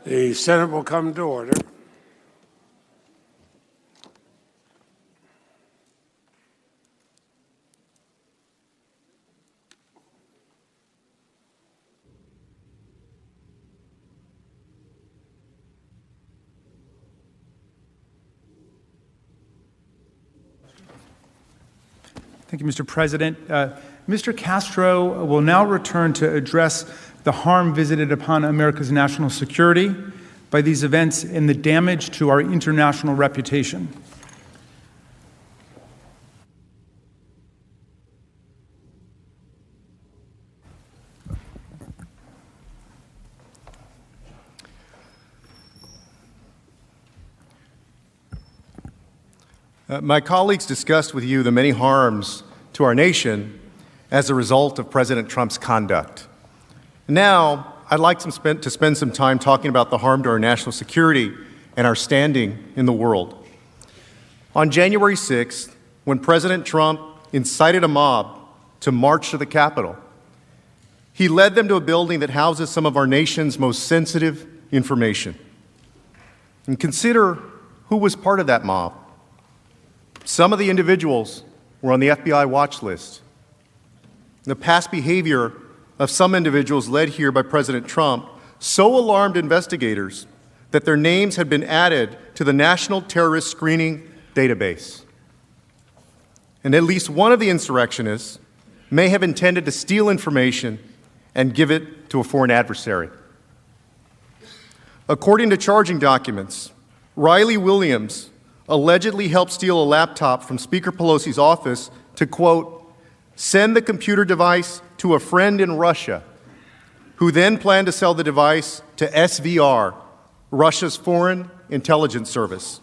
The Senate will come to order. Thank you, Mr. President. Mr. Castro will now return to address the harm visited upon America's national security by these events and the damage to our international reputation. My colleagues discussed with you the many harms to our nation as a result of President Trump's conduct. Now, I'd like to spend some time talking about the harm to our national security and our standing in the world. On January 6th, when President Trump incited a mob to march to the Capitol, he led them to a building that houses some of our nation's most sensitive information. And consider who was part of that mob. Some of the individuals were on the FBI watch list. The past behavior of some individuals led here by President Trump so alarmed investigators that their names had been added to the National Terrorist Screening Database. And at least one of the insurrectionists may have intended to steal information and give it to a foreign adversary. According to charging documents, Riley Williams allegedly helped steal a laptop from Speaker Pelosi's office to, quote, send the computer device to a friend in Russia, who then planned to sell the device to SVR, Russia's Foreign Intelligence Service.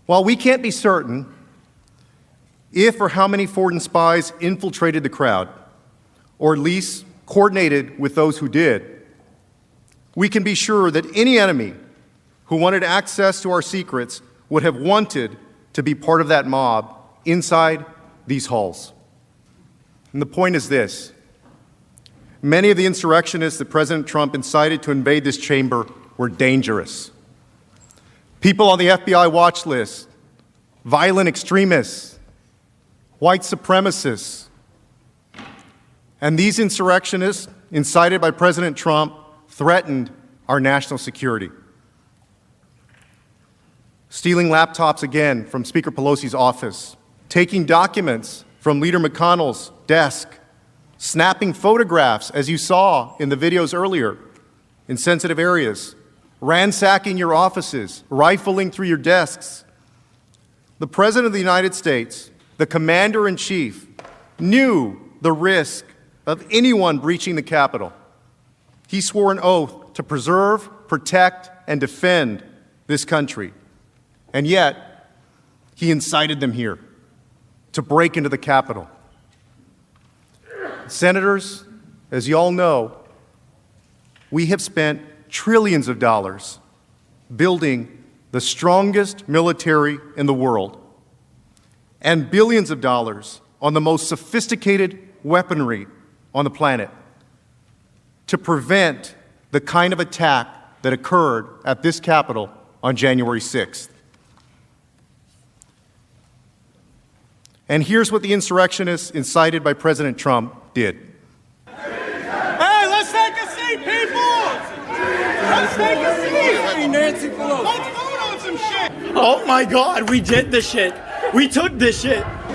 While we can't be certain if or how many foreign spies infiltrated the crowd, or at least coordinated with those who did, we can be sure that any enemy who wanted access to our secrets would have wanted to be part of that mob inside these halls. And the point is this: many of the insurrectionists that President Trump incited to invade this chamber were dangerous. People on the FBI watch list, violent extremists, white supremacists. And these insurrectionists, incited by President Trump, threatened our national security. Stealing laptops again from Speaker Pelosi's office, taking documents from Leader McConnell's desk, snapping photographs, as you saw in the videos earlier, in sensitive areas, ransacking your offices, rifling through your desks. The President of the United States, the Commander-in-Chief, knew the risk of anyone breaching the Capitol. He swore an oath to preserve, protect, and defend this country. And yet, he incited them here to break into the Capitol. Senators, as you all know, we have spent trillions of dollars building the strongest military in the world and billions of dollars on the most sophisticated weaponry on the planet to prevent the kind of attack that occurred at this Capitol on January 6th. And here's what the insurrectionists incited by President Trump did. Hey, let's take a seat, people! Let's take a seat! Nancy Pelosi. Let's vote on some shit! Oh my God, we did this shit. We took this shit. Let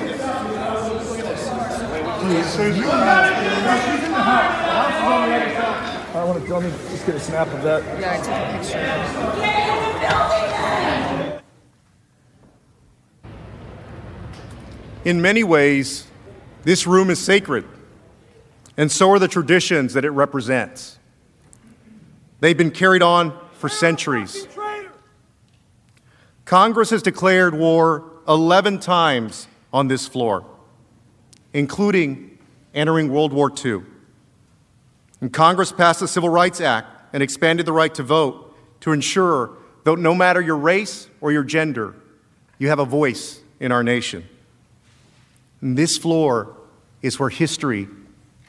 me just get a snap of that. Yeah, I took a picture. In many ways, this room is sacred, and so are the traditions that it represents. They've been carried on for centuries. Congress has declared war 11 times on this floor, including entering World War II. And Congress passed the Civil Rights Act and expanded the right to vote to ensure that no matter your race or your gender, you have a voice in our nation. And this floor is where history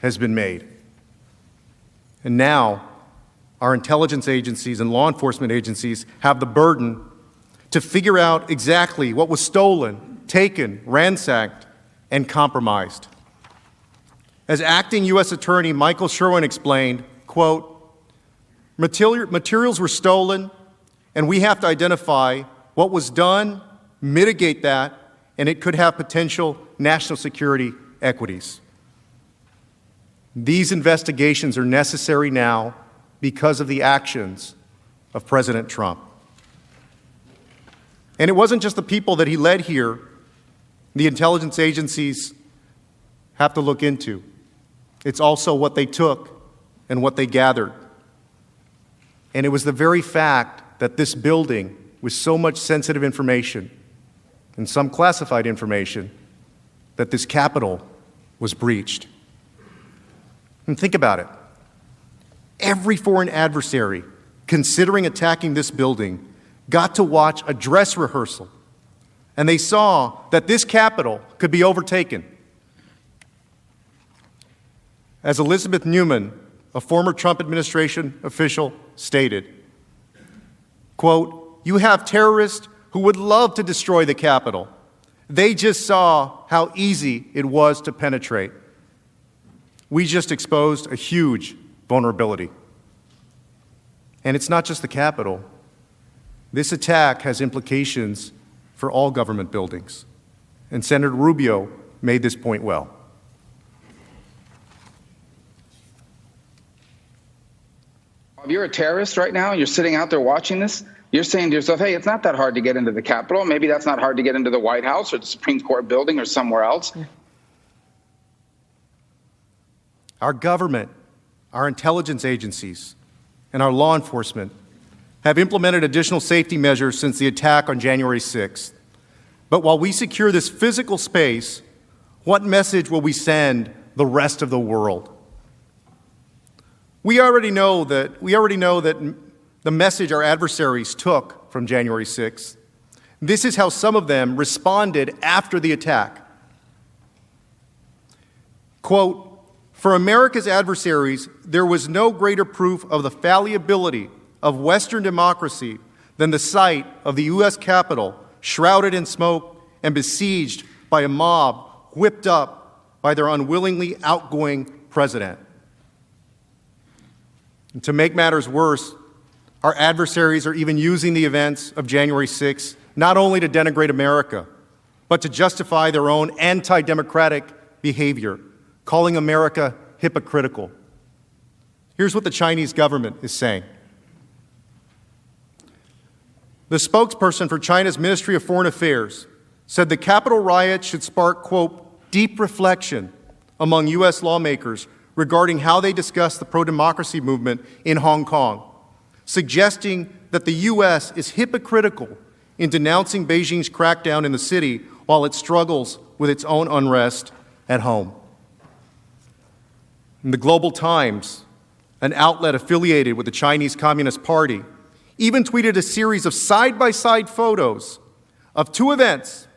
has been made. And now, our intelligence agencies and law enforcement agencies have the burden to figure out exactly what was stolen, taken, ransacked, and compromised. As acting U.S. Attorney Michael Sherwin explained, quote, materials were stolen, and we have to identify what was done, mitigate that, and it could have potential national security equities. These investigations are necessary now because of the actions of President Trump. And it wasn't just the people that he led here the intelligence agencies have to look into. It's also what they took and what they gathered. And it was the very fact that this building, with so much sensitive information and some classified information, that this Capitol was breached. And think about it. Every foreign adversary considering attacking this building got to watch a dress rehearsal, and they saw that this Capitol could be overtaken. As Elizabeth Newman, a former Trump administration official, stated, quote, "You have terrorists who would love to destroy the Capitol. They just saw how easy it was to penetrate. We just exposed a huge vulnerability." And it's not just the Capitol. This attack has implications for all government buildings. And Senator Rubio made this point well. If you're a terrorist right now and you're sitting out there watching this, you're saying to yourself, hey, it's not that hard to get into the Capitol. Maybe that's not hard to get into the White House or the Supreme Court building or somewhere else. Our government, our intelligence agencies, and our law enforcement have implemented additional safety measures since the attack on January 6th. But while we secure this physical space, what message will we send the rest of the world? We already know that the message our adversaries took from January 6th. This is how some of them responded after the attack. Quote, "For America's adversaries, there was no greater proof of the fallibility of Western democracy than the sight of the U.S. Capitol shrouded in smoke and besieged by a mob whipped up by their unwillingly outgoing president." And to make matters worse, our adversaries are even using the events of January 6th not only to denigrate America, but to justify their own anti-democratic behavior, calling America hypocritical. Here's what the Chinese government is saying. The spokesperson for China's Ministry of Foreign Affairs said the Capitol riot should spark, quote, "deep reflection among U.S. lawmakers regarding how they discuss the pro-democracy movement in Hong Kong, suggesting that the U.S. is hypocritical in denouncing Beijing's crackdown in the city while it struggles with its own unrest at home." In the Global Times, an outlet affiliated with the Chinese Communist Party, even tweeted a series of side-by-side photos of two events,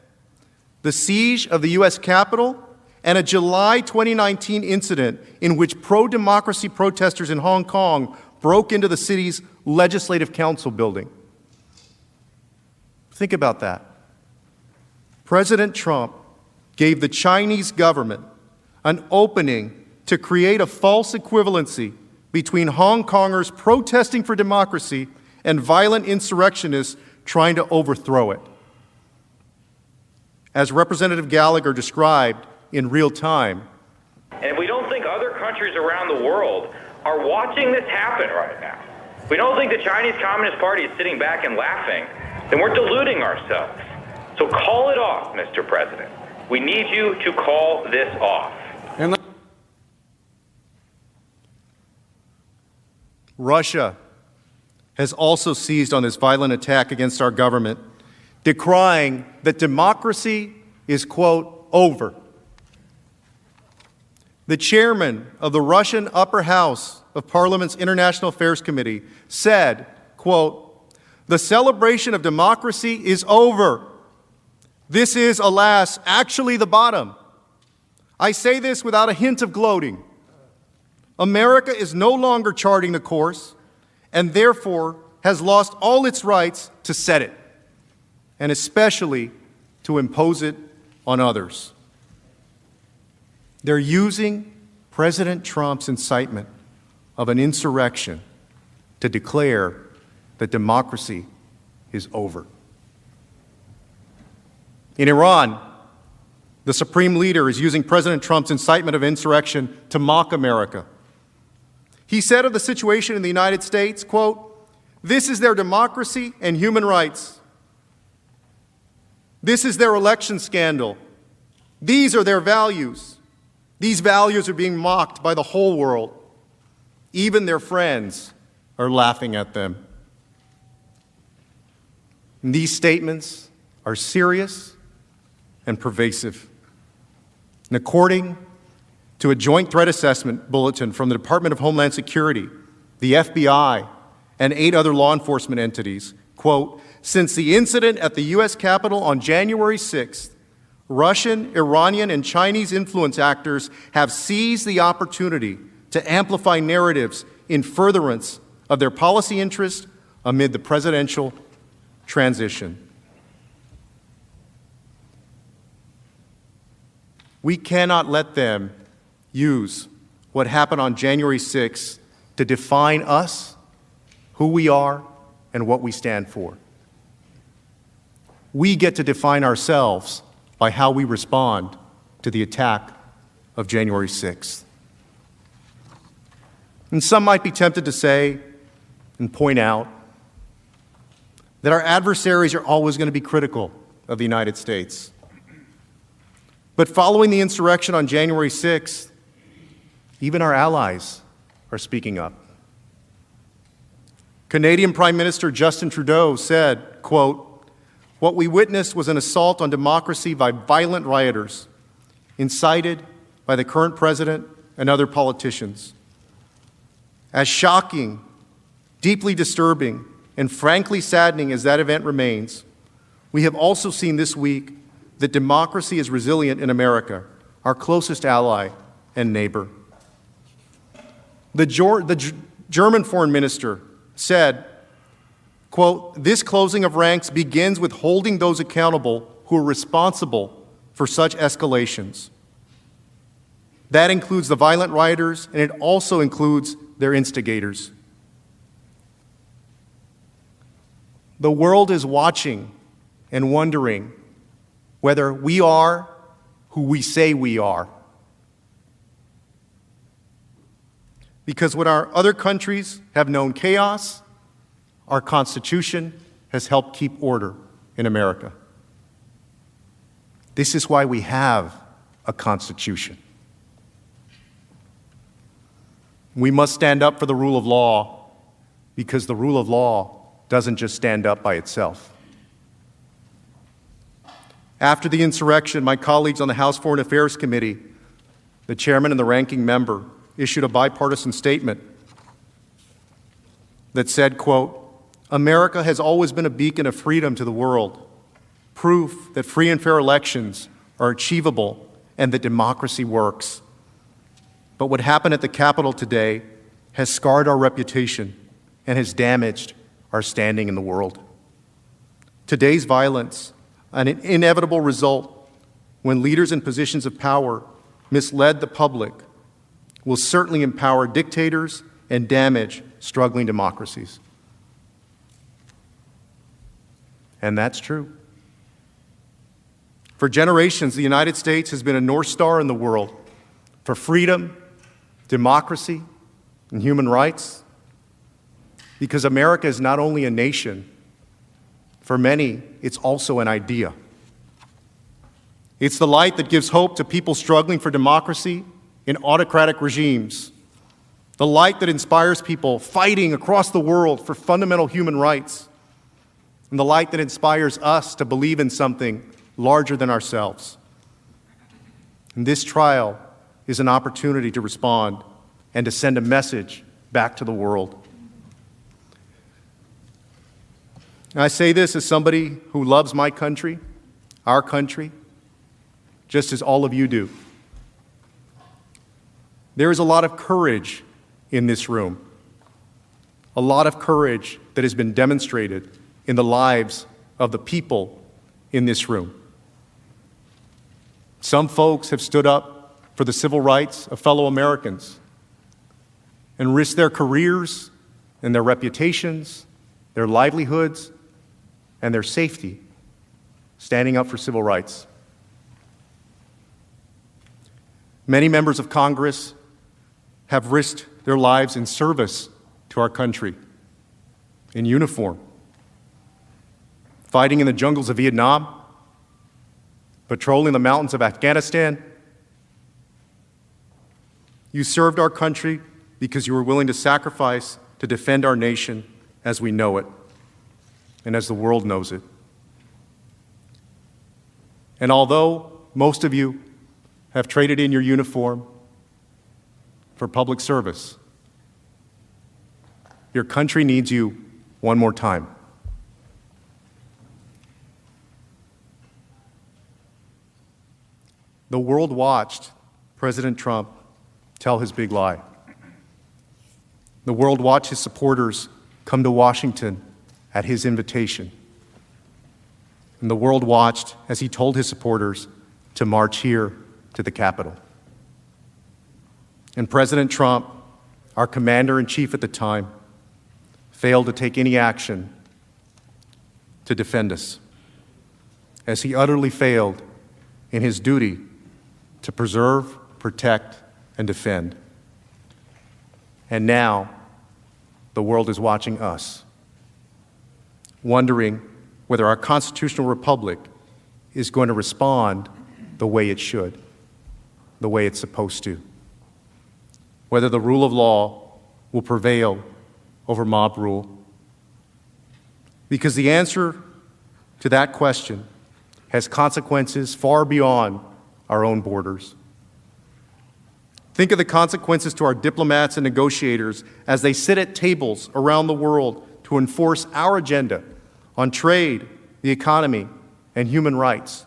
the siege of the U.S. Capitol and a July 2019 incident in which pro-democracy protesters in Hong Kong broke into the city's Legislative Council building. Think about that. President Trump gave the Chinese government an opening to create a false equivalency between Hong Kongers protesting for democracy and violent insurrectionists trying to overthrow it. As Representative Gallagher described in real time, and if we don't think other countries around the world are watching this happen right now, if we don't think the Chinese Communist Party is sitting back and laughing, then we're deluding ourselves. So call it off, Mr. President. We need you to call this off. Russia has also seized on this violent attack against our government, decrying that democracy is, quote, over. The chairman of the Russian Upper House of Parliament's International Affairs Committee said, quote, "The celebration of democracy is over. This is, alas, actually the bottom. I say this without a hint of gloating. America is no longer charting the course. and therefore has lost all its rights to set it, and especially to impose it on others. They're using President Trump's incitement of an insurrection to declare that democracy is over. In Iran, the supreme leader is using President Trump's incitement of insurrection to mock America. He said of the situation in the United States, quote, "This is their democracy and human rights. This is their election scandal. These are their values. These values are being mocked by the whole world. Even their friends are laughing at them." And these statements are serious and pervasive. And according to a joint threat assessment bulletin from the Department of Homeland Security, the FBI, and 8 other law enforcement entities, quote, "Since the incident at the U.S. Capitol on January 6th, Russian, Iranian, and Chinese influence actors have seized the opportunity to amplify narratives in furtherance of their policy interests amid the presidential transition." We cannot let them use what happened on January 6th to define us, who we are, and what we stand for. We get to define ourselves by how we respond to the attack of January 6th. And some might be tempted to say and point out that our adversaries are always going to be critical of the United States. But following the insurrection on January 6th, even our allies are speaking up. Canadian Prime Minister Justin Trudeau said, quote, "What we witnessed was an assault on democracy by violent rioters, incited by the current president and other politicians. As shocking, deeply disturbing, and frankly saddening as that event remains, we have also seen this week that democracy is resilient in America, our closest ally and neighbor." The German foreign minister said, quote, "This closing of ranks begins with holding those accountable who are responsible for such escalations. That includes the violent rioters, and it also includes their instigators." The world is watching and wondering whether we are who we say we are. Because when our other countries have known chaos, our Constitution has helped keep order in America. This is why we have a Constitution. We must stand up for the rule of law, because the rule of law doesn't just stand up by itself. After the insurrection, my colleagues on the House Foreign Affairs Committee, the chairman and the ranking member, issued a bipartisan statement that said, quote, "America has always been a beacon of freedom to the world, proof that free and fair elections are achievable and that democracy works. But what happened at the Capitol today has scarred our reputation and has damaged our standing in the world. Today's violence, an inevitable result when leaders in positions of power misled the public, will certainly empower dictators and damage struggling democracies." And that's true. For generations, the United States has been a North Star in the world for freedom, democracy, and human rights, because America is not only a nation. For many, it's also an idea. It's the light that gives hope to people struggling for democracy in autocratic regimes, the light that inspires people fighting across the world for fundamental human rights, and the light that inspires us to believe in something larger than ourselves. And this trial is an opportunity to respond and to send a message back to the world. And I say this as somebody who loves my country, our country, just as all of you do. There is a lot of courage in this room a lot of courage that has been demonstrated in the lives of the people in this room. Some folks have stood up for the civil rights of fellow Americans and risked their careers and their reputations, their livelihoods, and their safety, standing up for civil rights. Many members of Congress have risked their lives in service to our country, in uniform, fighting in the jungles of Vietnam, patrolling the mountains of Afghanistan. You served our country because you were willing to sacrifice to defend our nation as we know it and as the world knows it. And although most of you have traded in your uniform for public service, your country needs you one more time. The world watched President Trump tell his big lie. The world watched his supporters come to Washington at his invitation. And the world watched as he told his supporters to march here to the Capitol. And President Trump, our commander-in-chief at the time, failed to take any action to defend us, as he utterly failed in his duty to preserve, protect, and defend. And now, the world is watching us, wondering whether our constitutional republic is going to respond the way it should, the way it's supposed to, whether the rule of law will prevail over mob rule. Because the answer to that question has consequences far beyond our own borders. Think of the consequences to our diplomats and negotiators as they sit at tables around the world to enforce our agenda on trade, the economy, and human rights.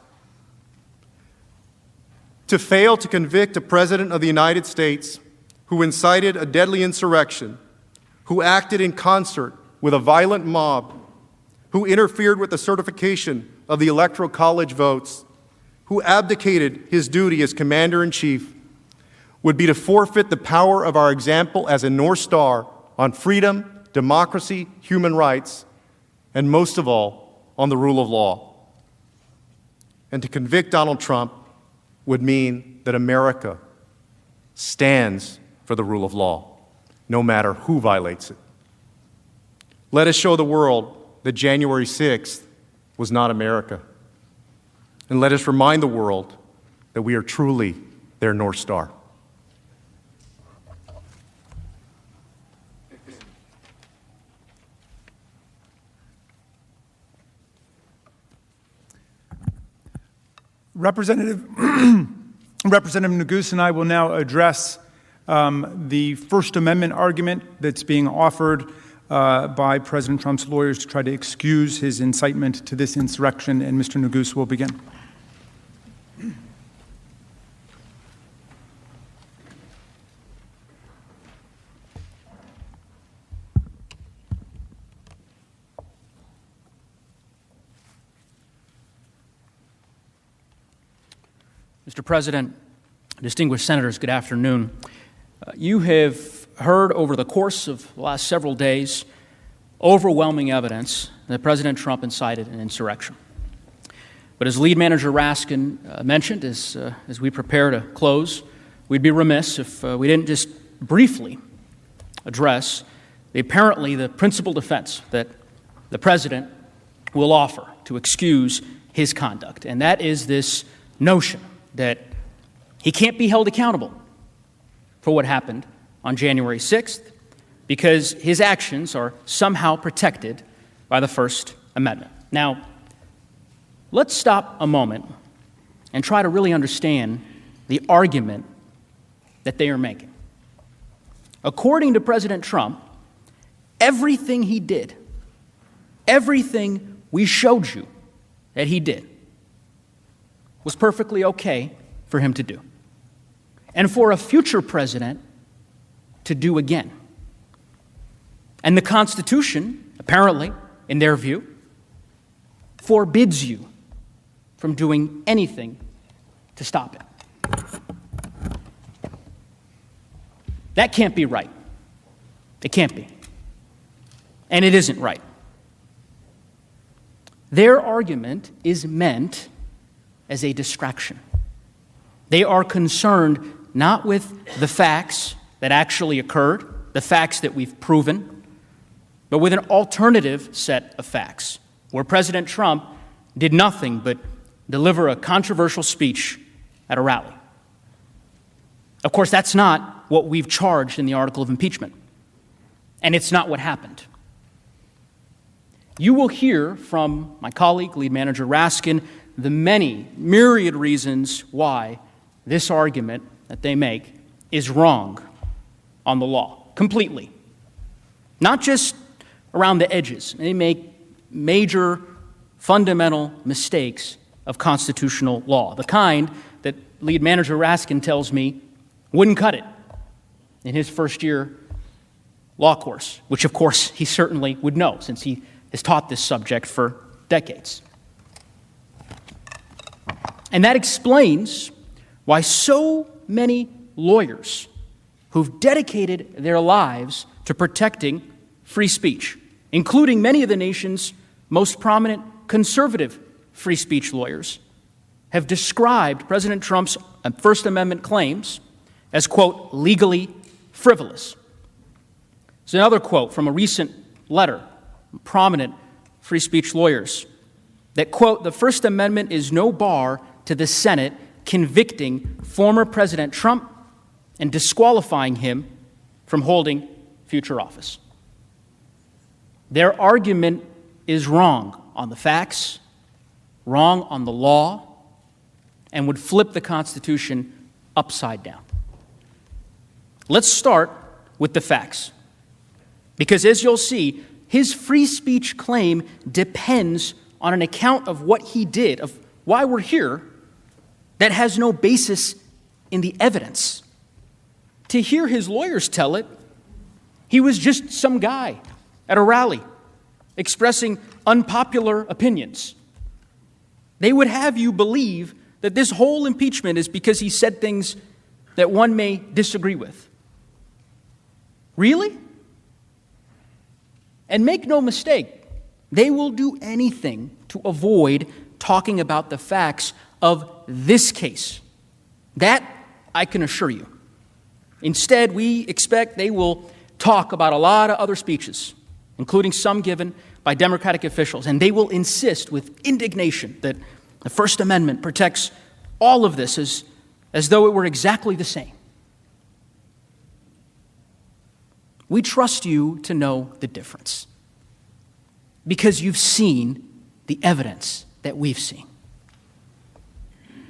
To fail to convict a president of the United States who incited a deadly insurrection, who acted in concert with a violent mob, who interfered with the certification of the Electoral College votes, who abdicated his duty as commander-in-chief, would be to forfeit the power of our example as a North Star on freedom, democracy, human rights, and most of all, on the rule of law. And to convict Donald Trump would mean that America stands for the rule of law, no matter who violates it. Let us show the world that January 6th was not America. And let us remind the world that we are truly their North Star. Representative Neguse and I will now address the First Amendment argument that's being offered by President Trump's lawyers to try to excuse his incitement to this insurrection, and Mr. Neguse will begin. Mr. President, distinguished senators, good afternoon. You have heard over the course of the last several days overwhelming evidence that President Trump incited an insurrection. But as Lead Manager Raskin mentioned, as we prepare to close, we'd be remiss if we didn't just briefly address the principal defense that the President will offer to excuse his conduct, and that is this notion that he can't be held accountable for what happened on January 6th because his actions are somehow protected by the First Amendment. Now, let's stop a moment and try to really understand the argument that they are making. According to President Trump, everything he did, everything we showed you that he did, was perfectly okay for him to do, and for a future president to do again. And the Constitution, apparently, in their view, forbids you from doing anything to stop it. That can't be right. It can't be. And it isn't right. Their argument is meant as a distraction. They are concerned not with the facts that actually occurred, the facts that we've proven, but with an alternative set of facts, where President Trump did nothing but deliver a controversial speech at a rally. Of course, that's not what we've charged in the article of impeachment, and it's not what happened. You will hear from my colleague, Lead Manager Raskin, the many myriad reasons why this argument that they make is wrong on the law, completely. Not just around the edges. They make major, fundamental mistakes of constitutional law, the kind that Lead Manager Raskin tells me wouldn't cut it in his first-year law course, which, of course, he certainly would know since he has taught this subject for decades. And that explains why so many lawyers who've dedicated their lives to protecting free speech, including many of the nation's most prominent conservative free speech lawyers, have described President Trump's First Amendment claims as, quote, legally frivolous. There's another quote from a recent letter from prominent free speech lawyers that, quote, the First Amendment is no bar to the Senate convicting former President Trump and disqualifying him from holding future office. Their argument is wrong on the facts, wrong on the law, and would flip the Constitution upside down. Let's start with the facts, because as you'll see, his free speech claim depends on an account of what he did, of why we're here, that has no basis in the evidence. To hear his lawyers tell it, he was just some guy at a rally expressing unpopular opinions. They would have you believe that this whole impeachment is because he said things that one may disagree with. Really? And make no mistake, they will do anything to avoid talking about the facts of this case. That I can assure you. Instead, we expect they will talk about a lot of other speeches, including some given by Democratic officials, and they will insist with indignation that the First Amendment protects all of this as though it were exactly the same. We trust you to know the difference because you've seen the evidence that we've seen.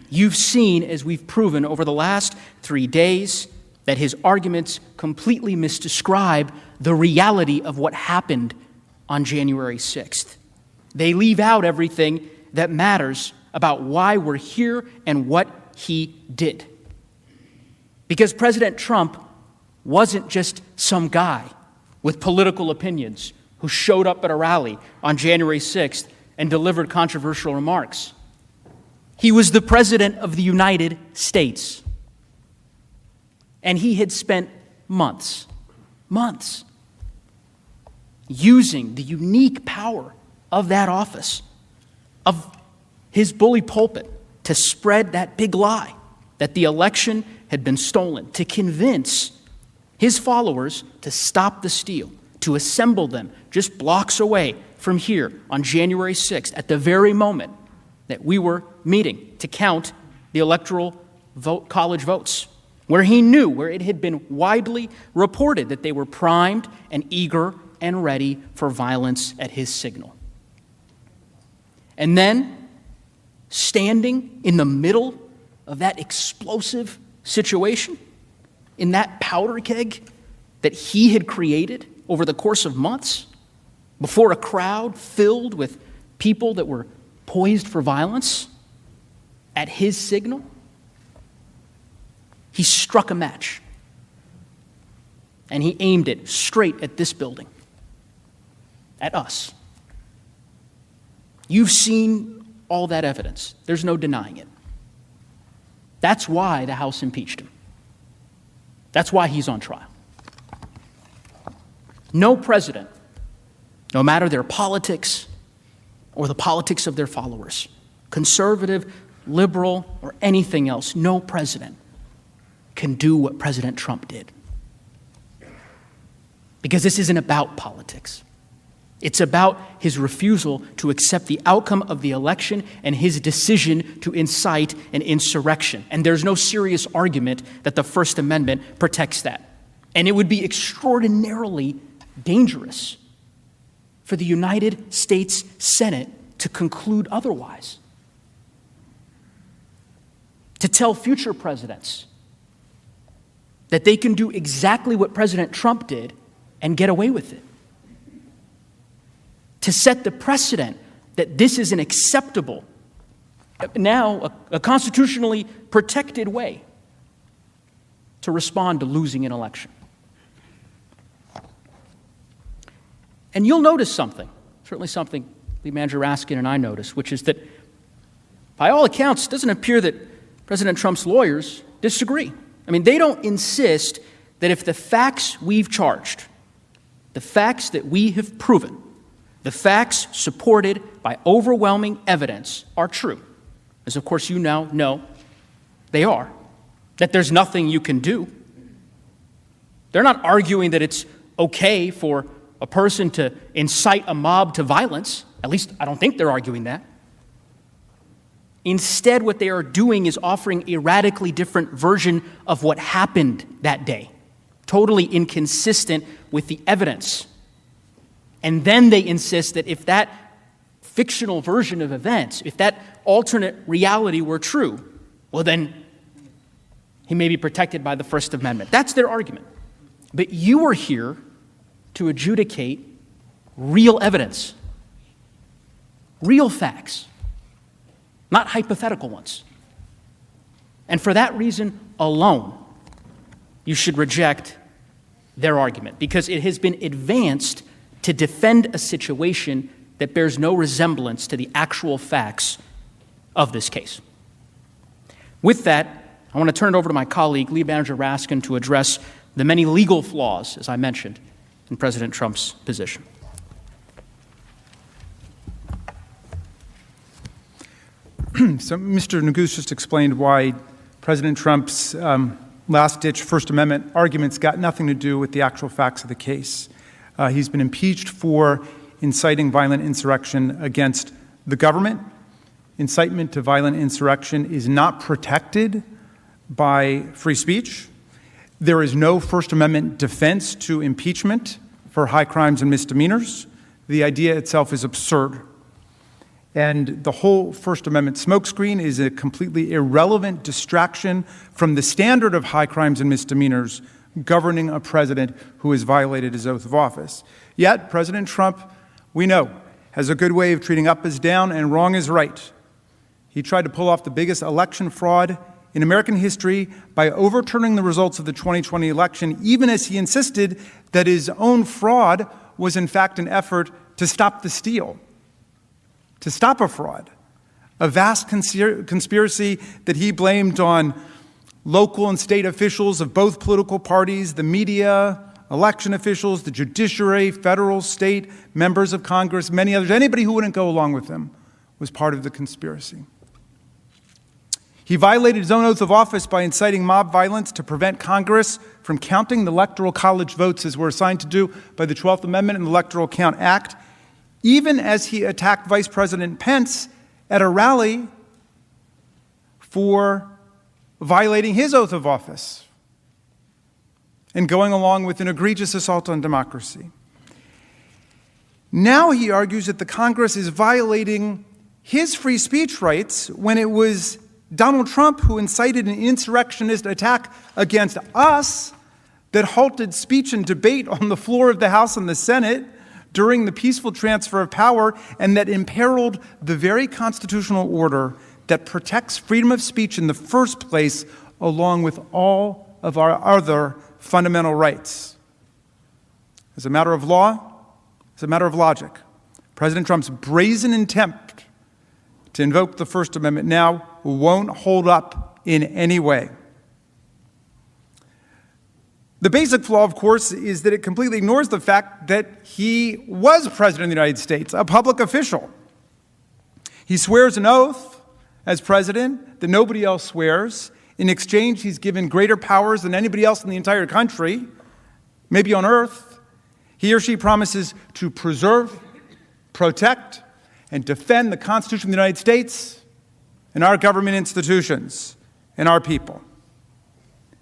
You've seen, as we've proven over the last 3 days, that his arguments completely misdescribe the reality of what happened on January 6th. They leave out everything that matters about why we're here and what he did. Because President Trump wasn't just some guy with political opinions who showed up at a rally on January 6th and delivered controversial remarks. He was the President of the United States. And he had spent months, using the unique power of that office, of his bully pulpit, to spread that big lie that the election had been stolen, to convince his followers to stop the steal, to assemble them just blocks away from here on January 6th, at the very moment that we were meeting to count the electoral college votes, where he knew, where it had been widely reported that they were primed and eager and ready for violence at his signal. And then, standing in the middle of that explosive situation, in that powder keg that he had created over the course of months, before a crowd filled with people that were poised for violence, at his signal, he struck a match, and he aimed it straight at this building, at us. You've seen all that evidence. There's no denying it. That's why the House impeached him. That's why he's on trial. No president, no matter their politics or the politics of their followers, conservative, liberal, or anything else, no president can do what President Trump did. Because this isn't about politics. It's about his refusal to accept the outcome of the election and his decision to incite an insurrection. And there's no serious argument that the First Amendment protects that. And it would be extraordinarily dangerous for the United States Senate to conclude otherwise. To tell future presidents that they can do exactly what President Trump did and get away with it. To set the precedent that this is an acceptable, now a constitutionally protected way to respond to losing an election. And you'll notice something, certainly something Lead Manager Raskin and I noticed, which is that by all accounts, it doesn't appear that President Trump's lawyers disagree. I mean, they don't insist that if the facts we've charged, the facts that we have proven, the facts supported by overwhelming evidence are true, as of course you now know they are, that there's nothing you can do. They're not arguing that it's okay for a person to incite a mob to violence. At least I don't think they're arguing that. Instead, what they are doing is offering a radically different version of what happened that day, totally inconsistent with the evidence. And then they insist that if that fictional version of events, if that alternate reality were true, well then he may be protected by the First Amendment. That's their argument. But you are here to adjudicate real evidence, real facts, not hypothetical ones. And for that reason alone, you should reject their argument, because it has been advanced to defend a situation that bears no resemblance to the actual facts of this case. With that, I want to turn it over to my colleague, Lead Manager Raskin, to address the many legal flaws, as I mentioned, in President Trump's position. So Mr. Neguse just explained why President Trump's last-ditch First Amendment arguments got nothing to do with the actual facts of the case. He's been impeached for inciting violent insurrection against the government. Incitement to violent insurrection is not protected by free speech. There is no First Amendment defense to impeachment for high crimes and misdemeanors. The idea itself is absurd. And the whole First Amendment smokescreen is a completely irrelevant distraction from the standard of high crimes and misdemeanors governing a president who has violated his oath of office. Yet, President Trump, we know, has a good way of treating up as down and wrong as right. He tried to pull off the biggest election fraud in American history by overturning the results of the 2020 election, even as he insisted that his own fraud was in fact an effort to stop the steal, to stop a fraud, a vast conspiracy that he blamed on local and state officials of both political parties, the media, election officials, the judiciary, federal, state, members of Congress, many others. Anybody who wouldn't go along with him was part of the conspiracy. He violated his own oath of office by inciting mob violence to prevent Congress from counting the Electoral College votes as we're assigned to do by the 12th Amendment and the Electoral Count Act, even as he attacked Vice President Pence at a rally for violating his oath of office and going along with an egregious assault on democracy. Now he argues that the Congress is violating his free speech rights when it was Donald Trump who incited an insurrectionist attack against us that halted speech and debate on the floor of the House and the Senate during the peaceful transfer of power, and that imperiled the very constitutional order that protects freedom of speech in the first place, along with all of our other fundamental rights. As a matter of law, As a matter of logic, President Trump's brazen attempt to invoke the First Amendment now won't hold up in any way. The basic flaw, of course, is that it completely ignores the fact that he was president of the United States, a public official. He swears an oath as president that nobody else swears. In exchange, he's given greater powers than anybody else in the entire country, maybe on earth. He or she promises to preserve, protect, and defend the Constitution of the United States and our government institutions and our people.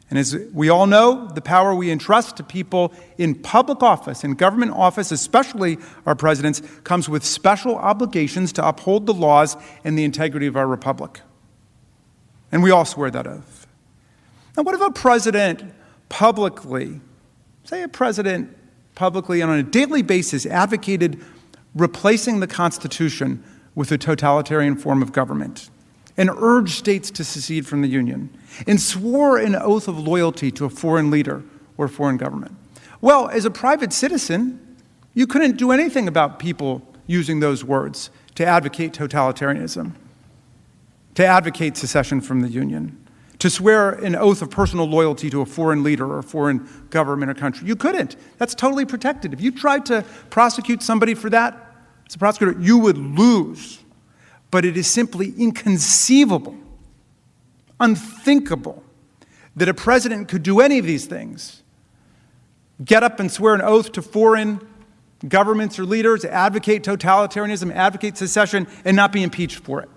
And as we all know, the power we entrust to people in public office, in government office, especially our presidents, comes with special obligations to uphold the laws and the integrity of our republic. And we all swear that oath. Now, what if a president publicly, say a president publicly and on a daily basis advocated replacing the Constitution with a totalitarian form of government, and urged states to secede from the Union, and swore an oath of loyalty to a foreign leader or foreign government? Well, as a private citizen, you couldn't do anything about people using those words to advocate totalitarianism, to advocate secession from the Union, to swear an oath of personal loyalty to a foreign leader or a foreign government or country. You couldn't. That's totally protected. If you tried to prosecute somebody for that, as a prosecutor, you would lose. But it is simply inconceivable, unthinkable, that a president could do any of these things. Get up and swear an oath to foreign governments or leaders, advocate totalitarianism, advocate secession, and not be impeached for it.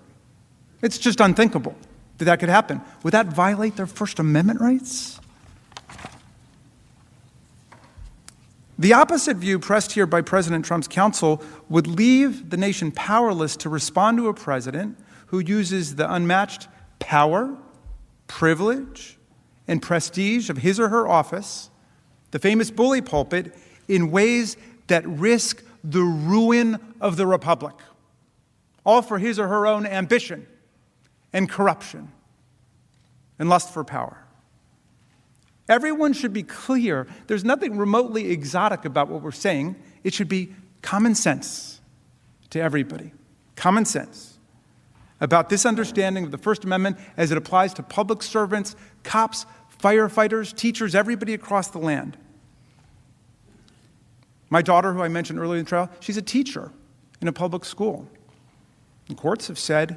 It's just unthinkable that that could happen. Would that violate their First Amendment rights? The opposite view pressed here by President Trump's counsel would leave the nation powerless to respond to a president who uses the unmatched power, privilege, and prestige of his or her office, the famous bully pulpit, in ways that risk the ruin of the republic, all for his or her own ambition and corruption and lust for power. Everyone should be clear. There's nothing remotely exotic about what we're saying. It should be common sense to everybody. Common sense about this understanding of the First Amendment as it applies to public servants, cops, firefighters, teachers, everybody across the land. My daughter, who I mentioned earlier in the trial, she's a teacher in a public school. The courts have said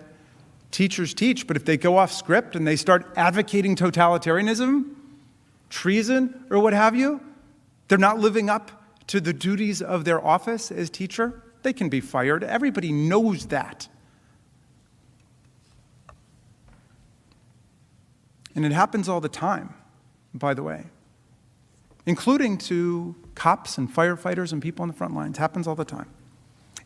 teachers teach, but if they go off script and they start advocating totalitarianism, treason, or what have you, they're not living up to the duties of their office as teacher, they can be fired. Everybody knows that. And it happens all the time, by the way, including to cops and firefighters and people on the front lines. It happens all the time.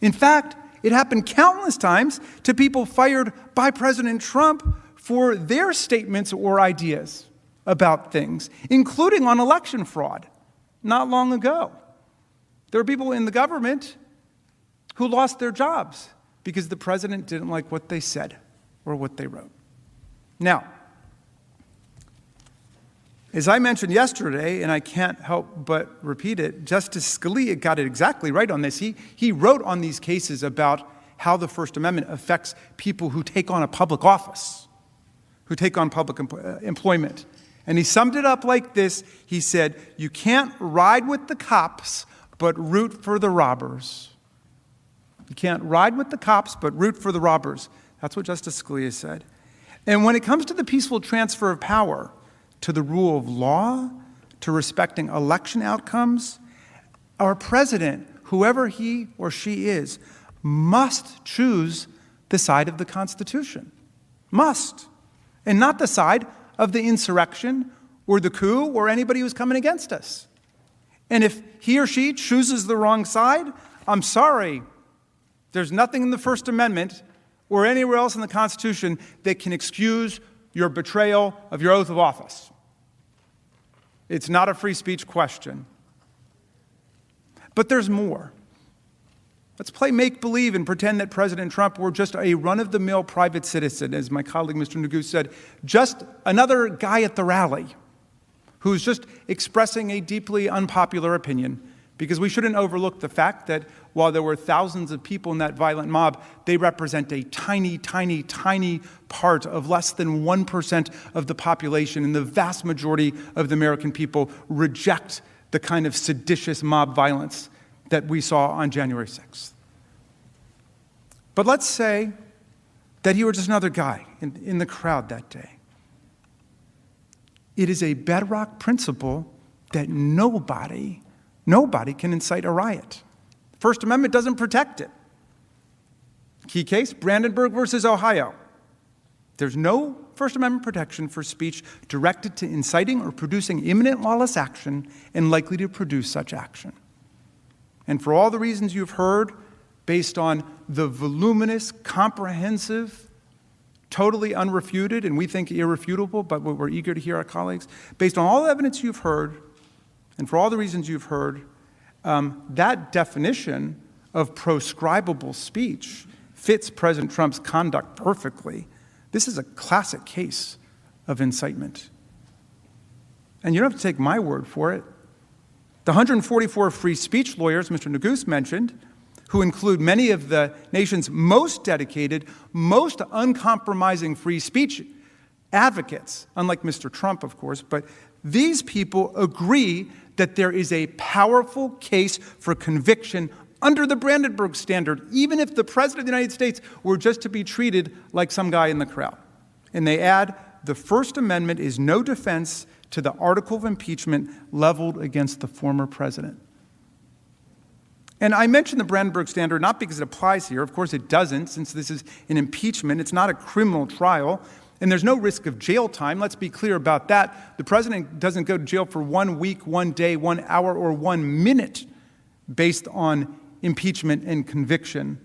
In fact, it happened countless times to people fired by President Trump for their statements or ideas about things, including on election fraud, not long ago. There were people in the government who lost their jobs because the president didn't like what they said or what they wrote. Now, as I mentioned yesterday, and I can't help but repeat it, Justice Scalia got it exactly right on this. He wrote on these cases about how the First Amendment affects people who take on a public office, who take on public employment. And he summed it up like this. He said, you can't ride with the cops, but root for the robbers. You can't ride with the cops, but root for the robbers. That's what Justice Scalia said. And when it comes to the peaceful transfer of power, to the rule of law, to respecting election outcomes, our president, whoever he or she is, must choose the side of the Constitution. Must. And not the side of the insurrection or the coup or anybody who's coming against us. And if he or she chooses the wrong side, I'm sorry, there's nothing in the First Amendment or anywhere else in the Constitution that can excuse your betrayal of your oath of office. It's not a free speech question. But there's more. Let's play make-believe and pretend that President Trump were just a run-of-the-mill private citizen, as my colleague Mr. Nagu said, just another guy at the rally who's just expressing a deeply unpopular opinion because we shouldn't overlook the fact that while there were thousands of people in that violent mob, they represent a tiny, tiny, tiny part of less than 1% of the population, and the vast majority of the American people reject the kind of seditious mob violence that we saw on January 6th. But let's say that he were just another guy in the crowd that day. It is a bedrock principle that nobody can incite a riot. The First Amendment doesn't protect it. Key case, Brandenburg versus Ohio. There's no First Amendment protection for speech directed to inciting or producing imminent lawless action and likely to produce such action. And for all the reasons you've heard, based on the voluminous, comprehensive, totally unrefuted, and we think irrefutable, but we're eager to hear our colleagues, based on all the evidence you've heard, and for all the reasons you've heard, that definition of proscribable speech fits President Trump's conduct perfectly. This is a classic case of incitement. And you don't have to take my word for it. The 144 free speech lawyers Mr. Neguse mentioned, who include many of the nation's most dedicated, most uncompromising free speech advocates, unlike Mr. Trump, of course, but these people agree that there is a powerful case for conviction under the Brandenburg standard, even if the President of the United States were just to be treated like some guy in the crowd. And they add, the First Amendment is no defense to the article of impeachment leveled against the former president. And I mention the Brandenburg standard not because it applies here. Of course it doesn't, since this is an impeachment. It's not a criminal trial, and there's no risk of jail time. Let's be clear about that. The president doesn't go to jail for 1 week, 1 day, 1 hour, or 1 minute based on impeachment and conviction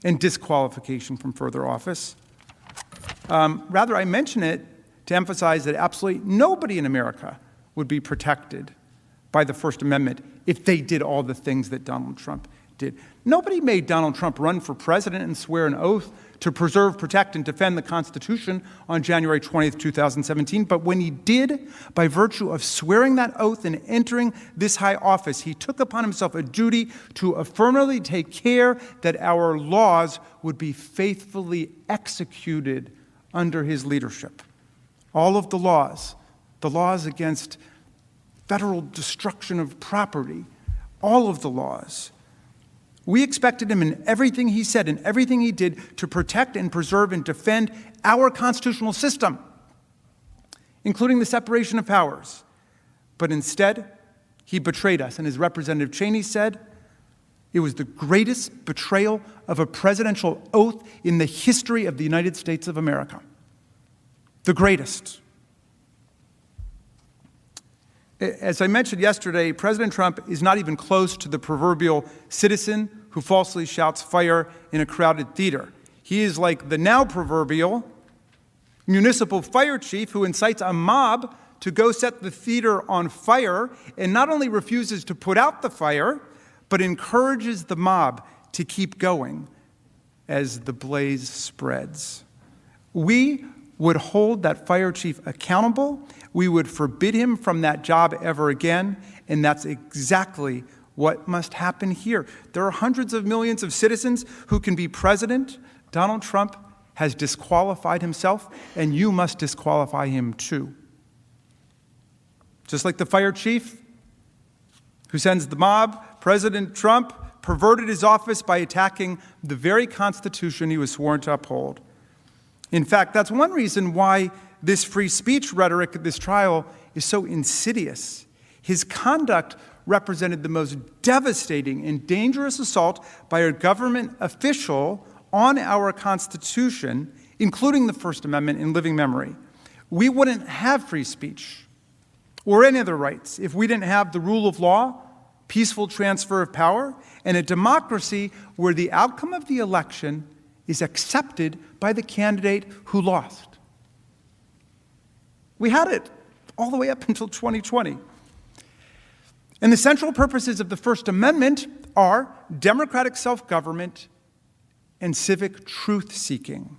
and disqualification from further office. Rather, I mention it to emphasize that absolutely nobody in America would be protected by the First Amendment if they did all the things that Donald Trump did. Nobody made Donald Trump run for president and swear an oath to preserve, protect, and defend the Constitution on January 20th, 2017. But when he did, by virtue of swearing that oath and entering this high office, he took upon himself a duty to affirmatively take care that our laws would be faithfully executed under his leadership. All of the laws against federal destruction of property, all of the laws. We expected him in everything he said and everything he did to protect and preserve and defend our constitutional system, including the separation of powers. But instead, he betrayed us. And as Representative Cheney said, it was the greatest betrayal of a presidential oath in the history of the United States of America. The greatest. As I mentioned yesterday, President Trump is not even close to the proverbial citizen who falsely shouts fire in a crowded theater. He is like the now proverbial municipal fire chief who incites a mob to go set the theater on fire and not only refuses to put out the fire, but encourages the mob to keep going as the blaze spreads. We would hold that fire chief accountable. We would forbid him from that job ever again, and that's exactly what must happen here. There are hundreds of millions of citizens who can be president. Donald Trump has disqualified himself, and you must disqualify him too. Just like the fire chief who sends the mob, President Trump perverted his office by attacking the very Constitution he was sworn to uphold. In fact, that's one reason why this free speech rhetoric at this trial is so insidious. His conduct represented the most devastating and dangerous assault by a government official on our Constitution, including the First Amendment in living memory. We wouldn't have free speech or any other rights if we didn't have the rule of law, peaceful transfer of power, and a democracy where the outcome of the election is accepted by the candidate who lost. We had it all the way up until 2020. And the central purposes of the First Amendment are democratic self-government and civic truth-seeking,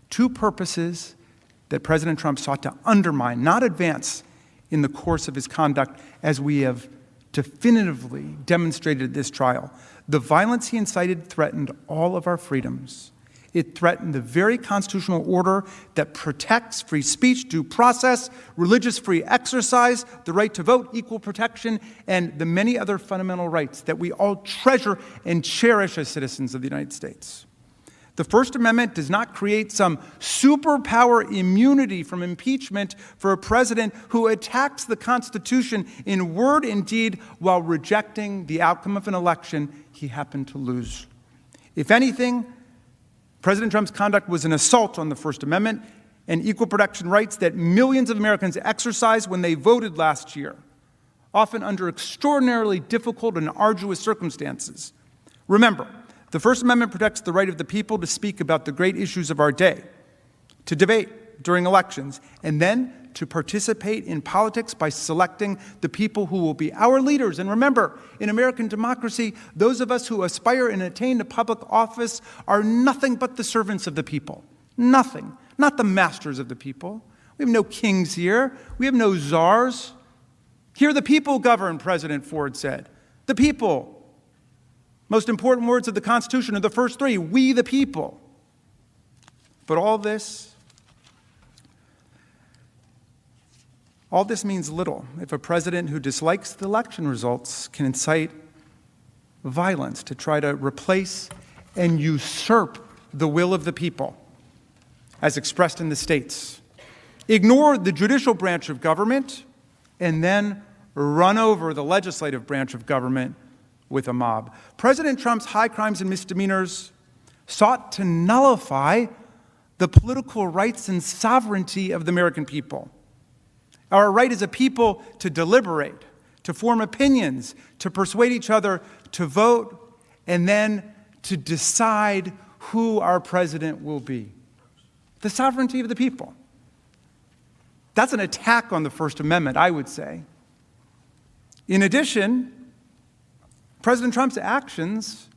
two purposes that President Trump sought to undermine, not advance, in the course of his conduct, as we have definitively demonstrated at this trial. The violence he incited threatened all of our freedoms. It threatened the very constitutional order that protects free speech, due process, religious free exercise, the right to vote, equal protection, and the many other fundamental rights that we all treasure and cherish as citizens of the United States. The First Amendment does not create some superpower immunity from impeachment for a president who attacks the Constitution in word and deed while rejecting the outcome of an election he happened to lose. If anything, President Trump's conduct was an assault on the First Amendment and equal protection rights that millions of Americans exercised when they voted last year, often under extraordinarily difficult and arduous circumstances. Remember, the First Amendment protects the right of the people to speak about the great issues of our day, to debate during elections, and then to participate in politics by selecting the people who will be our leaders. And remember, in American democracy, those of us who aspire and attain to public office are nothing but the servants of the people. Nothing. Not the masters of the people. We have no kings here. We have no czars. Here the people govern, President Ford said. The people. Most important words of the Constitution are the first three, we the people. But all this means little if a president who dislikes the election results can incite violence to try to replace and usurp the will of the people as expressed in the states, ignore the judicial branch of government, and then run over the legislative branch of government with a mob. President Trump's high crimes and misdemeanors sought to nullify the political rights and sovereignty of the American people. Our right as a people to deliberate, to form opinions, to persuade each other to vote, and then to decide who our president will be. The sovereignty of the people. That's an attack on the First Amendment, I would say. In addition, President Trump's actions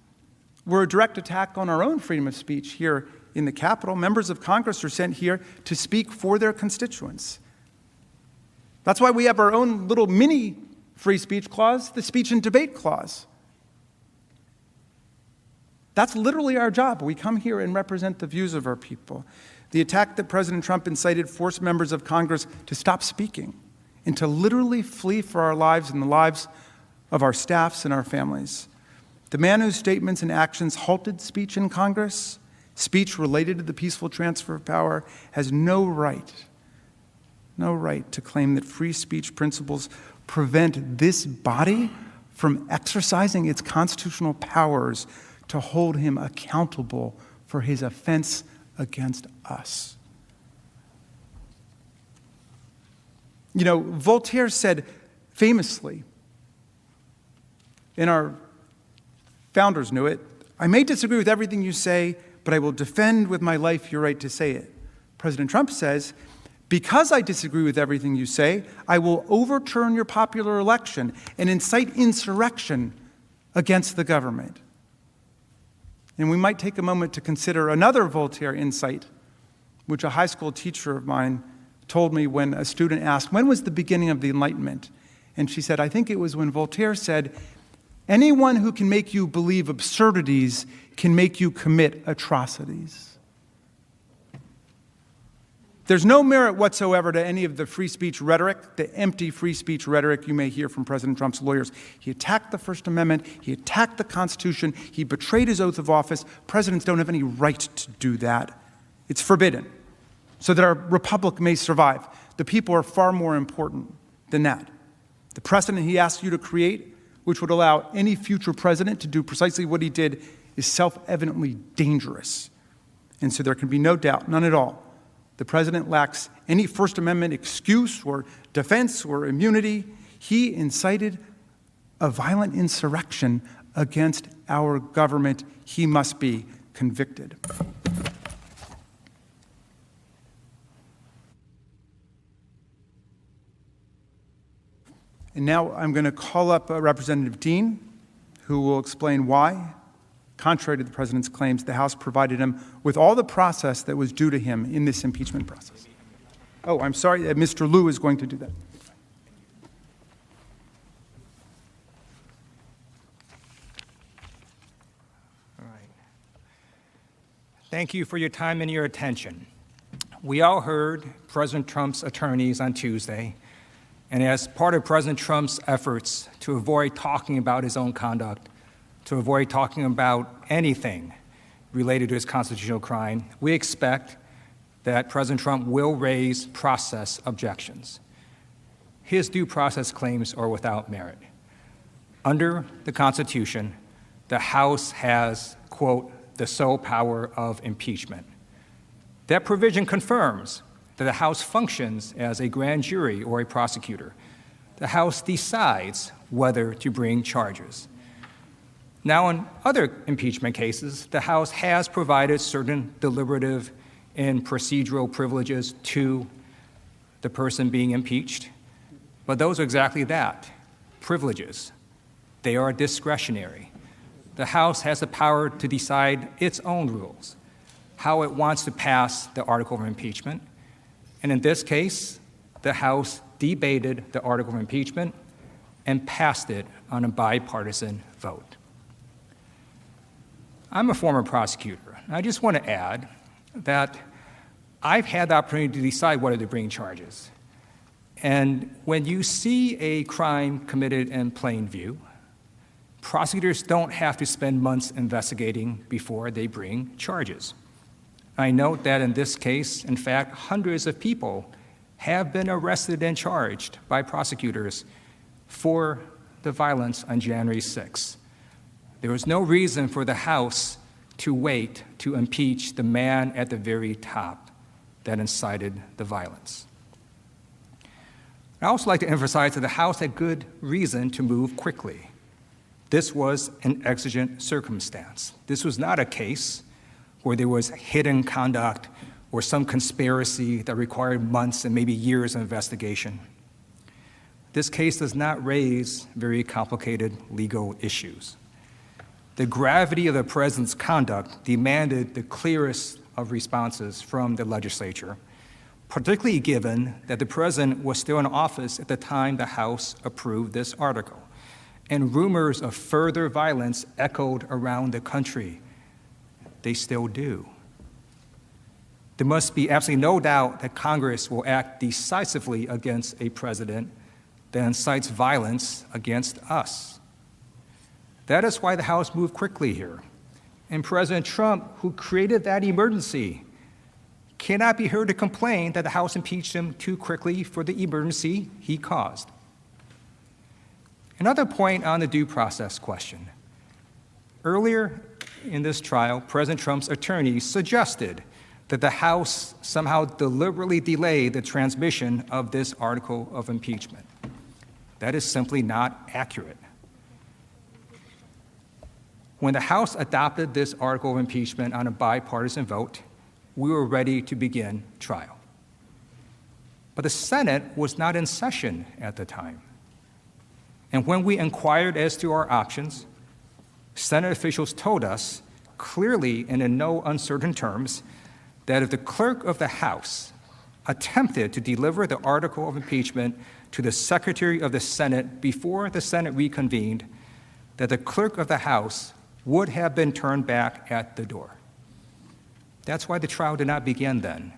were a direct attack on our own freedom of speech here in the Capitol. Members of Congress are sent here to speak for their constituents. That's why we have our own little mini free speech clause, the speech and debate clause. That's literally our job. We come here and represent the views of our people. The attack that President Trump incited forced members of Congress to stop speaking and to literally flee for our lives and the lives of our staffs and our families. The man whose statements and actions halted speech in Congress, speech related to the peaceful transfer of power, has no right to claim that free speech principles prevent this body from exercising its constitutional powers to hold him accountable for his offense against us. You know, Voltaire said famously, and our founders knew it, I may disagree with everything you say, but I will defend with my life your right to say it. President Trump says, because I disagree with everything you say, I will overturn your popular election and incite insurrection against the government. And we might take a moment to consider another Voltaire insight, which a high school teacher of mine told me when a student asked, when was the beginning of the Enlightenment? And she said, I think it was when Voltaire said, anyone who can make you believe absurdities can make you commit atrocities. There's no merit whatsoever to any of the free speech rhetoric, the empty free speech rhetoric you may hear from President Trump's lawyers. He attacked the First Amendment. He attacked the Constitution. He betrayed his oath of office. Presidents don't have any right to do that. It's forbidden, so that our republic may survive. The people are far more important than that. The precedent he asked you to create, which would allow any future president to do precisely what he did, is self-evidently dangerous. And so there can be no doubt, none at all, the president lacks any First Amendment excuse or defense or immunity. He incited a violent insurrection against our government. He must be convicted. And now I'm going to call up Representative Dean, who will explain why, contrary to the president's claims, the House provided him with all the process that was due to him in this impeachment process. Oh, I'm sorry, Mr. Liu is going to do that. Thank you for your time and your attention. We all heard President Trump's attorneys on Tuesday, and as part of President Trump's efforts to avoid talking about his own conduct, to avoid talking about anything related to his constitutional crime, we expect that President Trump will raise process objections. His due process claims are without merit. Under the Constitution, the House has, quote, the sole power of impeachment. That provision confirms that the House functions as a grand jury or a prosecutor. The House decides whether to bring charges. Now, in other impeachment cases, the House has provided certain deliberative and procedural privileges to the person being impeached, but those are exactly that, privileges. They are discretionary. The House has the power to decide its own rules, how it wants to pass the article of impeachment. And in this case, the House debated the article of impeachment and passed it on a bipartisan vote. I'm a former prosecutor. I just want to add that I've had the opportunity to decide whether to bring charges. And when you see a crime committed in plain view, prosecutors don't have to spend months investigating before they bring charges. I note that in this case, in fact, hundreds of people have been arrested and charged by prosecutors for the violence on January 6th. There was no reason for the House to wait to impeach the man at the very top that incited the violence. I'd also like to emphasize that the House had good reason to move quickly. This was an exigent circumstance. This was not a case where there was hidden conduct or some conspiracy that required months and maybe years of investigation. This case does not raise very complicated legal issues. The gravity of the president's conduct demanded the clearest of responses from the legislature, particularly given that the president was still in office at the time the House approved this article, and rumors of further violence echoed around the country. They still do. There must be absolutely no doubt that Congress will act decisively against a president that incites violence against us. That is why the House moved quickly here. And President Trump, who created that emergency, cannot be heard to complain that the House impeached him too quickly for the emergency he caused. Another point on the due process question. Earlier in this trial, President Trump's attorneys suggested that the House somehow deliberately delayed the transmission of this article of impeachment. That is simply not accurate. When the House adopted this article of impeachment on a bipartisan vote, we were ready to begin trial. But the Senate was not in session at the time. And when we inquired as to our options, Senate officials told us clearly and in no uncertain terms that if the clerk of the House attempted to deliver the article of impeachment to the Secretary of the Senate before the Senate reconvened, that the clerk of the House would have been turned back at the door. That's why the trial did not begin then.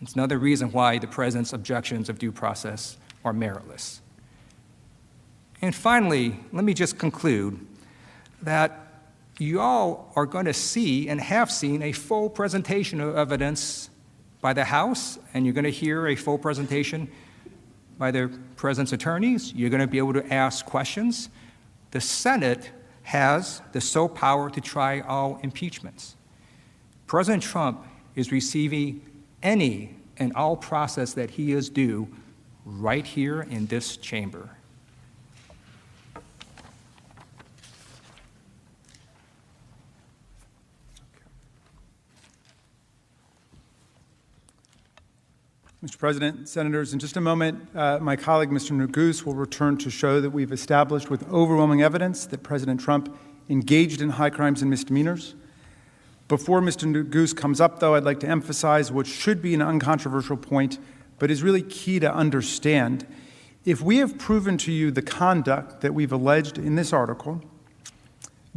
It's another reason why the president's objections of due process are meritless. And finally, let me just conclude that you all are going to see and have seen a full presentation of evidence by the House, and you're going to hear a full presentation by the president's attorneys. You're going to be able to ask questions. The Senate has the sole power to try all impeachments. President Trump is receiving any and all process that he is due right here in this chamber. Mr. President, Senators, in just a moment, my colleague, Mr. Neguse, will return to show that we've established with overwhelming evidence that President Trump engaged in high crimes and misdemeanors. Before Mr. Neguse comes up, though, I'd like to emphasize what should be an uncontroversial point, but is really key to understand. If we have proven to you the conduct that we've alleged in this article,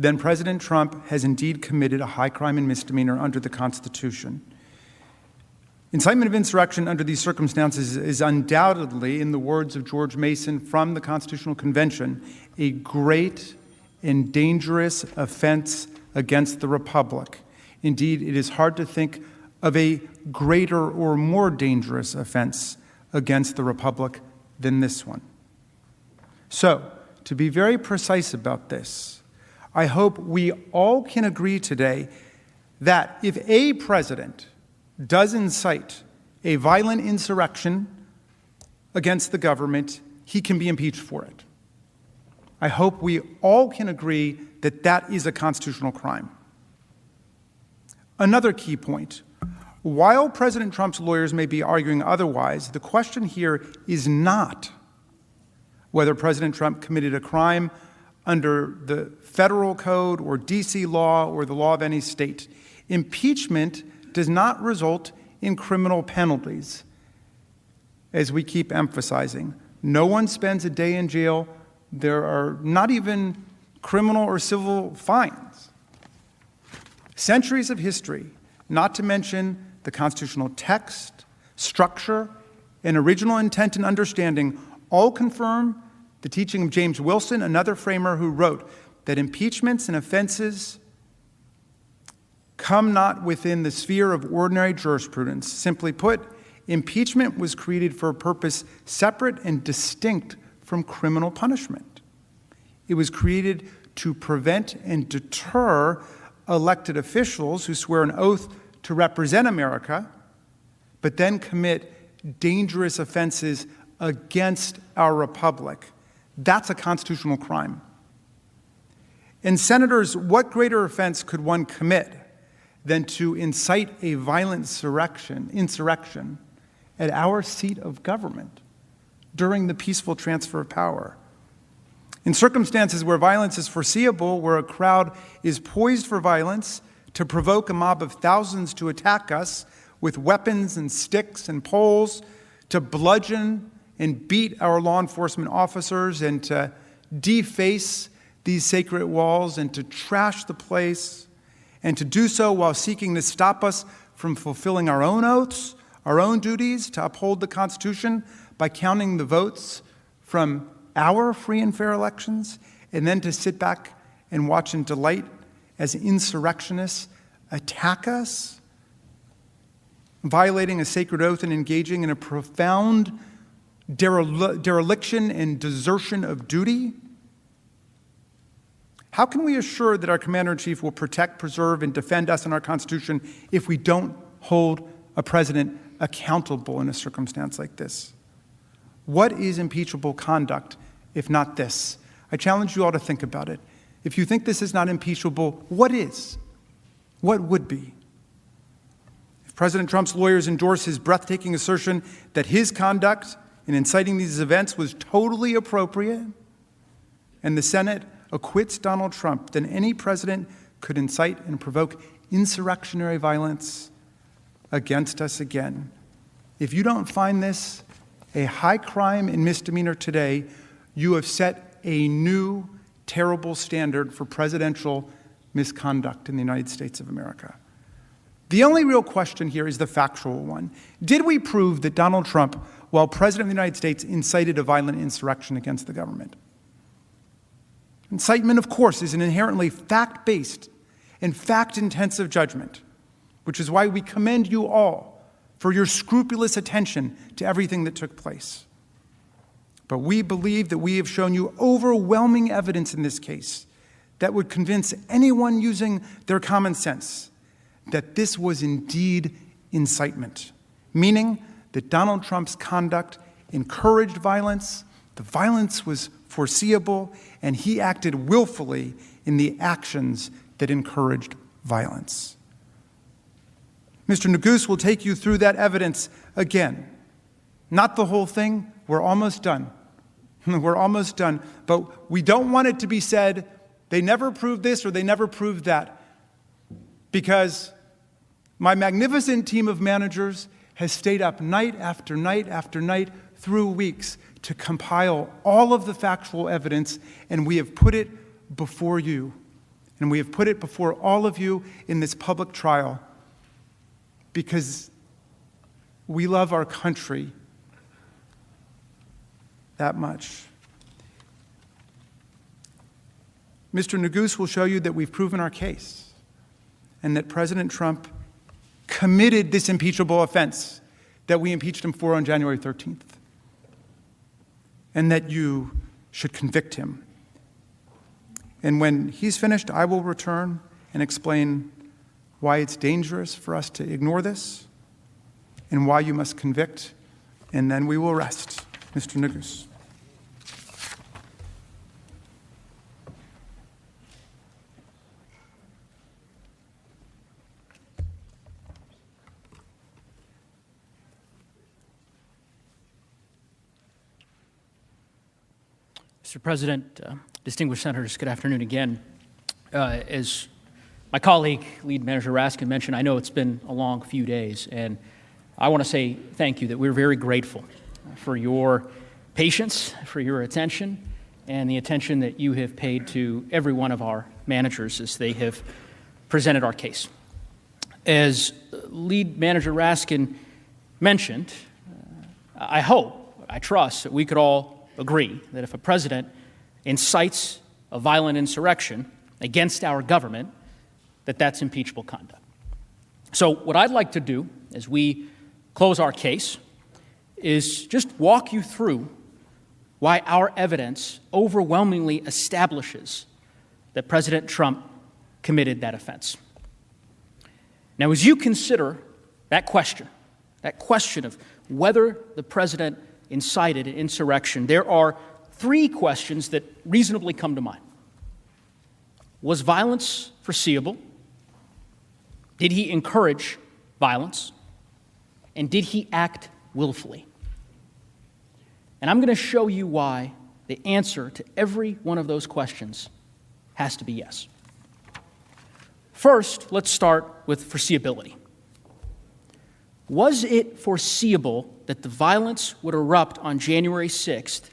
then President Trump has indeed committed a high crime and misdemeanor under the Constitution. Incitement of insurrection under these circumstances is undoubtedly, in the words of George Mason from the Constitutional Convention, a great and dangerous offense against the Republic. Indeed, it is hard to think of a greater or more dangerous offense against the Republic than this one. So, to be very precise about this, I hope we all can agree today that if a president does incite a violent insurrection against the government, he can be impeached for it. I hope we all can agree that that is a constitutional crime. Another key point. While President Trump's lawyers may be arguing otherwise, the question here is not whether President Trump committed a crime under the federal code or D.C. law or the law of any state. Impeachment does not result in criminal penalties, as we keep emphasizing. No one spends a day in jail. There are not even criminal or civil fines. Centuries of history, not to mention the constitutional text, structure, and original intent and understanding, all confirm the teaching of James Wilson, another framer who wrote that impeachments and offenses come not within the sphere of ordinary jurisprudence. Simply put, impeachment was created for a purpose separate and distinct from criminal punishment. It was created to prevent and deter elected officials who swear an oath to represent America, but then commit dangerous offenses against our republic. That's a constitutional crime. And senators, what greater offense could one commit than to incite a violent insurrection at our seat of government during the peaceful transfer of power? In circumstances where violence is foreseeable, where a crowd is poised for violence to provoke a mob of thousands to attack us with weapons and sticks and poles, to bludgeon and beat our law enforcement officers and to deface these sacred walls and to trash the place, and to do so while seeking to stop us from fulfilling our own oaths, our own duties to uphold the Constitution by counting the votes from our free and fair elections, and then to sit back and watch in delight as insurrectionists attack us, violating a sacred oath and engaging in a profound dereliction and desertion of duty? How can we assure that our Commander-in-Chief will protect, preserve, and defend us and our Constitution if we don't hold a president accountable in a circumstance like this? What is impeachable conduct if not this? I challenge you all to think about it. If you think this is not impeachable, what is? What would be? If President Trump's lawyers endorse his breathtaking assertion that his conduct in inciting these events was totally appropriate, and the Senate acquits Donald Trump, then any president could incite and provoke insurrectionary violence against us again. If you don't find this a high crime and misdemeanor today, you have set a new terrible standard for presidential misconduct in the United States of America. The only real question here is the factual one. Did we prove that Donald Trump, while President of the United States, incited a violent insurrection against the government? Incitement, of course, is an inherently fact-based and fact-intensive judgment, which is why we commend you all for your scrupulous attention to everything that took place. But we believe that we have shown you overwhelming evidence in this case that would convince anyone using their common sense that this was indeed incitement, meaning that Donald Trump's conduct encouraged violence, the violence was foreseeable, and he acted willfully in the actions that encouraged violence. Mr. Neguse will take you through that evidence again. Not the whole thing. We're almost done. We're almost done. But we don't want it to be said, they never proved this or they never proved that, because my magnificent team of managers has stayed up night after night after night through weeks to compile all of the factual evidence, and we have put it before you. And we have put it before all of you in this public trial because we love our country that much. Mr. Neguse will show you that we've proven our case and that President Trump committed this impeachable offense that we impeached him for on January 13th, and that you should convict him. And when he's finished, I will return and explain why it's dangerous for us to ignore this and why you must convict, and then we will rest. Mr. Neguse. Mr. President, distinguished senators, good afternoon again. As my colleague, Lead Manager Raskin, mentioned, I know it's been a long few days, and I want to say thank you, that we're very grateful for your patience, for your attention, and the attention that you have paid to every one of our managers as they have presented our case. As Lead Manager Raskin mentioned, I hope, I trust, that we could all agree that if a president incites a violent insurrection against our government, that that's impeachable conduct. So what I'd like to do as we close our case is just walk you through why our evidence overwhelmingly establishes that President Trump committed that offense. Now, as you consider that question of whether the president incited an insurrection, there are three questions that reasonably come to mind. Was violence foreseeable? Did he encourage violence? And did he act willfully? And I'm going to show you why the answer to every one of those questions has to be yes. First, let's start with foreseeability. Was it foreseeable that the violence would erupt on January 6th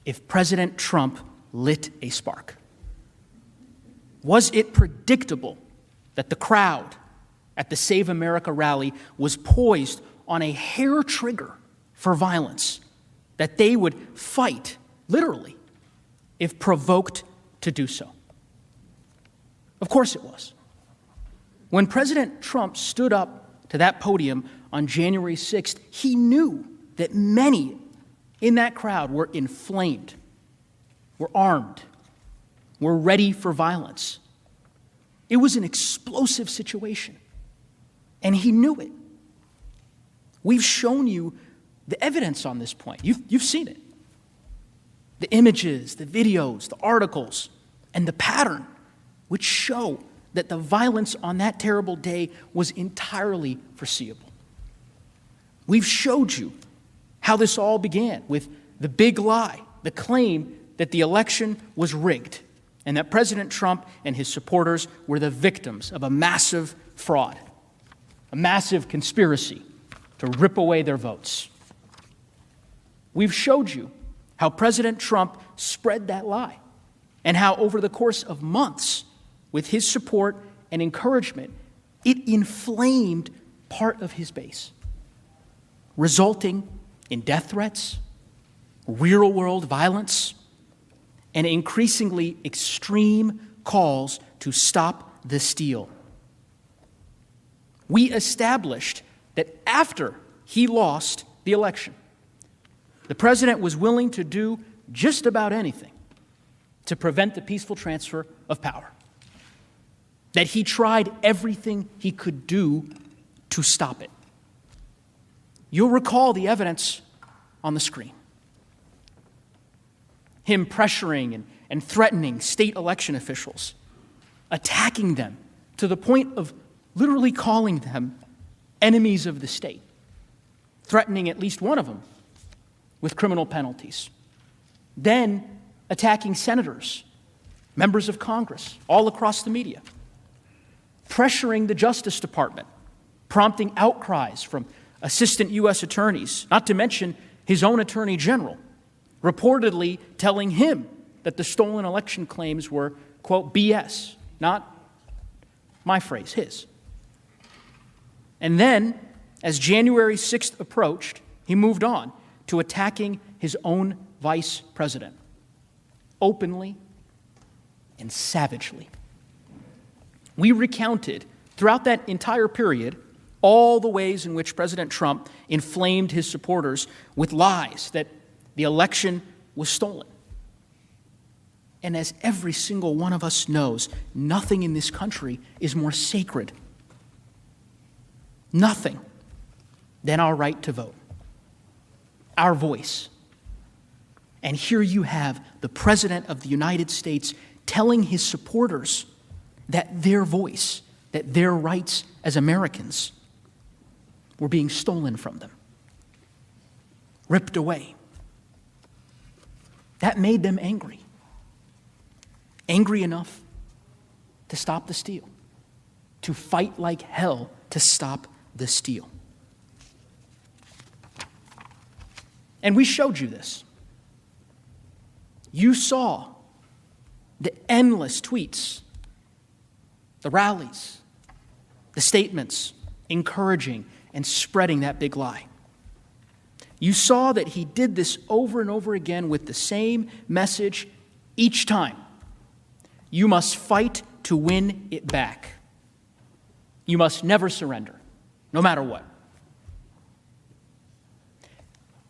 if President Trump lit a spark? Was it predictable that the crowd at the Save America rally was poised on a hair trigger for violence, that they would fight, literally, if provoked to do so? Of course it was. When President Trump stood up to that podium on January 6th, he knew that many in that crowd were inflamed, were armed, were ready for violence. It was an explosive situation, and he knew it. We've shown you the evidence on this point. You've seen it. The images, the videos, the articles, and the pattern, which show that the violence on that terrible day was entirely foreseeable. We've showed you how this all began with the big lie, the claim that the election was rigged and that President Trump and his supporters were the victims of a massive fraud, a massive conspiracy to rip away their votes. We've showed you how President Trump spread that lie and how over the course of months, with his support and encouragement, it inflamed part of his base, resulting in death threats, real-world violence, and increasingly extreme calls to stop the steal. We established that after he lost the election, the president was willing to do just about anything to prevent the peaceful transfer of power, that he tried everything he could do to stop it. You'll recall the evidence on the screen. Him pressuring and threatening state election officials, attacking them to the point of literally calling them enemies of the state, threatening at least one of them with criminal penalties. Then attacking senators, members of Congress, all across the media, pressuring the Justice Department, prompting outcries from assistant U.S. attorneys, not to mention his own attorney general, reportedly telling him that the stolen election claims were, quote, BS, Not my phrase, his. And then, as January 6th approached, he moved on to attacking his own vice president, openly and savagely. We recounted throughout that entire period all the ways in which President Trump inflamed his supporters with lies that the election was stolen. And as every single one of us knows, nothing in this country is more sacred, nothing, than our right to vote, our voice. And here you have the President of the United States telling his supporters that their voice, that their rights as Americans were being stolen from them, ripped away. That made them angry. Angry enough to stop the steal, to fight like hell to stop the steal. And we showed you this. You saw the endless tweets, the rallies, the statements encouraging and spreading that big lie. You saw that he did this over and over again with the same message each time. You must fight to win it back. You must never surrender, no matter what.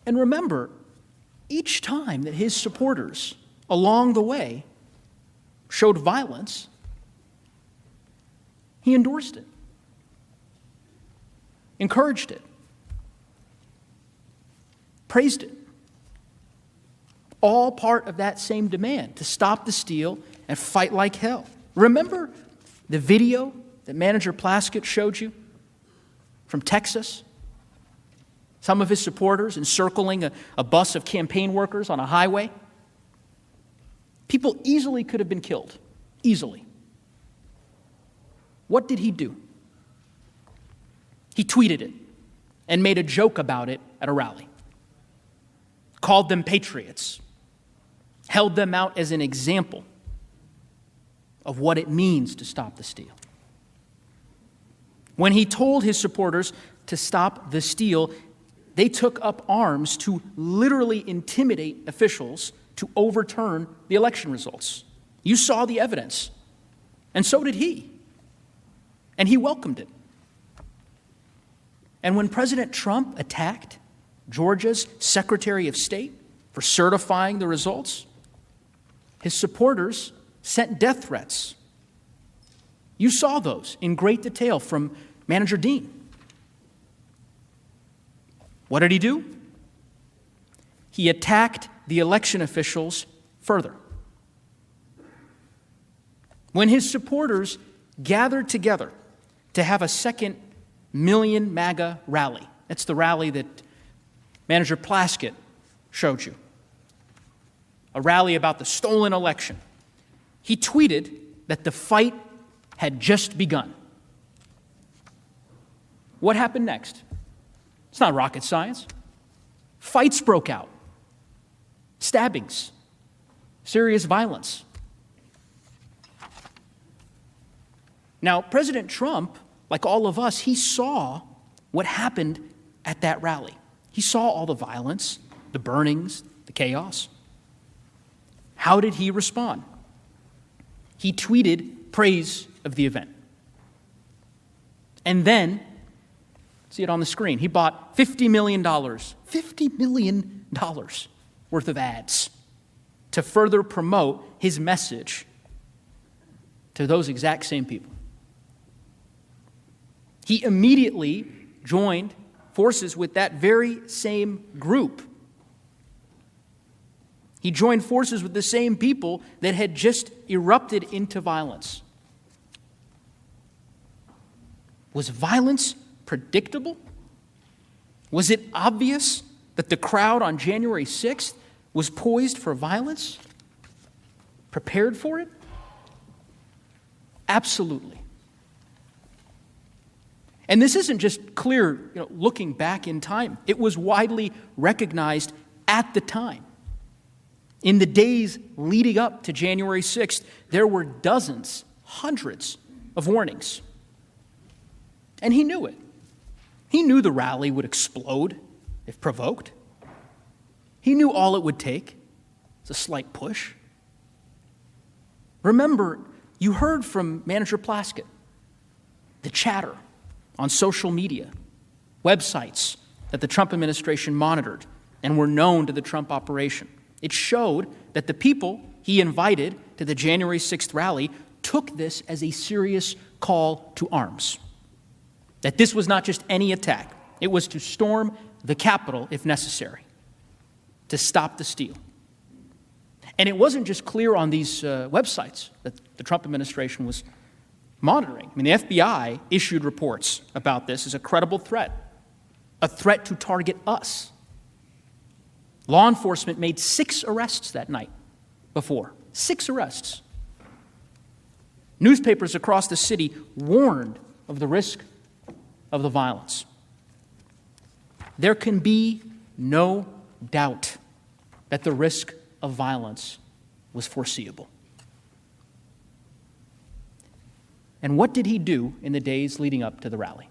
And remember, each time that his supporters along the way showed violence, he endorsed it, encouraged it, praised it. All part of that same demand to stop the steal and fight like hell. Remember the video that Manager Plaskett showed you from Texas? Some of his supporters encircling a bus of campaign workers on a highway. People easily could have been killed. Easily. What did he do? He tweeted it and made a joke about it at a rally. Called them patriots. Held them out as an example of what it means to stop the steal. When he told his supporters to stop the steal, they took up arms to literally intimidate officials to overturn the election results. You saw the evidence, and so did he. And he welcomed it. And when President Trump attacked Georgia's Secretary of State for certifying the results, his supporters sent death threats. You saw those in great detail from Manager Dean. What did he do? He attacked the election officials further. When his supporters gathered together to have a second Million MAGA rally, that's the rally that Manager Plaskett showed you, a rally about the stolen election, he tweeted that the fight had just begun. What happened next? It's not rocket science. Fights broke out. Stabbings. Serious violence. Now, President Trump, like all of us, he saw what happened at that rally. He saw all the violence, the burnings, the chaos. How did he respond? He tweeted praise of the event. And then, see it on the screen, he bought $50 million worth of ads to further promote his message to those exact same people. He immediately joined forces with that very same group. He joined forces with the same people that had just erupted into violence. Was violence predictable? Was it obvious that the crowd on January 6th was poised for violence? Prepared for it? Absolutely. And this isn't just clear, looking back in time. It was widely recognized at the time. In the days leading up to January 6th, there were dozens, hundreds of warnings. And he knew it. He knew the rally would explode if provoked. He knew all it would take is a slight push. Remember, you heard from Manager Plaskett, the chatter on social media, websites that the Trump administration monitored and were known to the Trump operation. It showed that the people he invited to the January 6th rally took this as a serious call to arms. That this was not just any attack. It was to storm the Capitol if necessary, to stop the steal. And it wasn't just clear on these websites that the Trump administration was monitoring. I mean, the FBI issued reports about this as a credible threat, a threat to target us. Law enforcement made 6 arrests that night before. 6 arrests. Newspapers across the city warned of the risk of the violence. There can be no doubt that the risk of violence was foreseeable. And what did he do in the days leading up to the rally?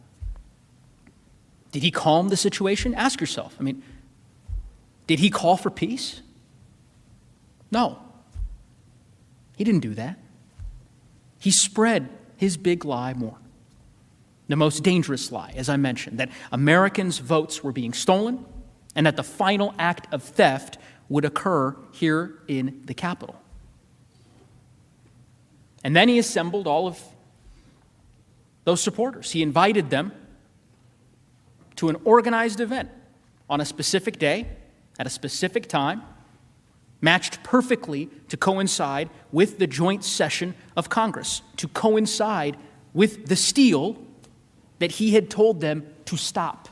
Did he calm the situation? Ask yourself. I mean, did he call for peace? No. He didn't do that. He spread his big lie more. The most dangerous lie, as I mentioned, that Americans' votes were being stolen and that the final act of theft would occur here in the Capitol. And then he assembled all of those supporters. He invited them to an organized event on a specific day, at a specific time, matched perfectly to coincide with the joint session of Congress, to coincide with the steal that he had told them to stop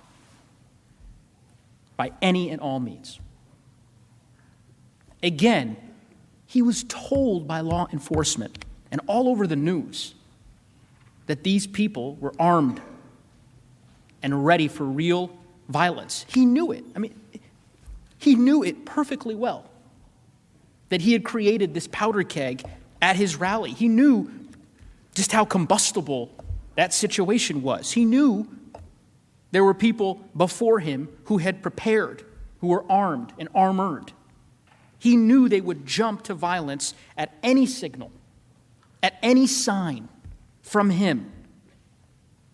by any and all means. Again, he was told by law enforcement and all over the news that these people were armed and ready for real violence. He knew it. I mean, he knew it perfectly well, that he had created this powder keg at his rally. He knew just how combustible that situation was. He knew there were people before him who had prepared, who were armed and armored. He knew they would jump to violence at any signal, at any sign from him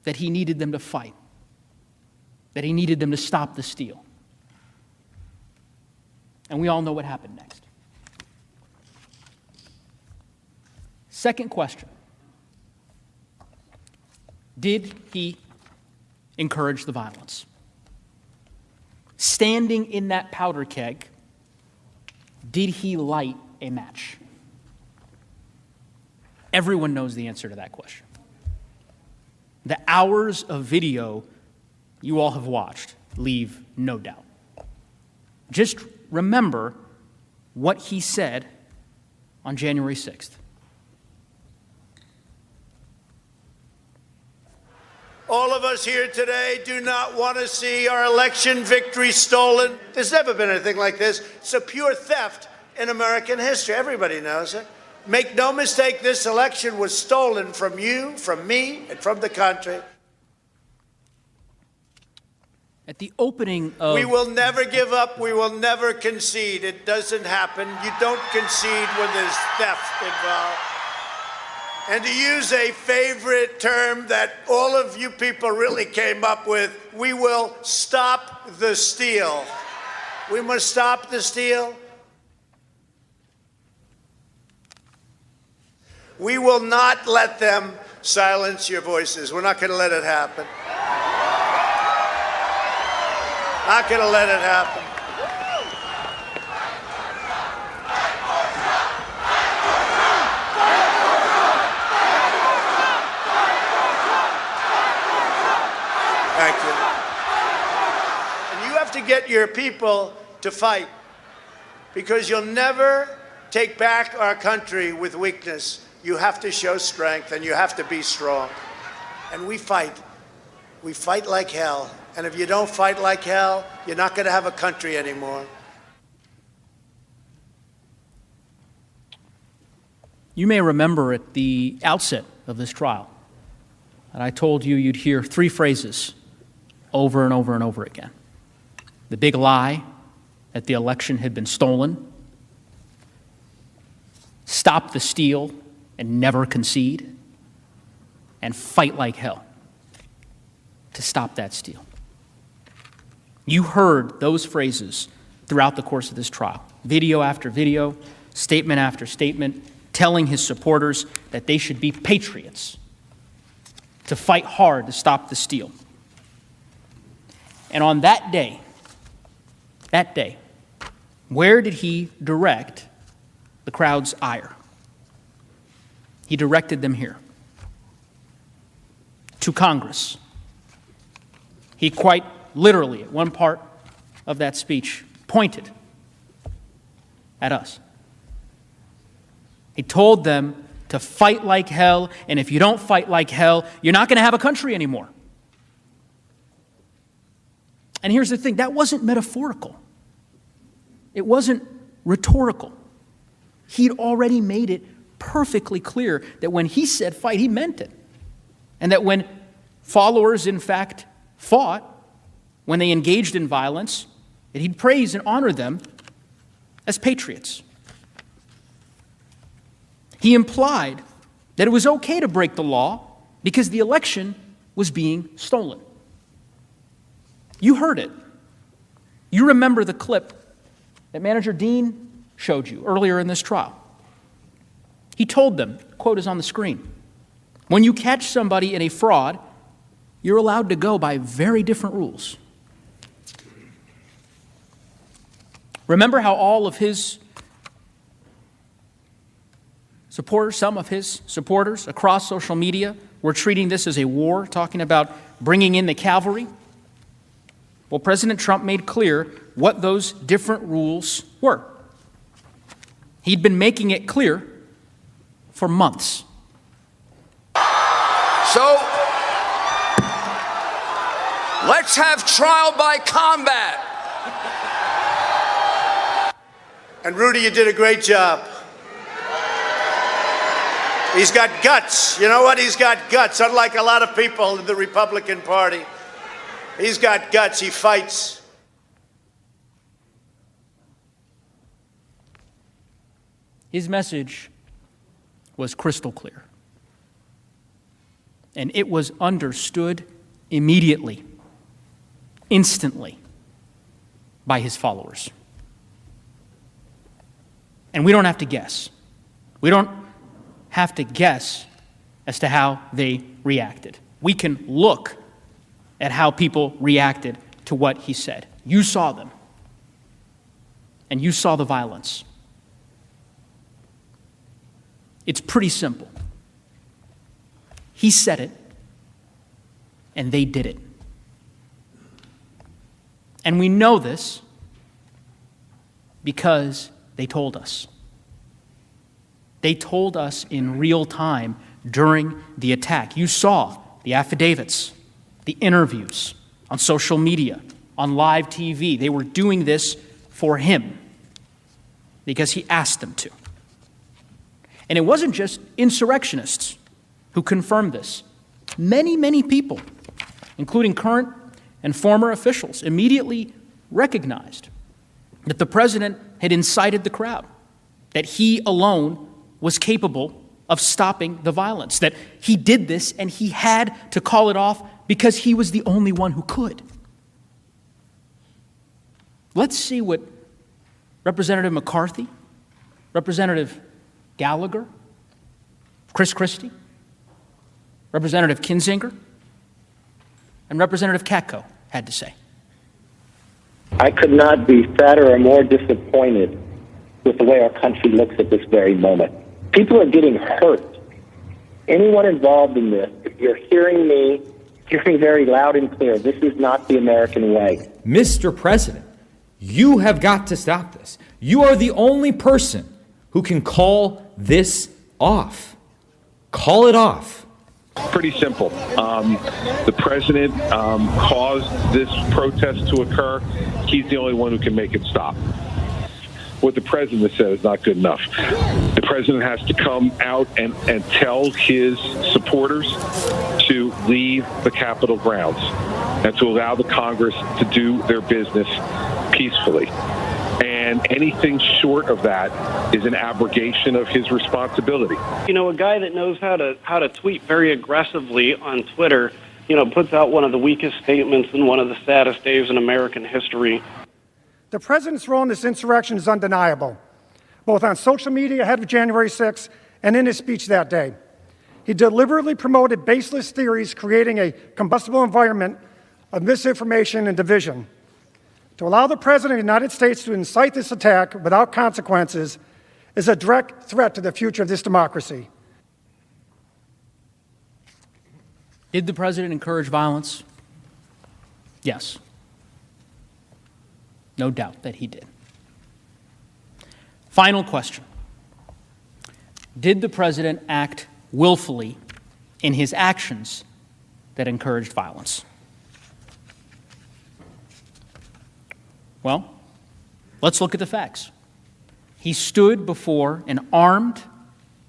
that he needed them to fight, that he needed them to stop the steal. And we all know what happened next. Second question. Did he encourage the violence? Standing in that powder keg, did he light a match? Everyone knows the answer to that question. The hours of video you all have watched leave no doubt. Just remember what he said on January 6th. All of us here today do not want to see our election victory stolen. There's never been anything like this. It's a pure theft in American history. Everybody knows it. Make no mistake, this election was stolen from you, from me, and from the country. At the opening of... We will never give up. We will never concede. It doesn't happen. You don't concede when there's theft involved. And to use a favorite term that all of you people really came up with, we will stop the steal. We must stop the steal. We will not let them silence your voices. We're not going to let it happen. Not going to let it happen. Thank you. And you have to get your people to fight, because you'll never take back our country with weakness. You have to show strength, and you have to be strong. And we fight. We fight like hell. And if you don't fight like hell, you're not going to have a country anymore. You may remember at the outset of this trial that I told you you'd hear three phrases over and over and over again. The big lie that the election had been stolen, stop the steal and never concede, and fight like hell to stop that steal. You heard those phrases throughout the course of this trial, video after video, statement after statement, telling his supporters that they should be patriots, to fight hard to stop the steal. And on that day, where did he direct the crowd's ire? He directed them here, to Congress. He quite literally, at one part of that speech, pointed at us. He told them to fight like hell, and if you don't fight like hell, you're not going to have a country anymore. And here's the thing, that wasn't metaphorical. It wasn't rhetorical. He'd already made it perfectly clear that when he said fight, he meant it. And that when followers, in fact, fought, when they engaged in violence, that he'd praise and honor them as patriots. He implied that it was okay to break the law because the election was being stolen. You heard it. You remember the clip that Manager Dean showed you earlier in this trial. He told them, quote is on the screen, when you catch somebody in a fraud, you're allowed to go by very different rules. Remember how all of his supporters, some of his supporters across social media were treating this as a war, talking about bringing in the cavalry? Well, President Trump made clear what those different rules were. He'd been making it clear for months. So, let's have trial by combat. And Rudy, you did a great job. He's got guts. You know what? He's got guts. Unlike a lot of people in the Republican Party, he's got guts. He fights. His message was crystal clear. And it was understood immediately, instantly, by his followers. And we don't have to guess. We don't have to guess as to how they reacted. We can look at how people reacted to what he said. You saw them. And you saw the violence. It's pretty simple. He said it, and they did it. And we know this because they told us. They told us in real time during the attack. You saw the affidavits, the interviews on social media, on live TV. They were doing this for him because he asked them to. And it wasn't just insurrectionists who confirmed this. Many, many people, including current and former officials, immediately recognized that the president had incited the crowd, that he alone was capable of stopping the violence, that he did this and he had to call it off because he was the only one who could. Let's see what Representative McCarthy, Representative Gallagher, Chris Christie, Representative Kinzinger, and Representative Katko had to say. I could not be sadder or more disappointed with the way our country looks at this very moment. People are getting hurt. Anyone involved in this, if you're hearing me, hear me very loud and clear. This is not the American way. Mr. President, you have got to stop this. You are the only person who can call this off. Call it off. Pretty simple. The president caused this protest to occur. He's the only one who can make it stop. What the president said is not good enough. The president has to come out and tell his supporters to leave the Capitol grounds and to allow the Congress to do their business peacefully. And anything short of that is an abrogation of his responsibility. You know, a guy that knows how to tweet very aggressively on Twitter, you know, puts out one of the weakest statements in one of the saddest days in American history. The president's role in this insurrection is undeniable, both on social media ahead of January 6th and in his speech that day. He deliberately promoted baseless theories, creating a combustible environment of misinformation and division. To allow the President of the United States to incite this attack without consequences is a direct threat to the future of this democracy. Did the President encourage violence? Yes. No doubt that he did. Final question. Did the President act willfully in his actions that encouraged violence? Well, let's look at the facts. He stood before an armed,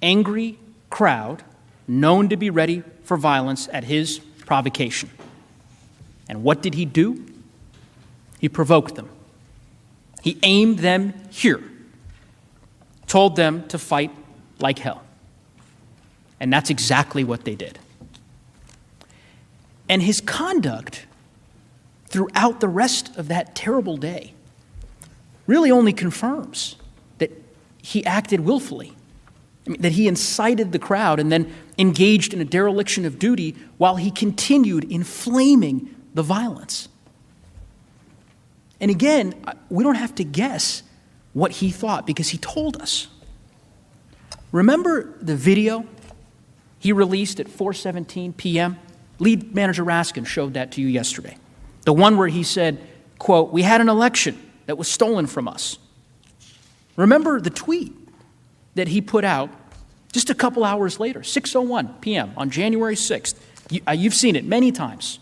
angry crowd known to be ready for violence at his provocation. And what did he do? He provoked them. He aimed them here, told them to fight like hell. And that's exactly what they did. And his conduct throughout the rest of that terrible day really only confirms that he acted willfully. I mean, that he incited the crowd and then engaged in a dereliction of duty while he continued inflaming the violence. And again, we don't have to guess what he thought because he told us. Remember the video he released at 4:17 p.m.? Lead Manager Raskin showed that to you yesterday. The one where he said, quote, "We had an election that was stolen from us." Remember the tweet that he put out just a couple hours later, 6:01 p.m. on January 6th. You've seen it many times.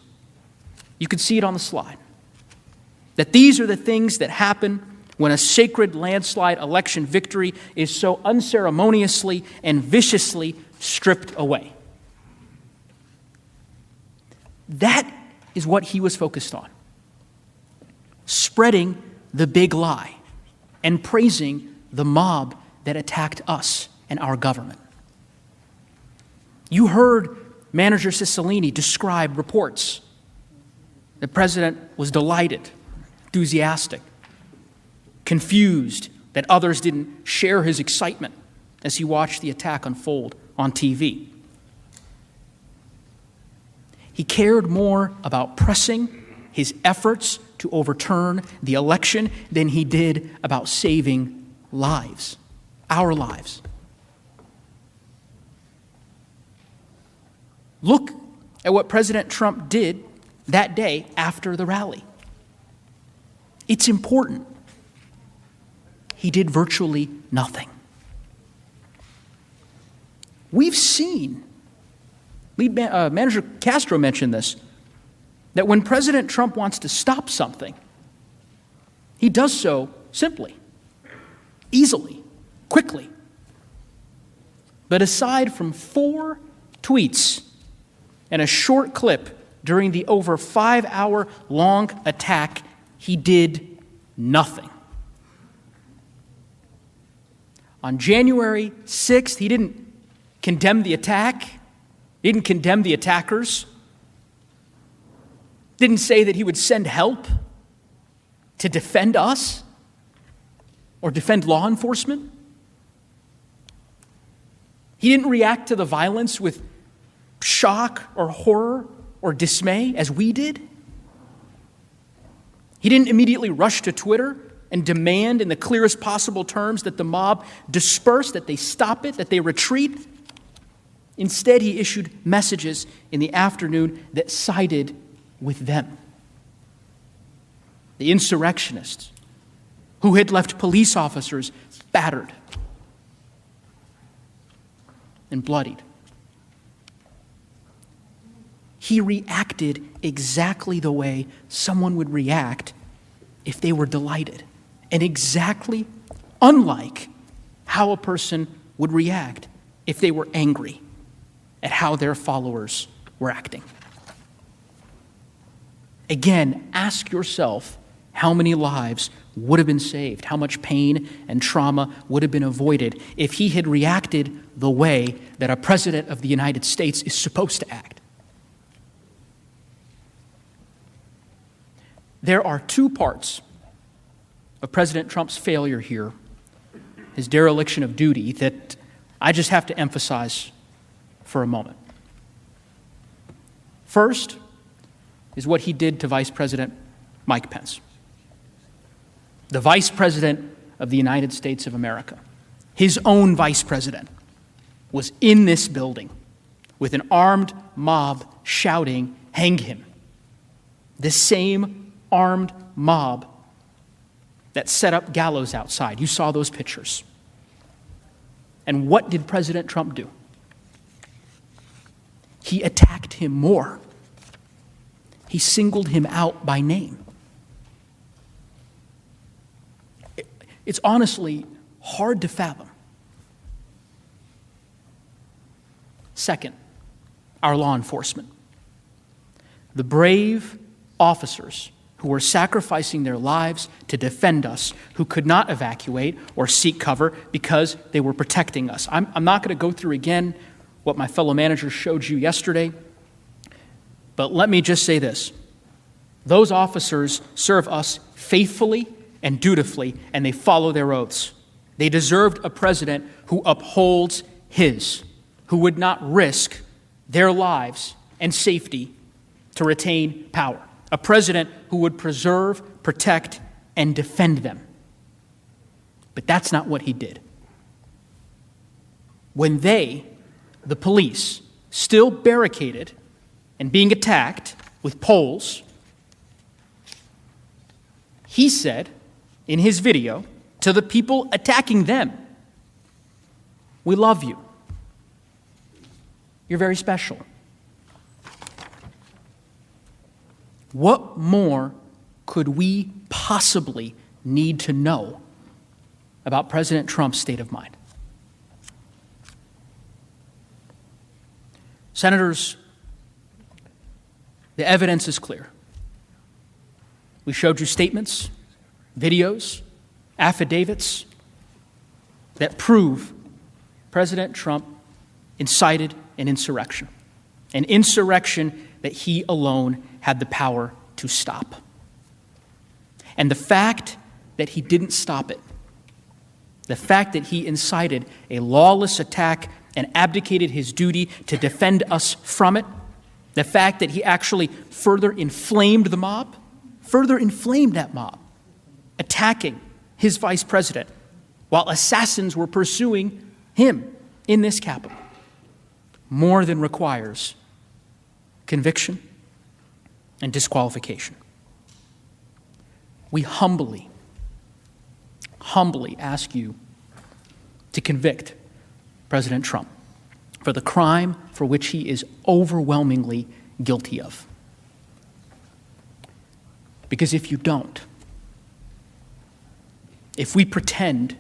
You could see it on the slide. That these are the things that happen when a sacred landslide election victory is so unceremoniously and viciously stripped away. That is what he was focused on. Spreading the big lie and praising the mob that attacked us and our government. You heard Manager Cicilline describe reports. The president was delighted, enthusiastic, confused that others didn't share his excitement as he watched the attack unfold on TV. He cared more about pressing his efforts to overturn the election than he did about saving lives, our lives. Look at what President Trump did that day after the rally. It's important. He did virtually nothing. We've seen, Manager Castro mentioned this, that when President Trump wants to stop something, he does so simply, easily, quickly. But aside from 4 tweets and a short clip during the over 5-hour-long attack, he did nothing. On January 6th, he didn't condemn the attack, he didn't condemn the attackers, didn't say that he would send help to defend us or defend law enforcement. He didn't react to the violence with shock or horror or dismay as we did. He didn't immediately rush to Twitter and demand in the clearest possible terms that the mob disperse, that they stop it, that they retreat. Instead, he issued messages in the afternoon that sided with them. The insurrectionists who had left police officers battered and bloodied. He reacted exactly the way someone would react if they were delighted, and exactly unlike how a person would react if they were angry at how their followers were acting. Again, ask yourself how many lives would have been saved, how much pain and trauma would have been avoided if he had reacted the way that a president of the United States is supposed to act. There are two parts of President Trump's failure here, his dereliction of duty, that I just have to emphasize for a moment. First is what he did to Vice President Mike Pence, the Vice President of the United States of America. His own Vice President was in this building with an armed mob shouting, "Hang him." The same armed mob that set up gallows outside. You saw those pictures. And what did President Trump do? He attacked him more. He singled him out by name. It's honestly hard to fathom. Second, our law enforcement. The brave officers who were sacrificing their lives to defend us, who could not evacuate or seek cover because they were protecting us. I'm not going to go through again what my fellow managers showed you yesterday, but let me just say this. Those officers serve us faithfully and dutifully, and they follow their oaths. They deserved a president who upholds his, who would not risk their lives and safety to retain power. A president who would preserve, protect, and defend them. But that's not what he did. When they, the police, still barricaded and being attacked with poles, he said in his video to the people attacking them, "We love you. You're very special." What more could we possibly need to know about President Trump's state of mind? Senators, the evidence is clear. We showed you statements, videos, affidavits that prove President Trump incited an insurrection that he alone had the power to stop. And the fact that he didn't stop it, the fact that he incited a lawless attack and abdicated his duty to defend us from it, the fact that he actually further inflamed the mob, attacking his vice president while assassins were pursuing him in this Capitol, more than requires conviction and disqualification. We humbly ask you to convict President Trump for the crime for which he is overwhelmingly guilty of. Because if you don't, if we pretend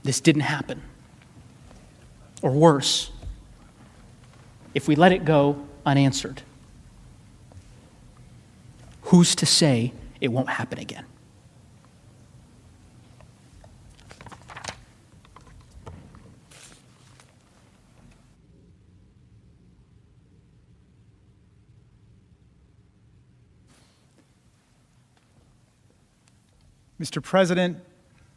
this didn't happen, or worse, if we let it go unanswered, who's to say it won't happen again? Mr. President,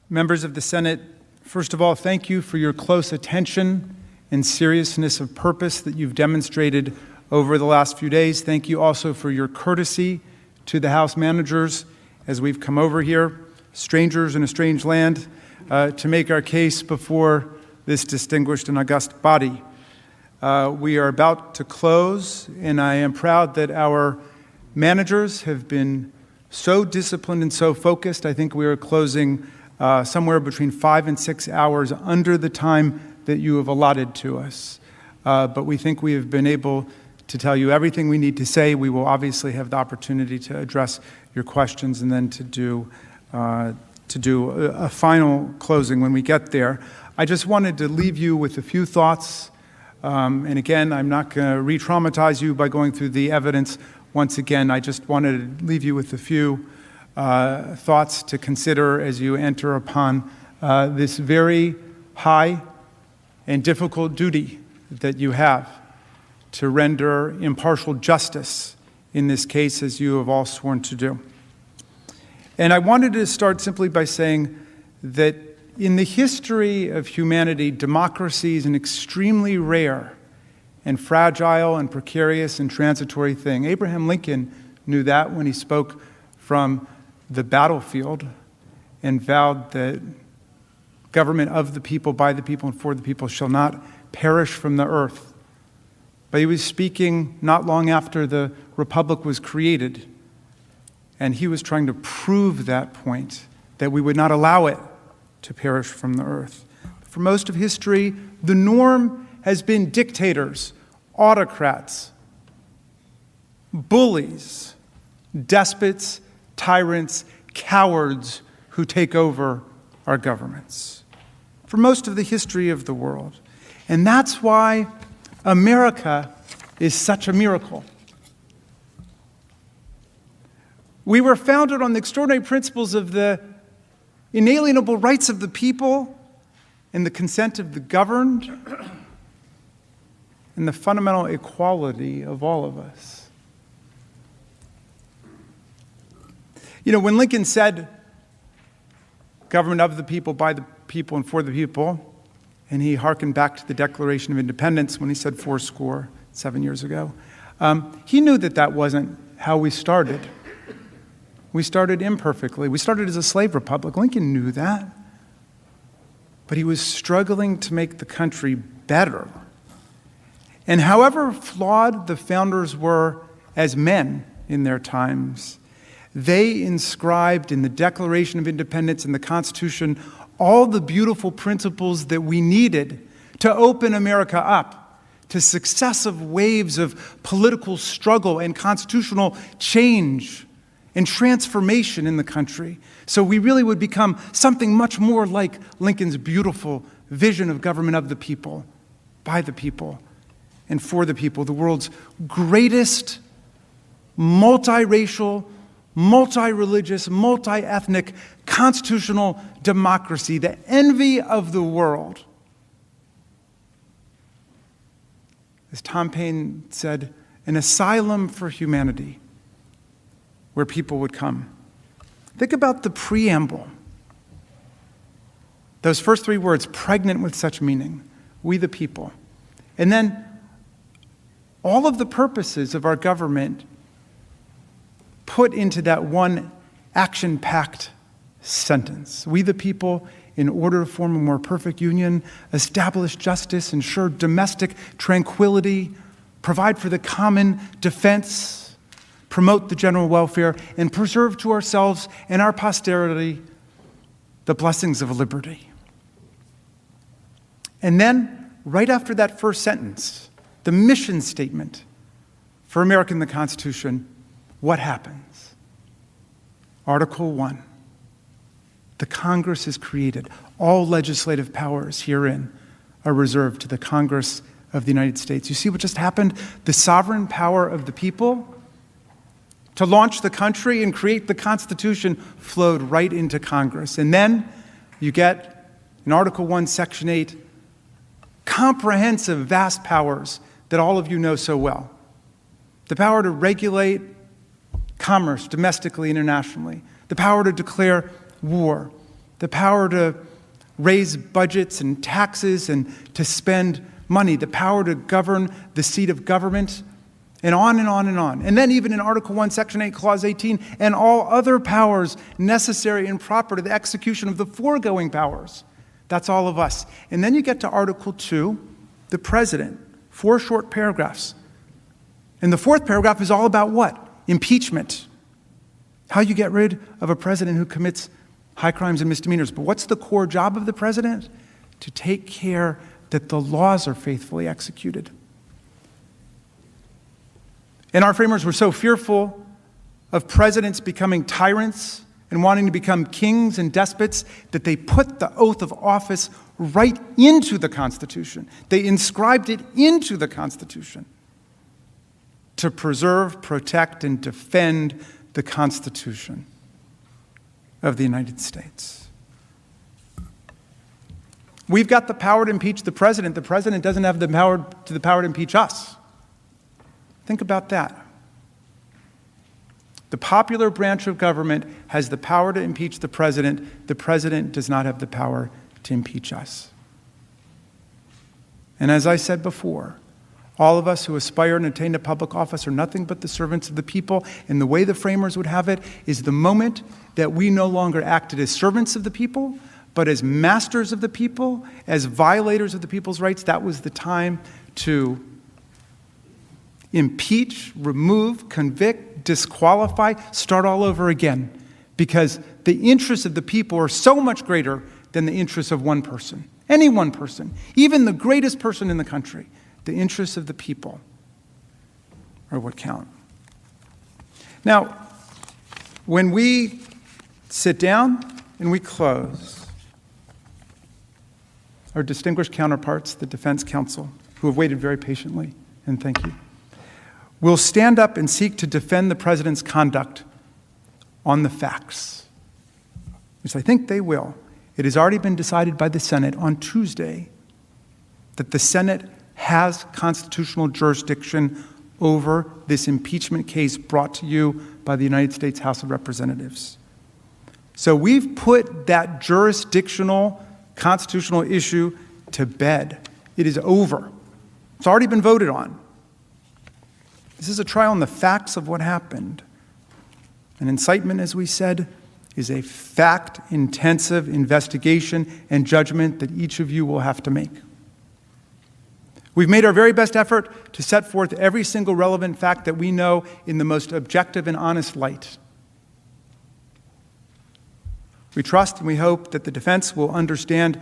members of the Senate, first of all, thank you for your close attention and seriousness of purpose that you've demonstrated over the last few days. Thank you also for your courtesy to the House managers as we've come over here, strangers in a strange land, to make our case before this distinguished and august body. We are about to close, and I am proud that our managers have been so disciplined and so focused. I think we are closing somewhere between 5 and 6 hours under the time that you have allotted to us. But we think we have been able to tell you everything we need to say. We will obviously have the opportunity to address your questions and then to to do a final closing when we get there. I just wanted to leave you with a few thoughts. And again, I'm not going to re-traumatize you by going through the evidence. Once again, I just wanted to leave you with a few thoughts to consider as you enter upon this very high and difficult duty that you have to render impartial justice in this case, as you have all sworn to do. And I wanted to start simply by saying that in the history of humanity, democracy is an extremely rare and fragile and precarious and transitory thing. Abraham Lincoln knew that when he spoke from the battlefield and vowed that government of the people, by the people, and for the people shall not perish from the earth. But he was speaking not long after the republic was created, and he was trying to prove that point, that we would not allow it to perish from the earth. For most of history, the norm has been dictators, autocrats, bullies, despots, tyrants, cowards who take over our governments. For most of the history of the world. And that's why America is such a miracle. We were founded on the extraordinary principles of the inalienable rights of the people and the consent of the governed and the fundamental equality of all of us. You know, when Lincoln said, government of the people, by the people, and for the people, and he hearkened back to the Declaration of Independence when he said 7 years ago, he knew that that wasn't how we started. We started imperfectly. We started as a slave republic. Lincoln knew that. But he was struggling to make the country better. And however flawed the founders were as men in their times, they inscribed in the Declaration of Independence and the Constitution all the beautiful principles that we needed to open America up to successive waves of political struggle and constitutional change and transformation in the country. So we really would become something much more like Lincoln's beautiful vision of government of the people, by the people, and for the people, the world's greatest multiracial, multi-religious, multi-ethnic constitutional democracy, the envy of the world. As Tom Paine said, an asylum for humanity where people would come. Think about the preamble. Those first three words, pregnant with such meaning, we the people. And then all of the purposes of our government put into that one action-packed sentence. We the people, in order to form a more perfect union, establish justice, ensure domestic tranquility, provide for the common defense, promote the general welfare, and preserve to ourselves and our posterity the blessings of liberty. And then, right after that first sentence, the mission statement for America in the Constitution, what happens? Article 1. The Congress is created. All legislative powers herein are reserved to the Congress of the United States. You see what just happened? The sovereign power of the people to launch the country and create the Constitution flowed right into Congress. And then you get, in Article 1, Section 8, comprehensive, vast powers that all of you know so well. The power to regulate commerce domestically, internationally. The power to declare war. The power to raise budgets and taxes and to spend money. The power to govern the seat of government. And on and on and on. And then even in Article 1, Section 8, Clause 18, and all other powers necessary and proper to the execution of the foregoing powers. That's all of us. And then you get to Article 2, the President. 4 short paragraphs. And the 4th paragraph is all about what? Impeachment. How you get rid of a president who commits high crimes and misdemeanors. But what's the core job of the president? To take care that the laws are faithfully executed. And our framers were so fearful of presidents becoming tyrants and wanting to become kings and despots that they put the oath of office right into the Constitution. They inscribed it into the Constitution to preserve, protect, and defend the Constitution of the United States. We've got the power to impeach the president. The president doesn't have the power to impeach us. Think about that. The popular branch of government has the power to impeach the president. The president does not have the power to impeach us. And as I said before, all of us who aspire and attain to public office are nothing but the servants of the people. And the way the framers would have it is the moment that we no longer acted as servants of the people, but as masters of the people, as violators of the people's rights, that was the time to impeach, remove, convict, disqualify, start all over again. Because the interests of the people are so much greater than the interests of one person. Any one person, even the greatest person in the country. The interests of the people are what count. Now, when we sit down and we close, our distinguished counterparts, the defense counsel, who have waited very patiently, and thank you, will stand up and seek to defend the president's conduct on the facts, which I think they will. It has already been decided by the Senate on Tuesday that the Senate has constitutional jurisdiction over this impeachment case brought to you by the United States House of Representatives. So we've put that jurisdictional constitutional issue to bed. It is over. It's already been voted on. This is a trial on the facts of what happened. An incitement, as we said, is a fact-intensive investigation and judgment that each of you will have to make. We've made our very best effort to set forth every single relevant fact that we know in the most objective and honest light. We trust and we hope that the defense will understand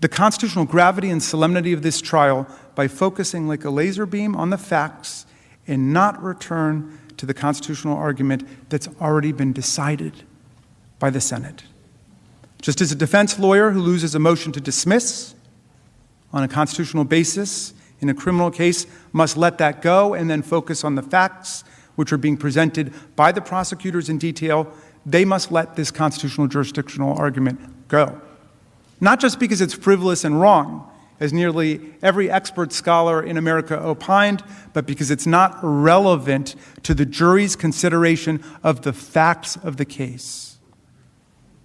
the constitutional gravity and solemnity of this trial by focusing like a laser beam on the facts and not return to the constitutional argument that's already been decided by the Senate. Just as a defense lawyer who loses a motion to dismiss on a constitutional basis in a criminal case must let that go and then focus on the facts which are being presented by the prosecutors in detail, they must let this constitutional jurisdictional argument go. Not just because it's frivolous and wrong, as nearly every expert scholar in America opined, but because it's not relevant to the jury's consideration of the facts of the case.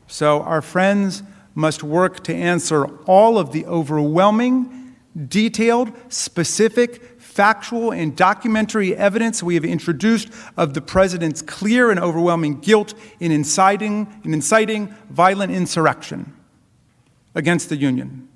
So our friends must work to answer all of the overwhelming, detailed, specific, factual, and documentary evidence we have introduced of the president's clear and overwhelming guilt in inciting violent insurrection against the Union.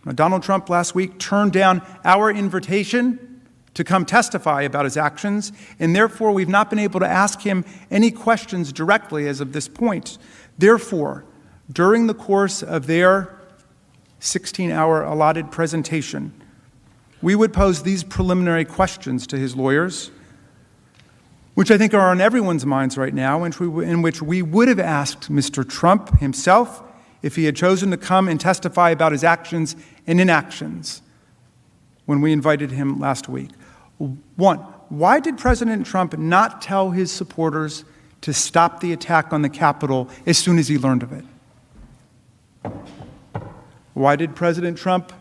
Now, Donald Trump last week turned down our invitation to come testify about his actions, and therefore we've not been able to ask him any questions directly as of this point. Therefore, during the course of their 16-hour allotted presentation, we would pose these preliminary questions to his lawyers, which I think are on everyone's minds right now, in which we would have asked Mr. Trump himself if he had chosen to come and testify about his actions and inactions when we invited him last week. One, why did President Trump not tell his supporters to stop the attack on the Capitol as soon as he learned of it? Why did President Trump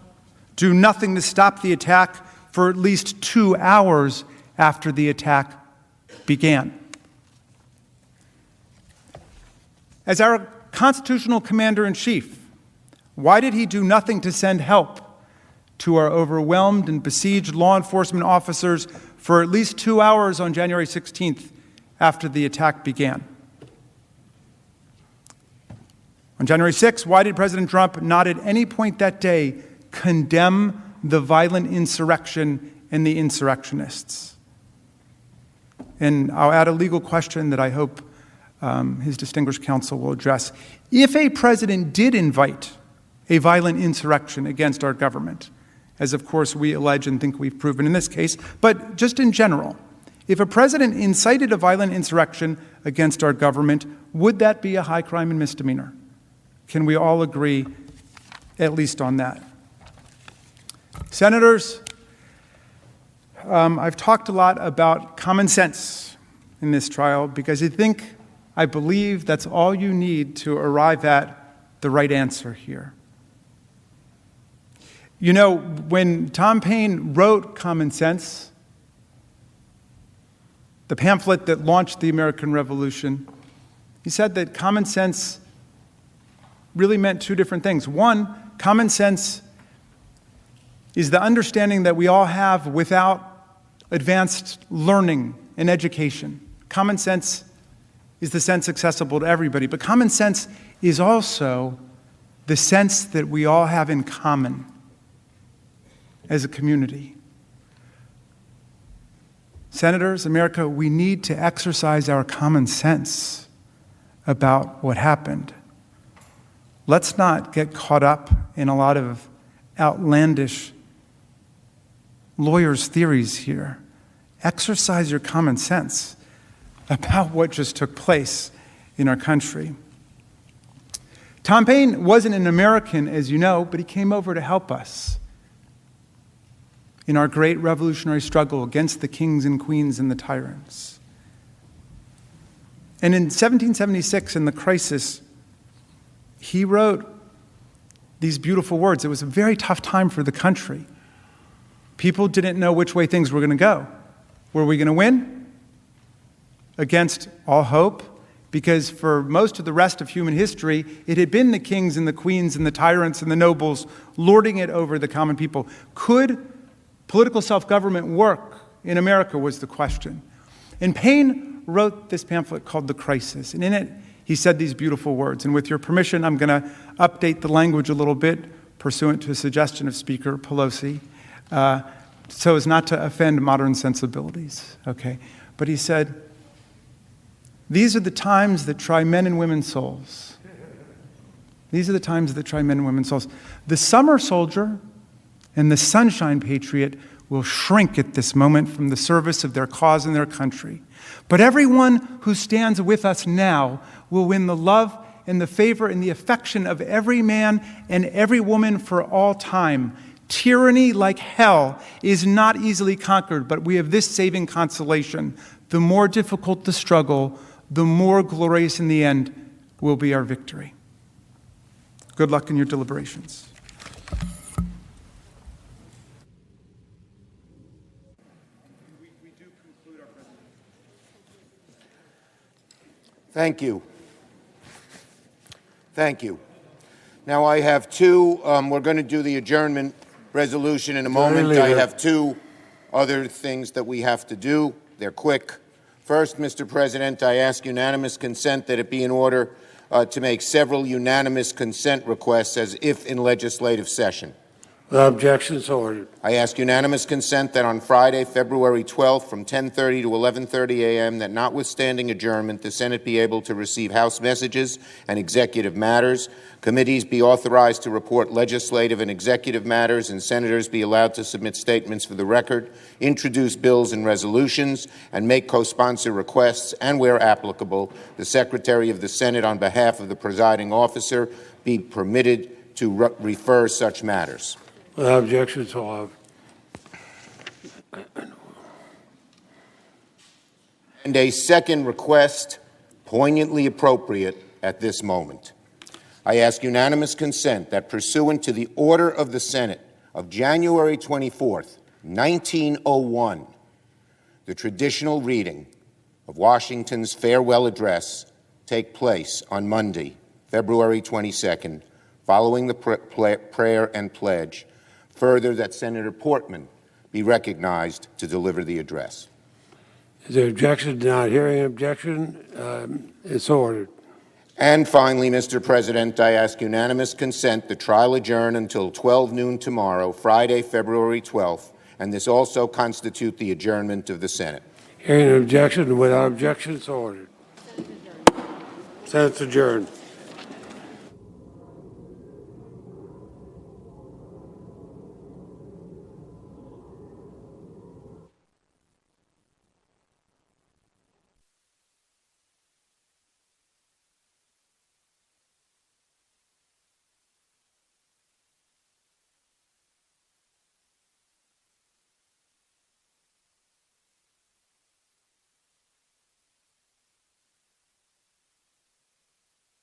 do nothing to stop the attack for at least 2 hours after the attack began? As our constitutional commander-in-chief, why did he do nothing to send help to our overwhelmed and besieged law enforcement officers for at least 2 hours on January 16th after the attack began? On January 6th, why did President Trump not at any point that day condemn the violent insurrection and the insurrectionists? And I'll add a legal question that I hope his distinguished counsel will address. If a president did invite a violent insurrection against our government, as of course we allege and think we've proven in this case, but just in general, If a president incited a violent insurrection against our government, would that be a high crime and misdemeanor? Can we all agree at least on that? Senators, I've talked a lot about common sense in this trial because I believe that's all you need to arrive at the right answer here. You know, when Tom Paine wrote Common Sense, the pamphlet that launched the American Revolution, he said that common sense really meant two different things. One, common sense is the understanding that we all have without advanced learning and education. Common sense is the sense accessible to everybody, but common sense is also the sense that we all have in common as a community. Senators, America, we need to exercise our common sense about what happened. Let's not get caught up in a lot of outlandish lawyers' theories here. Exercise your common sense about what just took place in our country. Tom Paine wasn't an American, as you know, but he came over to help us in our great revolutionary struggle against the kings and queens and the tyrants. And in 1776, in the crisis, he wrote these beautiful words. It was a very tough time for the country. People didn't know which way things were going to go. Were we going to win? Against all hope? Because for most of the rest of human history, it had been the kings and the queens and the tyrants and the nobles lording it over the common people. Could political self-government work in America was the question. And Paine wrote this pamphlet called The Crisis, and in it he said these beautiful words. And with your permission, I'm going to update the language a little bit, pursuant to a suggestion of Speaker Pelosi, so as not to offend modern sensibilities. Okay? But he said, these are the times that try men and women's souls. These are the times that try men and women's souls. The summer soldier and the sunshine patriot will shrink at this moment from the service of their cause and their country. But everyone who stands with us now will win the love and the favor and the affection of every man and every woman for all time. Tyranny, like hell, is not easily conquered, but we have this saving consolation. The more difficult the struggle, the more glorious in the end will be our victory. Good luck in your deliberations. Thank you. Thank you. Now I have two, we're going to do the adjournment resolution in a moment. I have two other things that we have to do. They're quick. First, Mr. President, I ask unanimous consent that it be in order to make several unanimous consent requests as if in legislative session. Without objection, so ordered. I ask unanimous consent that on Friday, February 12th, from 10:30 to 11:30 a.m., that notwithstanding adjournment, the Senate be able to receive House messages and executive matters, committees be authorized to report legislative and executive matters, and senators be allowed to submit statements for the record, introduce bills and resolutions, and make co-sponsor requests, and where applicable, the Secretary of the Senate, on behalf of the presiding officer, be permitted to refer such matters. Without objection, so ordered. And a second request, poignantly appropriate at this moment. I ask unanimous consent that pursuant to the order of the Senate of January 24th, 1901, the traditional reading of Washington's farewell address take place on Monday, February 22nd, following the prayer and pledge. Further, that Senator Portman be recognized to deliver the address. Is there objection? Not hearing an objection, it's ordered. And finally, Mr. President, I ask unanimous consent the trial adjourn until 12 noon tomorrow, Friday, February 12th, and this also constitute the adjournment of the Senate. Hearing an objection, without objection, so ordered. Senate's adjourned.